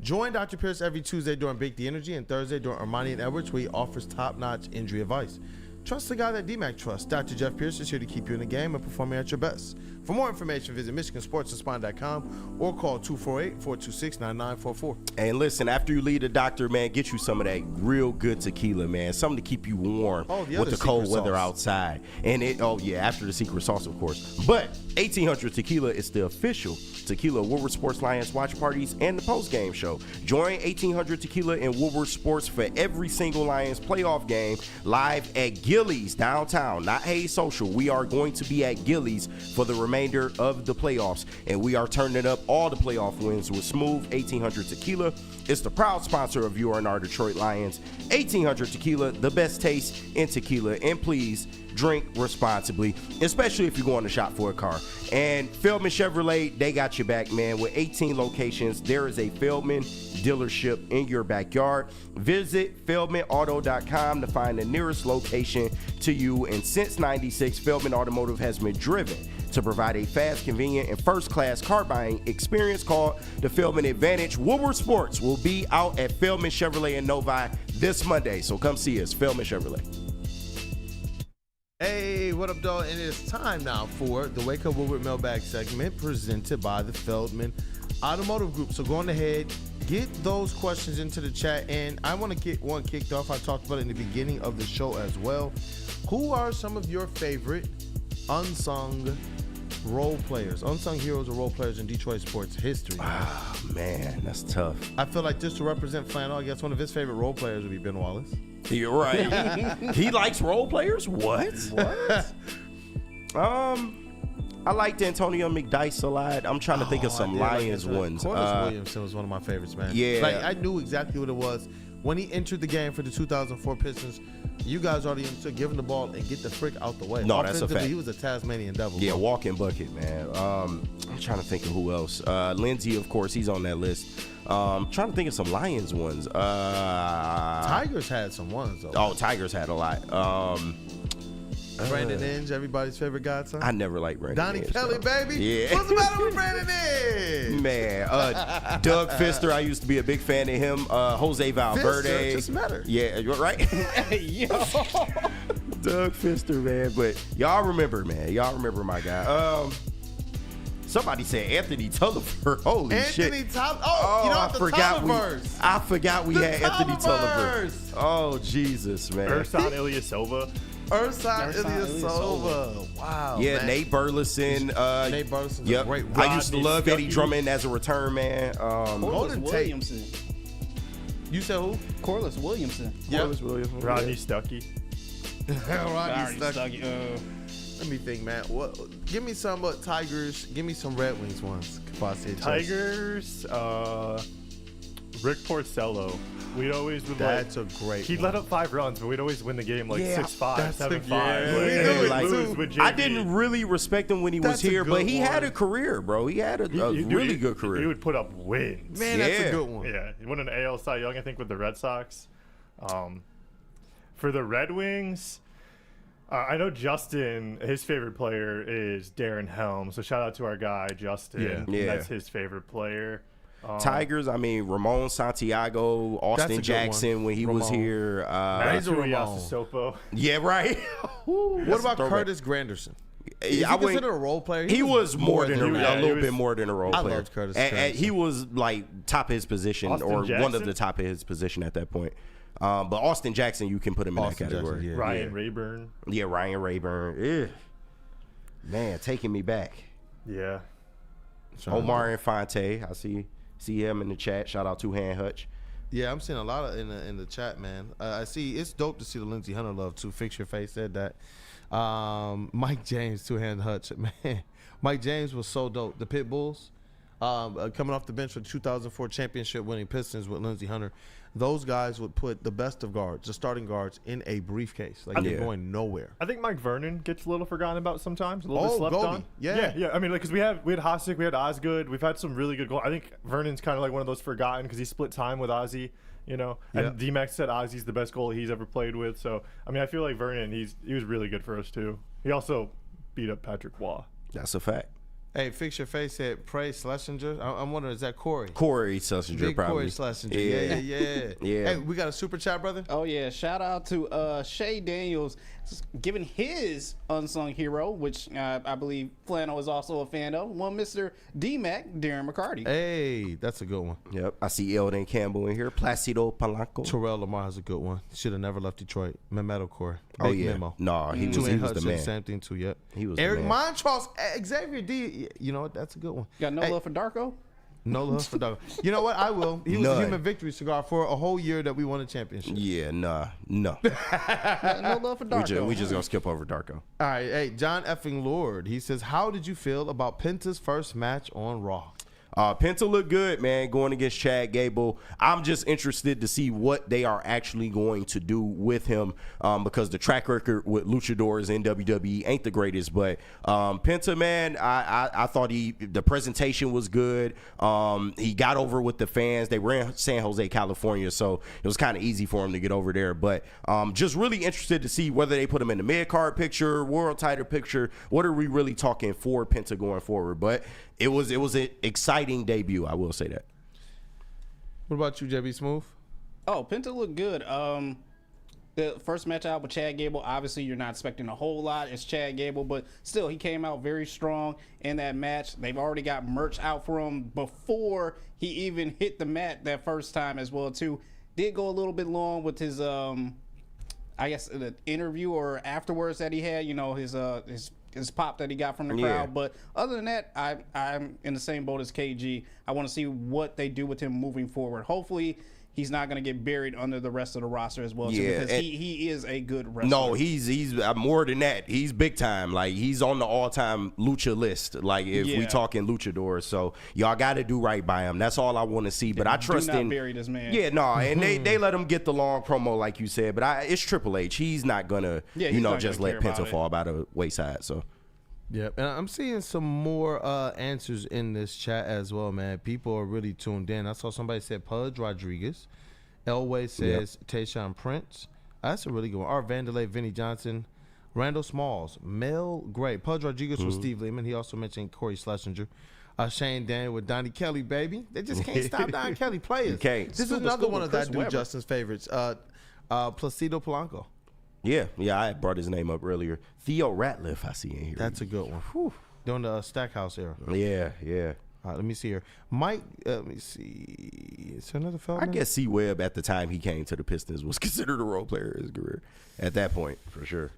Join Dr. Pierce every Tuesday during Bake the Energy and Thursday during Ermanni and Edwards, where he offers top-notch injury advice. trust the guy that DMAC trusts. Dr. Jeff Pierce is here to keep you in the game and performing at your best. For more information, visit MichiganSportsandSpine.com or call 248-426-9944. And listen, after you leave the doctor, man, get you some of that real good tequila, man. Something to keep you warm with the cold weather outside. And after the secret sauce, of course. But 1800 Tequila is the official tequila Woodward Sports Lions watch parties and the post-game show. Join 1800 Tequila and Woodward Sports for every single Lions playoff game live at Gillies downtown, not Hayes Social. We are going to be at Gillies for the remainder of the playoffs, and we are turning up all the playoff wins with smooth 1800 Tequila. It's the proud sponsor of URNR Detroit Lions. 1800 Tequila, the best taste in tequila. And please drink responsibly, especially if you're going to shop for a car. And Feldman Chevrolet, they got your back, man. With 18 locations, there is a Feldman dealership in your backyard. Visit feldmanauto.com to find the nearest location to you. And since 96, Feldman Automotive has been driven to provide a fast, convenient, and first-class car buying experience called the Feldman Advantage. Woodward Sports will be out at Feldman Chevrolet in Novi this Monday, so come see us, Feldman Chevrolet. Hey, what up, dog? And it's time now for the Wake Up Woodward Mailbag segment presented by the Feldman Automotive Group. So go on ahead, get those questions into the chat, and I want to get one kicked off. I talked about it in the beginning of the show as well. Who are some of your favorite unsung role players, unsung heroes or role players in Detroit sports history? Ah, man, that's tough. I feel like just to represent Flannel, I guess one of his favorite role players would be Ben Wallace. You're right. He likes role players? What? I liked Antonio McDyess a lot. I'm trying to think of some Lions ones. Corliss Williamson was one of my favorites, man. Yeah. Like, I knew exactly what it was. When he entered the game for the 2004 Pistons, you guys already understood, give him the ball and get the frick out the way. No, that's a fact. He was a Tasmanian devil. Yeah, bro. walking bucket, man. I'm trying to think of who else. Lindsey, of course, he's on that list. Trying to think of some Lions ones. Tigers had some ones, though. Oh, Tigers had a lot. Brandon Inge, everybody's favorite godson. I never liked Brandon Donnie Inge, Kelly, though. baby. Yeah. What's the matter with Brandon Inge? Man, Doug Fister, I used to be a big fan of him. Jose Valverde. Fister just met her. Yeah, you're right. Yo. Doug Fister, man. But y'all remember, man. Y'all remember my guy. Somebody said Anthony Tulliver. Holy shit. Anthony Tulliver. Oh, you know what? I forgot we had Anthony Tulliver. Oh, Jesus, man. Ersan Ilyasova. Ersan Ilyasova. Wow. Yeah, man. Nate Burleson. Nate Burleson's a great I used to love Eddie Stuckey. Drummond as a return man. Corliss Williamson. You said who? Corliss Williamson. Corliss Williamson. Rodney Stuckey. Rodney Stuckey. Let me think, man. Give me some Tigers. Give me some Red Wings ones. Tigers. Rick Porcello. We'd always would That's a great He'd one. let up 5 runs, but we'd always win the game like 6-5, 7-5. I didn't really respect him when he was here, but he had a career, bro. He had a really good career. He would put up wins. Man, that's a good one. Yeah, he won an AL Cy Young, I think, with the Red Sox. For the Red Wings, I know Justin, his favorite player is Darren Helm. So shout out to our guy, Justin. Yeah. That's his favorite player. Tigers, I mean, Ramon Santiago, Austin Jackson when he was here. Sopo. Yeah, right. What about Curtis Granderson? Is he considered a role player? He was more than a little bit more than a role player. I loved Curtis. He was like top of his position, Austin or Jackson? one of the top of his position at that point. But Austin Jackson, you can put him in that category. Jackson, Ryan Rayburn. Yeah, Ryan Rayburn. Ugh. Man, taking me back. Yeah. Omar Infante. I see him in the chat. Shout out to Hand Hutch. Yeah, I'm seeing a lot of in the chat, man. I see it's dope to see the Lindsey Hunter love too. Fix Your Face said that. Mike James, Two-Hand Hutch, man. Mike James was so dope. The Pit Bulls, coming off the bench for the 2004 championship winning Pistons with Lindsey Hunter. Those guys would put the best of guards, the starting guards, in a briefcase. Like they're going nowhere. I think Mike Vernon gets a little forgotten about sometimes, a little bit slept Goldie. on. Yeah. I mean, because we had Hasek, we had Osgood, we've had some really good goals. I think Vernon's kind of like one of those forgotten because he split time with Ozzy, you know. And D-Max said Ozzy's the best goalie he's ever played with. So I mean, I feel like Vernon, he was really good for us too. He also beat up Patrick Waugh. That's a fact. Hey, Fix Your Face said, Pray Schlesinger. I'm wondering, is that Corey? Corey Schlesinger, Big probably. Corey Schlesinger. Yeah. Yeah. Hey, we got a super chat, brother? Oh, yeah. Shout out to Shay Daniels giving his unsung hero, which I believe Flannel is also a fan of, one Mr. D-Mac, Darren McCarty. Hey, that's a good one. Yep. I see Eldon Campbell in here. Placido Polanco. Terrell Lamar has a good one. Should have never left Detroit. Memeto Corey. Oh, Big yeah. Memo. No, he was the man. Same thing, too. Yep. He was Eric the man. Montross, Xavier D. You know what? That's a good one. Got no love for Darko? No love for Darko. You know what? I will. He was a human victory cigar for a whole year that we won a championship. Yeah, no. No love for Darko. We just gonna skip over Darko. All right, hey, John effing Lord. He says, how did you feel about Penta's first match on Raw? Penta looked good, man, going against Chad Gable. I'm just interested to see what they are actually going to do with him because the track record with luchadors in WWE ain't the greatest. But Penta, man, I thought the presentation was good. He got over with the fans. They were in San Jose, California, so it was kind of easy for him to get over there. But just really interested to see whether they put him in the mid-card picture, world title picture. What are we really talking for Penta going forward? But it was an exciting debut, I will say that. What about you, JB Smooth? Oh, Penta looked good. The first match out with Chad Gable, obviously you're not expecting a whole lot. It's Chad Gable, but still, he came out very strong in that match. They've already got merch out for him before he even hit the mat that first time as well, too. Did go a little bit long with his, I guess, the interview or afterwards that he had, you know, his pop that he got from the crowd. Yeah. But other than that, I'm in the same boat as KG. I want to see what they do with him moving forward. Hopefully, he's not going to get buried under the rest of the roster as well, too, because he is a good wrestler. No, he's more than that. He's big time. Like, he's on the all-time lucha list. Like, if we talking luchadors. So, y'all got to do right by him. That's all I want to see. But I trust do not bury this man. Yeah, no, and they let him get the long promo, like you said. But it's Triple H. He's not going to, just let Penta fall by the wayside. So. Yep, and I'm seeing some more answers in this chat as well, man. People are really tuned in. I saw somebody said Pudge Rodriguez. Elway says Tayshaun Prince. That's a really good one. Art Vanderlei, Vinny Johnson, Randall Smalls, Mel Gray. Pudge Rodriguez was Steve Lehman. He also mentioned Corey Schlesinger. Shane Daniel with Donnie Kelly, baby. They just can't stop Donnie Kelly players. You can't. This is another one of that dude Justin's favorites. Placido Polanco. Yeah, I brought his name up earlier. Theo Ratliff, I see in here. That's a good one. Whew. During the Stackhouse era. Yeah. All right, let me see here. Mike, let me see. Is there another Feldman? I guess C-Webb at the time he came to the Pistons was considered a role player in his career at that point, for sure.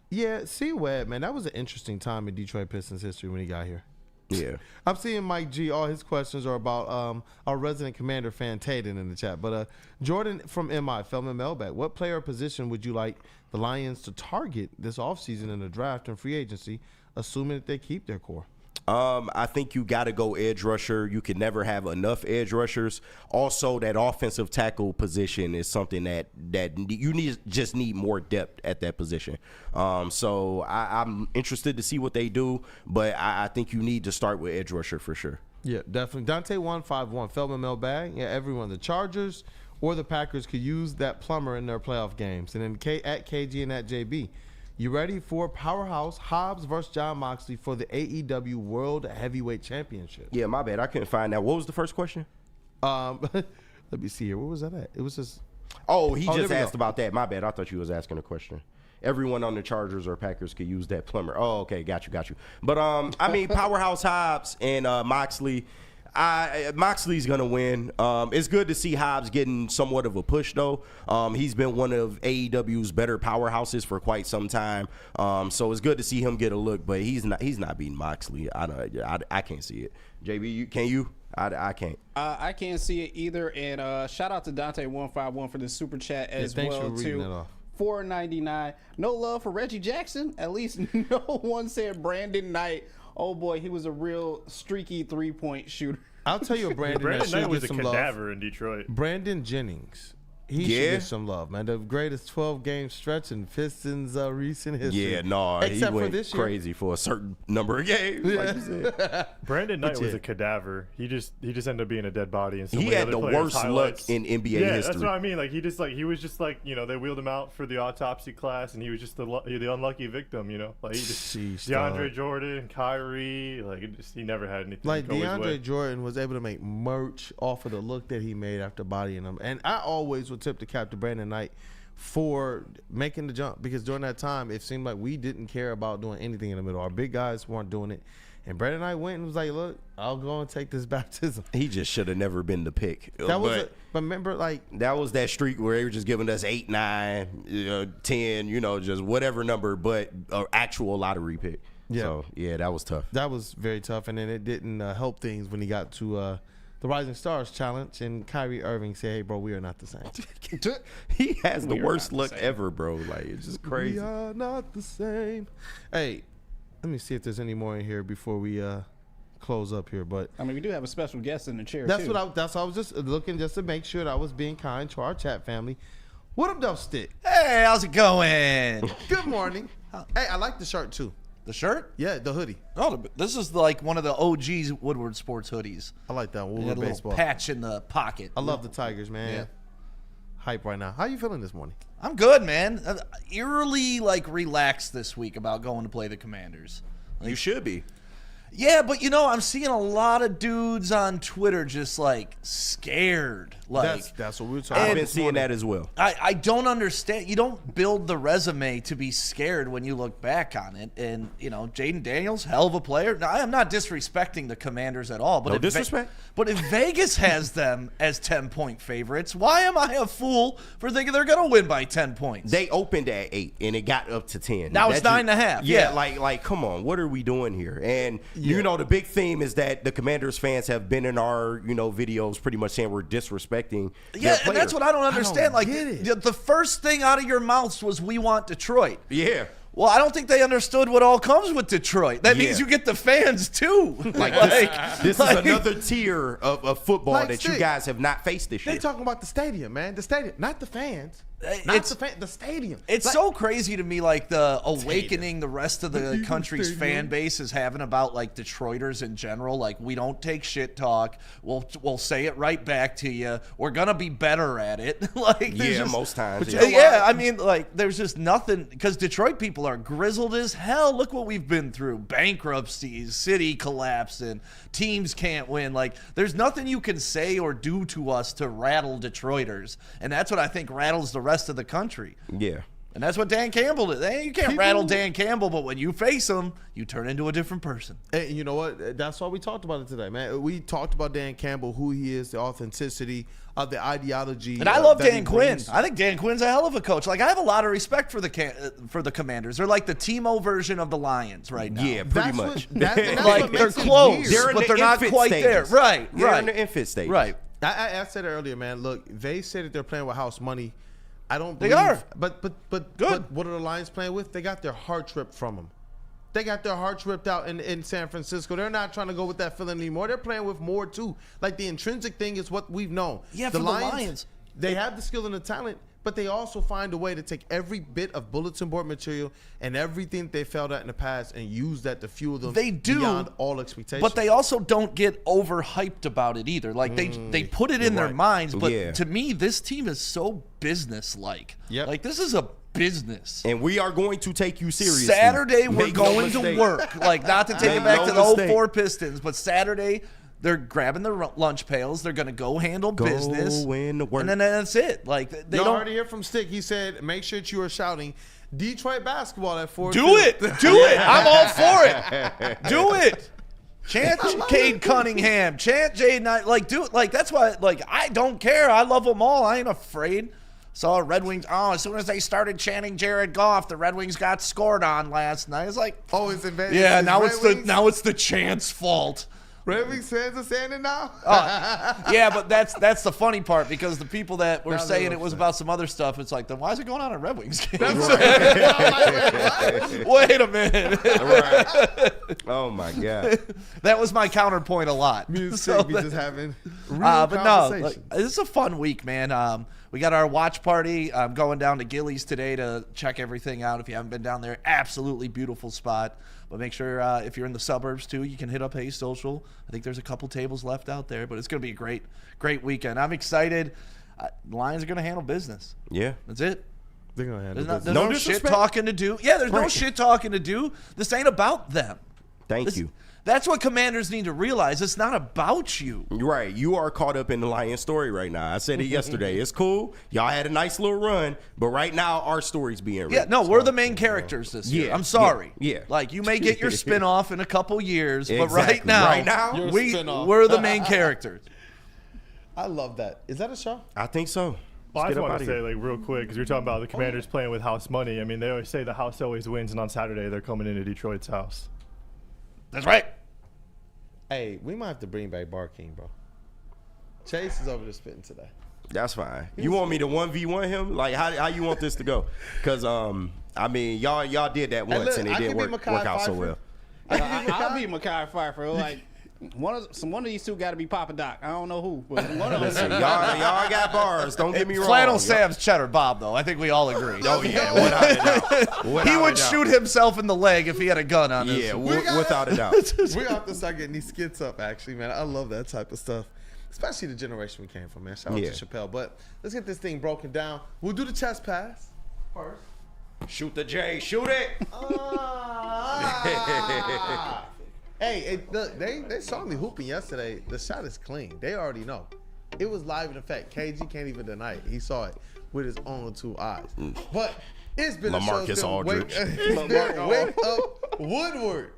Yeah, C-Webb, man, that was an interesting time in Detroit Pistons history when he got here. Yeah. I'm seeing Mike G. All his questions are about our resident commander fan Taden in the chat. But Jordan from MI, Feldman Mailbag, what player or position would you like the Lions to target this offseason in the draft and free agency, assuming that they keep their core? I think you got to go edge rusher. You can never have enough edge rushers. Also, that offensive tackle position is something that you just need more depth at that position. So I'm interested to see what they do, but I think you need to start with edge rusher for sure. Yeah, definitely. Dante151, Feldman Mailbag. Yeah, everyone, the Chargers or the Packers could use that plumber in their playoff games. And then at KG and at JB. You ready for Powerhouse Hobbs versus John Moxley for the AEW World Heavyweight Championship? Yeah, my bad. I couldn't find that. What was the first question? Let me see here. Where was that at? It was just... he just asked about that. My bad. I thought you was asking a question. Everyone on the Chargers or Packers could use that plumber. Oh, okay. Got you. But, I mean, Powerhouse Hobbs and Moxley... Moxley's gonna win. It's good to see Hobbs getting somewhat of a push, though. He's been one of AEW's better powerhouses for quite some time. So it's good to see him get a look, but he's not beating Moxley. I can't see it. JB, can you? I can't. I can't see it either. And shout out to Dante151 for the super chat as well too. $4.99. No love for Reggie Jackson. At least no one said Brandon Knight. Oh boy, he was a real streaky 3-point shooter. I'll tell you, Brandon Knight was a some cadaver love. in Detroit. Brandon Jennings. He should get some love, man. The greatest 12-game stretch in Pistons recent history. Yeah, no, except he went for this year. crazy for a certain number of games. Like you said. Brandon Knight was a cadaver. He just ended up being a dead body. And so He many had other the players' worst highlights. luck in NBA yeah, history. That's what I mean. Like he was just like, you know, they wheeled him out for the autopsy class, and he was just the unlucky victim. You know, like he just DeAndre Jordan, Kyrie, like he never had anything. Like go his way. DeAndre Jordan was able to make merch off of the look that he made after bodying him, and I always would tip the cap to Brandon Knight for making the jump, because during that time it seemed like we didn't care about doing anything in the middle. Our big guys weren't doing it, and Brandon Knight went and was like, "Look, I'll go and take this baptism." He just should have never been the pick. But remember, like that was that streak where they were just giving us 8, 9, 10, you know, just whatever number, but an actual lottery pick. Yeah. So yeah, that was tough. That was very tough, and then it didn't help things when he got to the Rising Stars Challenge, and Kyrie Irving said, "Hey, bro, we are not the same." He has the worst luck ever, bro. Like, it's just crazy. We are not the same. Hey, let me see if there's any more in here before we close up here. But I mean, we do have a special guest in the chair. that's too. what I was just looking just to make sure that I was being kind to our chat family. What up, Duff Stick? Hey, how's it going? Good morning. Hey, I like the shirt too. The shirt? Yeah, the hoodie. Oh, this is like one of the OG's Woodward Sports hoodies. I like that one. Woodward Woodward baseball baseball. patch in the pocket. I love the Tigers, man. Yeah. Hype right now. How you feeling this morning? I'm good, man. Eerily relaxed this week about going to play the Commanders. You should be. Yeah, but I'm seeing a lot of dudes on Twitter just scared. That's what we were talking about. I've been seeing that as well. I don't understand. You don't build the resume to be scared when you look back on it. And, Jaden Daniels, hell of a player. Now, I am not disrespecting the Commanders at all. But No disrespect. But if Vegas has them as 10-point favorites, why am I a fool for thinking they're going to win by 10 points? They opened at 8, and it got up to 10. Now it's 9.5. Yeah, like, come on, what are we doing here? And the big theme is that the Commanders fans have been in our videos pretty much saying we're disrespecting. Yeah, and that's what I don't understand. The first thing out of your mouths was, "We want Detroit." Yeah. Well, I don't think they understood what all comes with Detroit. That means you get the fans too. This is another tier of football that you guys have not faced this year. They talking about the stadium, man. The stadium, not the fans. The stadium. It's so crazy to me, the awakening the rest of the country's fan base is having about Detroiters in general. We don't take shit talk. We'll say it right back to you. We're gonna be better at it. Most times. I mean, there's just nothing, because Detroit people are grizzled as hell. Look what we've been through: bankruptcies, city collapsing, teams can't win. There's nothing you can say or do to us to rattle Detroiters, and that's what I think rattles the rest of the country. Yeah. And that's what Dan Campbell did. You can't rattle Dan Campbell, but when you face him, you turn into a different person. And you know what? That's why we talked about it today, man. We talked about Dan Campbell, who he is, the authenticity of the ideology. And I love Dan Quinn. I think Dan Quinn's a hell of a coach. I have a lot of respect for the Commanders. They're like the Timo version of the Lions right now. Yeah, pretty much. They're close, but they're not quite there. Right. They're in the infant stage. Right. I said earlier, man. Look, they say that they're playing with house money. I don't believe. They are. But what are the Lions playing with? They got their hearts ripped from them. They got their hearts ripped out in San Francisco. They're not trying to go with that feeling anymore. They're playing with more too. The intrinsic thing is what we've known. Yeah, the Lions, they have the skill and the talent, but they also find a way to take every bit of bulletin board material and everything they failed at in the past and use that to fuel them. They do, beyond all expectations. But they also don't get overhyped about it either. They put it in their minds. But to me, this team is so business-like. Yep. This is a business. And we are going to take you seriously. Saturday, we're going to work. Not to take it back to the 04 Pistons, but Saturday, they're grabbing their lunch pails. They're going to go handle business. And then that's it. They Y'all don't already hear from Stick. He said, make sure that you are shouting Detroit basketball at 4. Do it. I'm all for it. Do it. Chant Cade Cunningham. Chant Jay Knight. Do it. That's why, I don't care. I love them all. I ain't afraid. Saw Red Wings. As soon as they started chanting Jared Goff, the Red Wings got scored on last night. It's it's in Vegas. Yeah, now it's the chant's fault. Red Wings fans are saying it now? Yeah, but that's the funny part, because the people that were saying it was about some other stuff, it's then why is it going on at Red Wings games? Wait a minute. Oh, my God. That was my counterpoint a lot. Me and Stick be just having real but no, conversations. this is a fun week, man. We got our watch party. I'm going down to Gillies today to check everything out. If you haven't been down there, absolutely beautiful spot. But make sure if you're in the suburbs too, you can hit up Hey Social. I think there's a couple tables left out there, but it's going to be a great weekend. I'm excited. The Lions are going to handle business. Yeah. That's it. They're going to handle There's business. no shit talking to do. Yeah, there's no shit talking to do. This ain't about them. Thank you. That's what Commanders need to realize. It's not about you. Right. You are caught up in the Lions story right now. I said it yesterday. It's cool. Y'all had a nice little run, but right now our story's being written. Yeah, no, we're the main characters this year. I'm sorry. Yeah. Like, you may get your spinoff in a couple years, but Exactly. right now we're the main characters. I love that. Is that a show? I think so. Well, I just want to say, like, real quick, because you're talking about the Commanders playing with house money. I mean, they always say the house always wins, and on Saturday they're coming into Detroit's house. That's right. Hey, we might have to bring back Bar King, bro. Chase is over there spitting today. That's fine. You want me to 1v1 him? Like, how you want this to go? Because, I mean, y'all did that once, and it didn't work out so well. I'll be Mekhi Pfeiffer. Like, one of these two got to be Papa Doc. I don't know who, but one of them. Listen, y'all got bars. Don't get me wrong. Flannel Sam's Cheddar Bob, though. I think we all agree. Oh, yeah, without a doubt. He would shoot himself in the leg if he had a gun on him. Yeah, without a doubt. We're going to have to start getting these skits up, actually, man. I love that type of stuff, especially the generation we came from, man. Shout out to Chappelle. But let's get this thing broken down. We'll do the chest pass first. Shoot the J. Shoot it. Hey, look, they saw me hooping yesterday. The shot is clean. They already know. It was live in effect. KG can't even deny it. He saw it with his own two eyes. But it's been LaMarcus Aldridge. Wake up Woodward.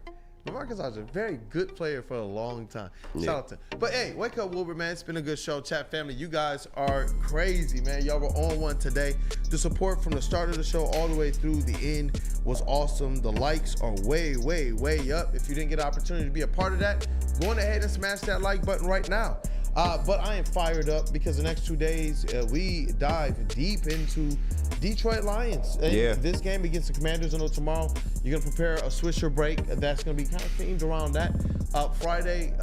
LaMarcus Aldridge, very good player for a long time. Shout out to him. But hey, wake up Woodward, man. It's been a good show. Chat family, you guys are crazy, man. Y'all were on one today. The support from the start of the show all the way through the end was awesome. The likes are way, way, way up. If you didn't get an opportunity to be a part of that, go on ahead and smash that like button right now. But I am fired up because the next 2 days we dive deep into Detroit Lions. And this game against the Commanders. I know tomorrow you're going to prepare a Swisher break that's going to be kind of themed around that. Friday,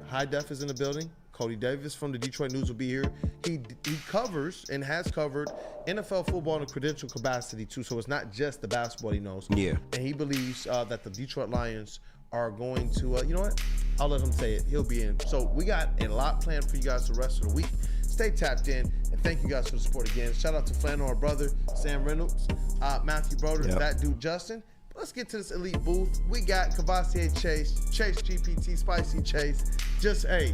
High Def is in the building. Cody Davis from the Detroit News will be here. He covers and has covered NFL football in a credential capacity too. So it's not just the basketball he knows. Yeah. And he believes that the Detroit Lions are going to, you know what? I'll let him say it. He'll be in. So we got a lot planned for you guys the rest of the week. Stay tapped in, and thank you guys for the support again. Shout out to Flannel, our brother, Sam Reynolds, Matthew Broder, and that dude, Justin. Let's get to this elite booth. We got Cavassier Chase GPT, Spicy Chase. Just, hey,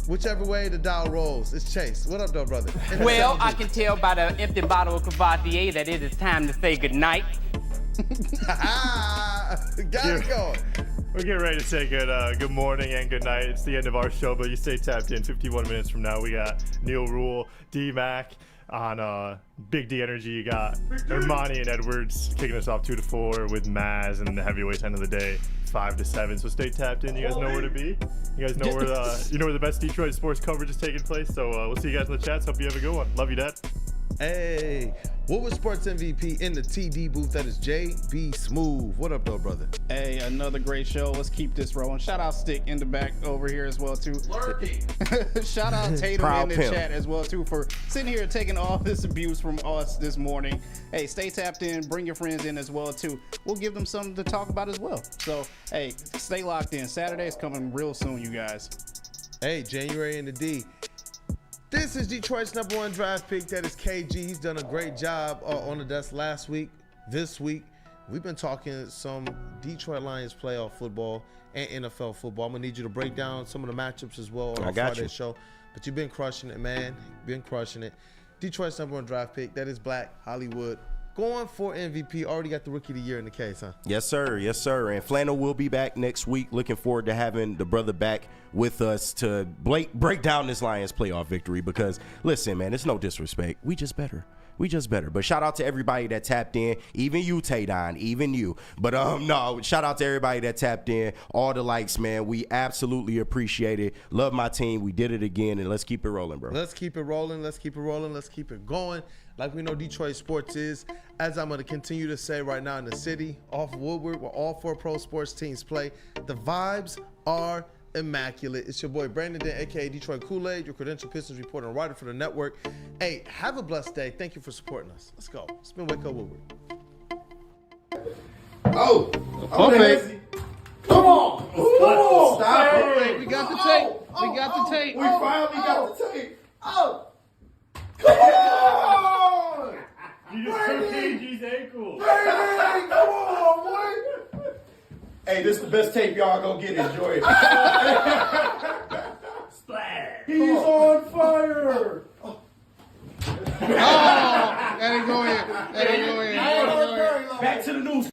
whichever way the dial rolls, it's Chase. What up, though, brother? Well, I can tell by the empty bottle of Cavassier that it is time to say goodnight. Got it going. We're getting ready to say good morning and good night. It's the end of our show, but you stay tapped in. 51 minutes from now, we got Neil Rule, D-Mac on Big D Energy. You got Ermanni and Edwards kicking us off 2 to 4 with Maz, and then the heavyweights end of the day 5 to 7. So stay tapped in. You guys know where to be. You guys know where the best Detroit sports coverage is taking place. So we'll see you guys in the chats. Hope you have a good one. Love you, Dad. Hey, Woodward Sports MVP in the TD booth. That is JB Smooth. What up, though, brother? Hey, another great show. Let's keep this rolling. Shout out Stick in the back over here as well, too. Shout out Tatum in the chat as well, too, for sitting here taking all this abuse from us this morning. Hey, stay tapped in. Bring your friends in as well, too. We'll give them something to talk about as well. So, hey, stay locked in. Saturday's coming real soon, you guys. Hey, January in the D. This is Detroit's #1 draft pick. That is KG. He's done a great job on the desk last week. This week, we've been talking some Detroit Lions playoff football and NFL football. I'm going to need you to break down some of the matchups as well on our Friday show. But you've been crushing it, man. Been crushing it. Detroit's #1 draft pick. That is Black Hollywood. Going for MVP. Already got the Rookie of the Year in the case, huh? Yes, sir. Yes, sir. And Flannel will be back next week. Looking forward to having the brother back with us to break down this Lions playoff victory because, listen, man, it's no disrespect. We just better. But shout out to everybody that tapped in, even you, Taydon, even you. But no, shout out to everybody that tapped in, all the likes, man. We absolutely appreciate it. Love my team. We did it again, and let's keep it rolling, bro. Let's keep it rolling. Let's keep it rolling. Let's keep it going. Like we know Detroit sports is, as I'm going to continue to say right now in the city, off Woodward, where all 4 pro sports teams play, the vibes are immaculate. It's your boy Brandon Den, aka Detroit Kool-Aid, your credential Pistons reporter and writer for the network. Hey, have a blessed day. Thank you for supporting us. Let's go. It's been Wake Up Woodward. Oh, okay. Come on. Stop it. We got the tape. We got the tape. We finally got the tape. Oh. Come on. You just took KG's ankle. Baby, come on, boy. Hey, this is the best tape y'all gonna get. Enjoy it. Splash. He's on fire. That ain't go in. That ain't go in. Back to the news.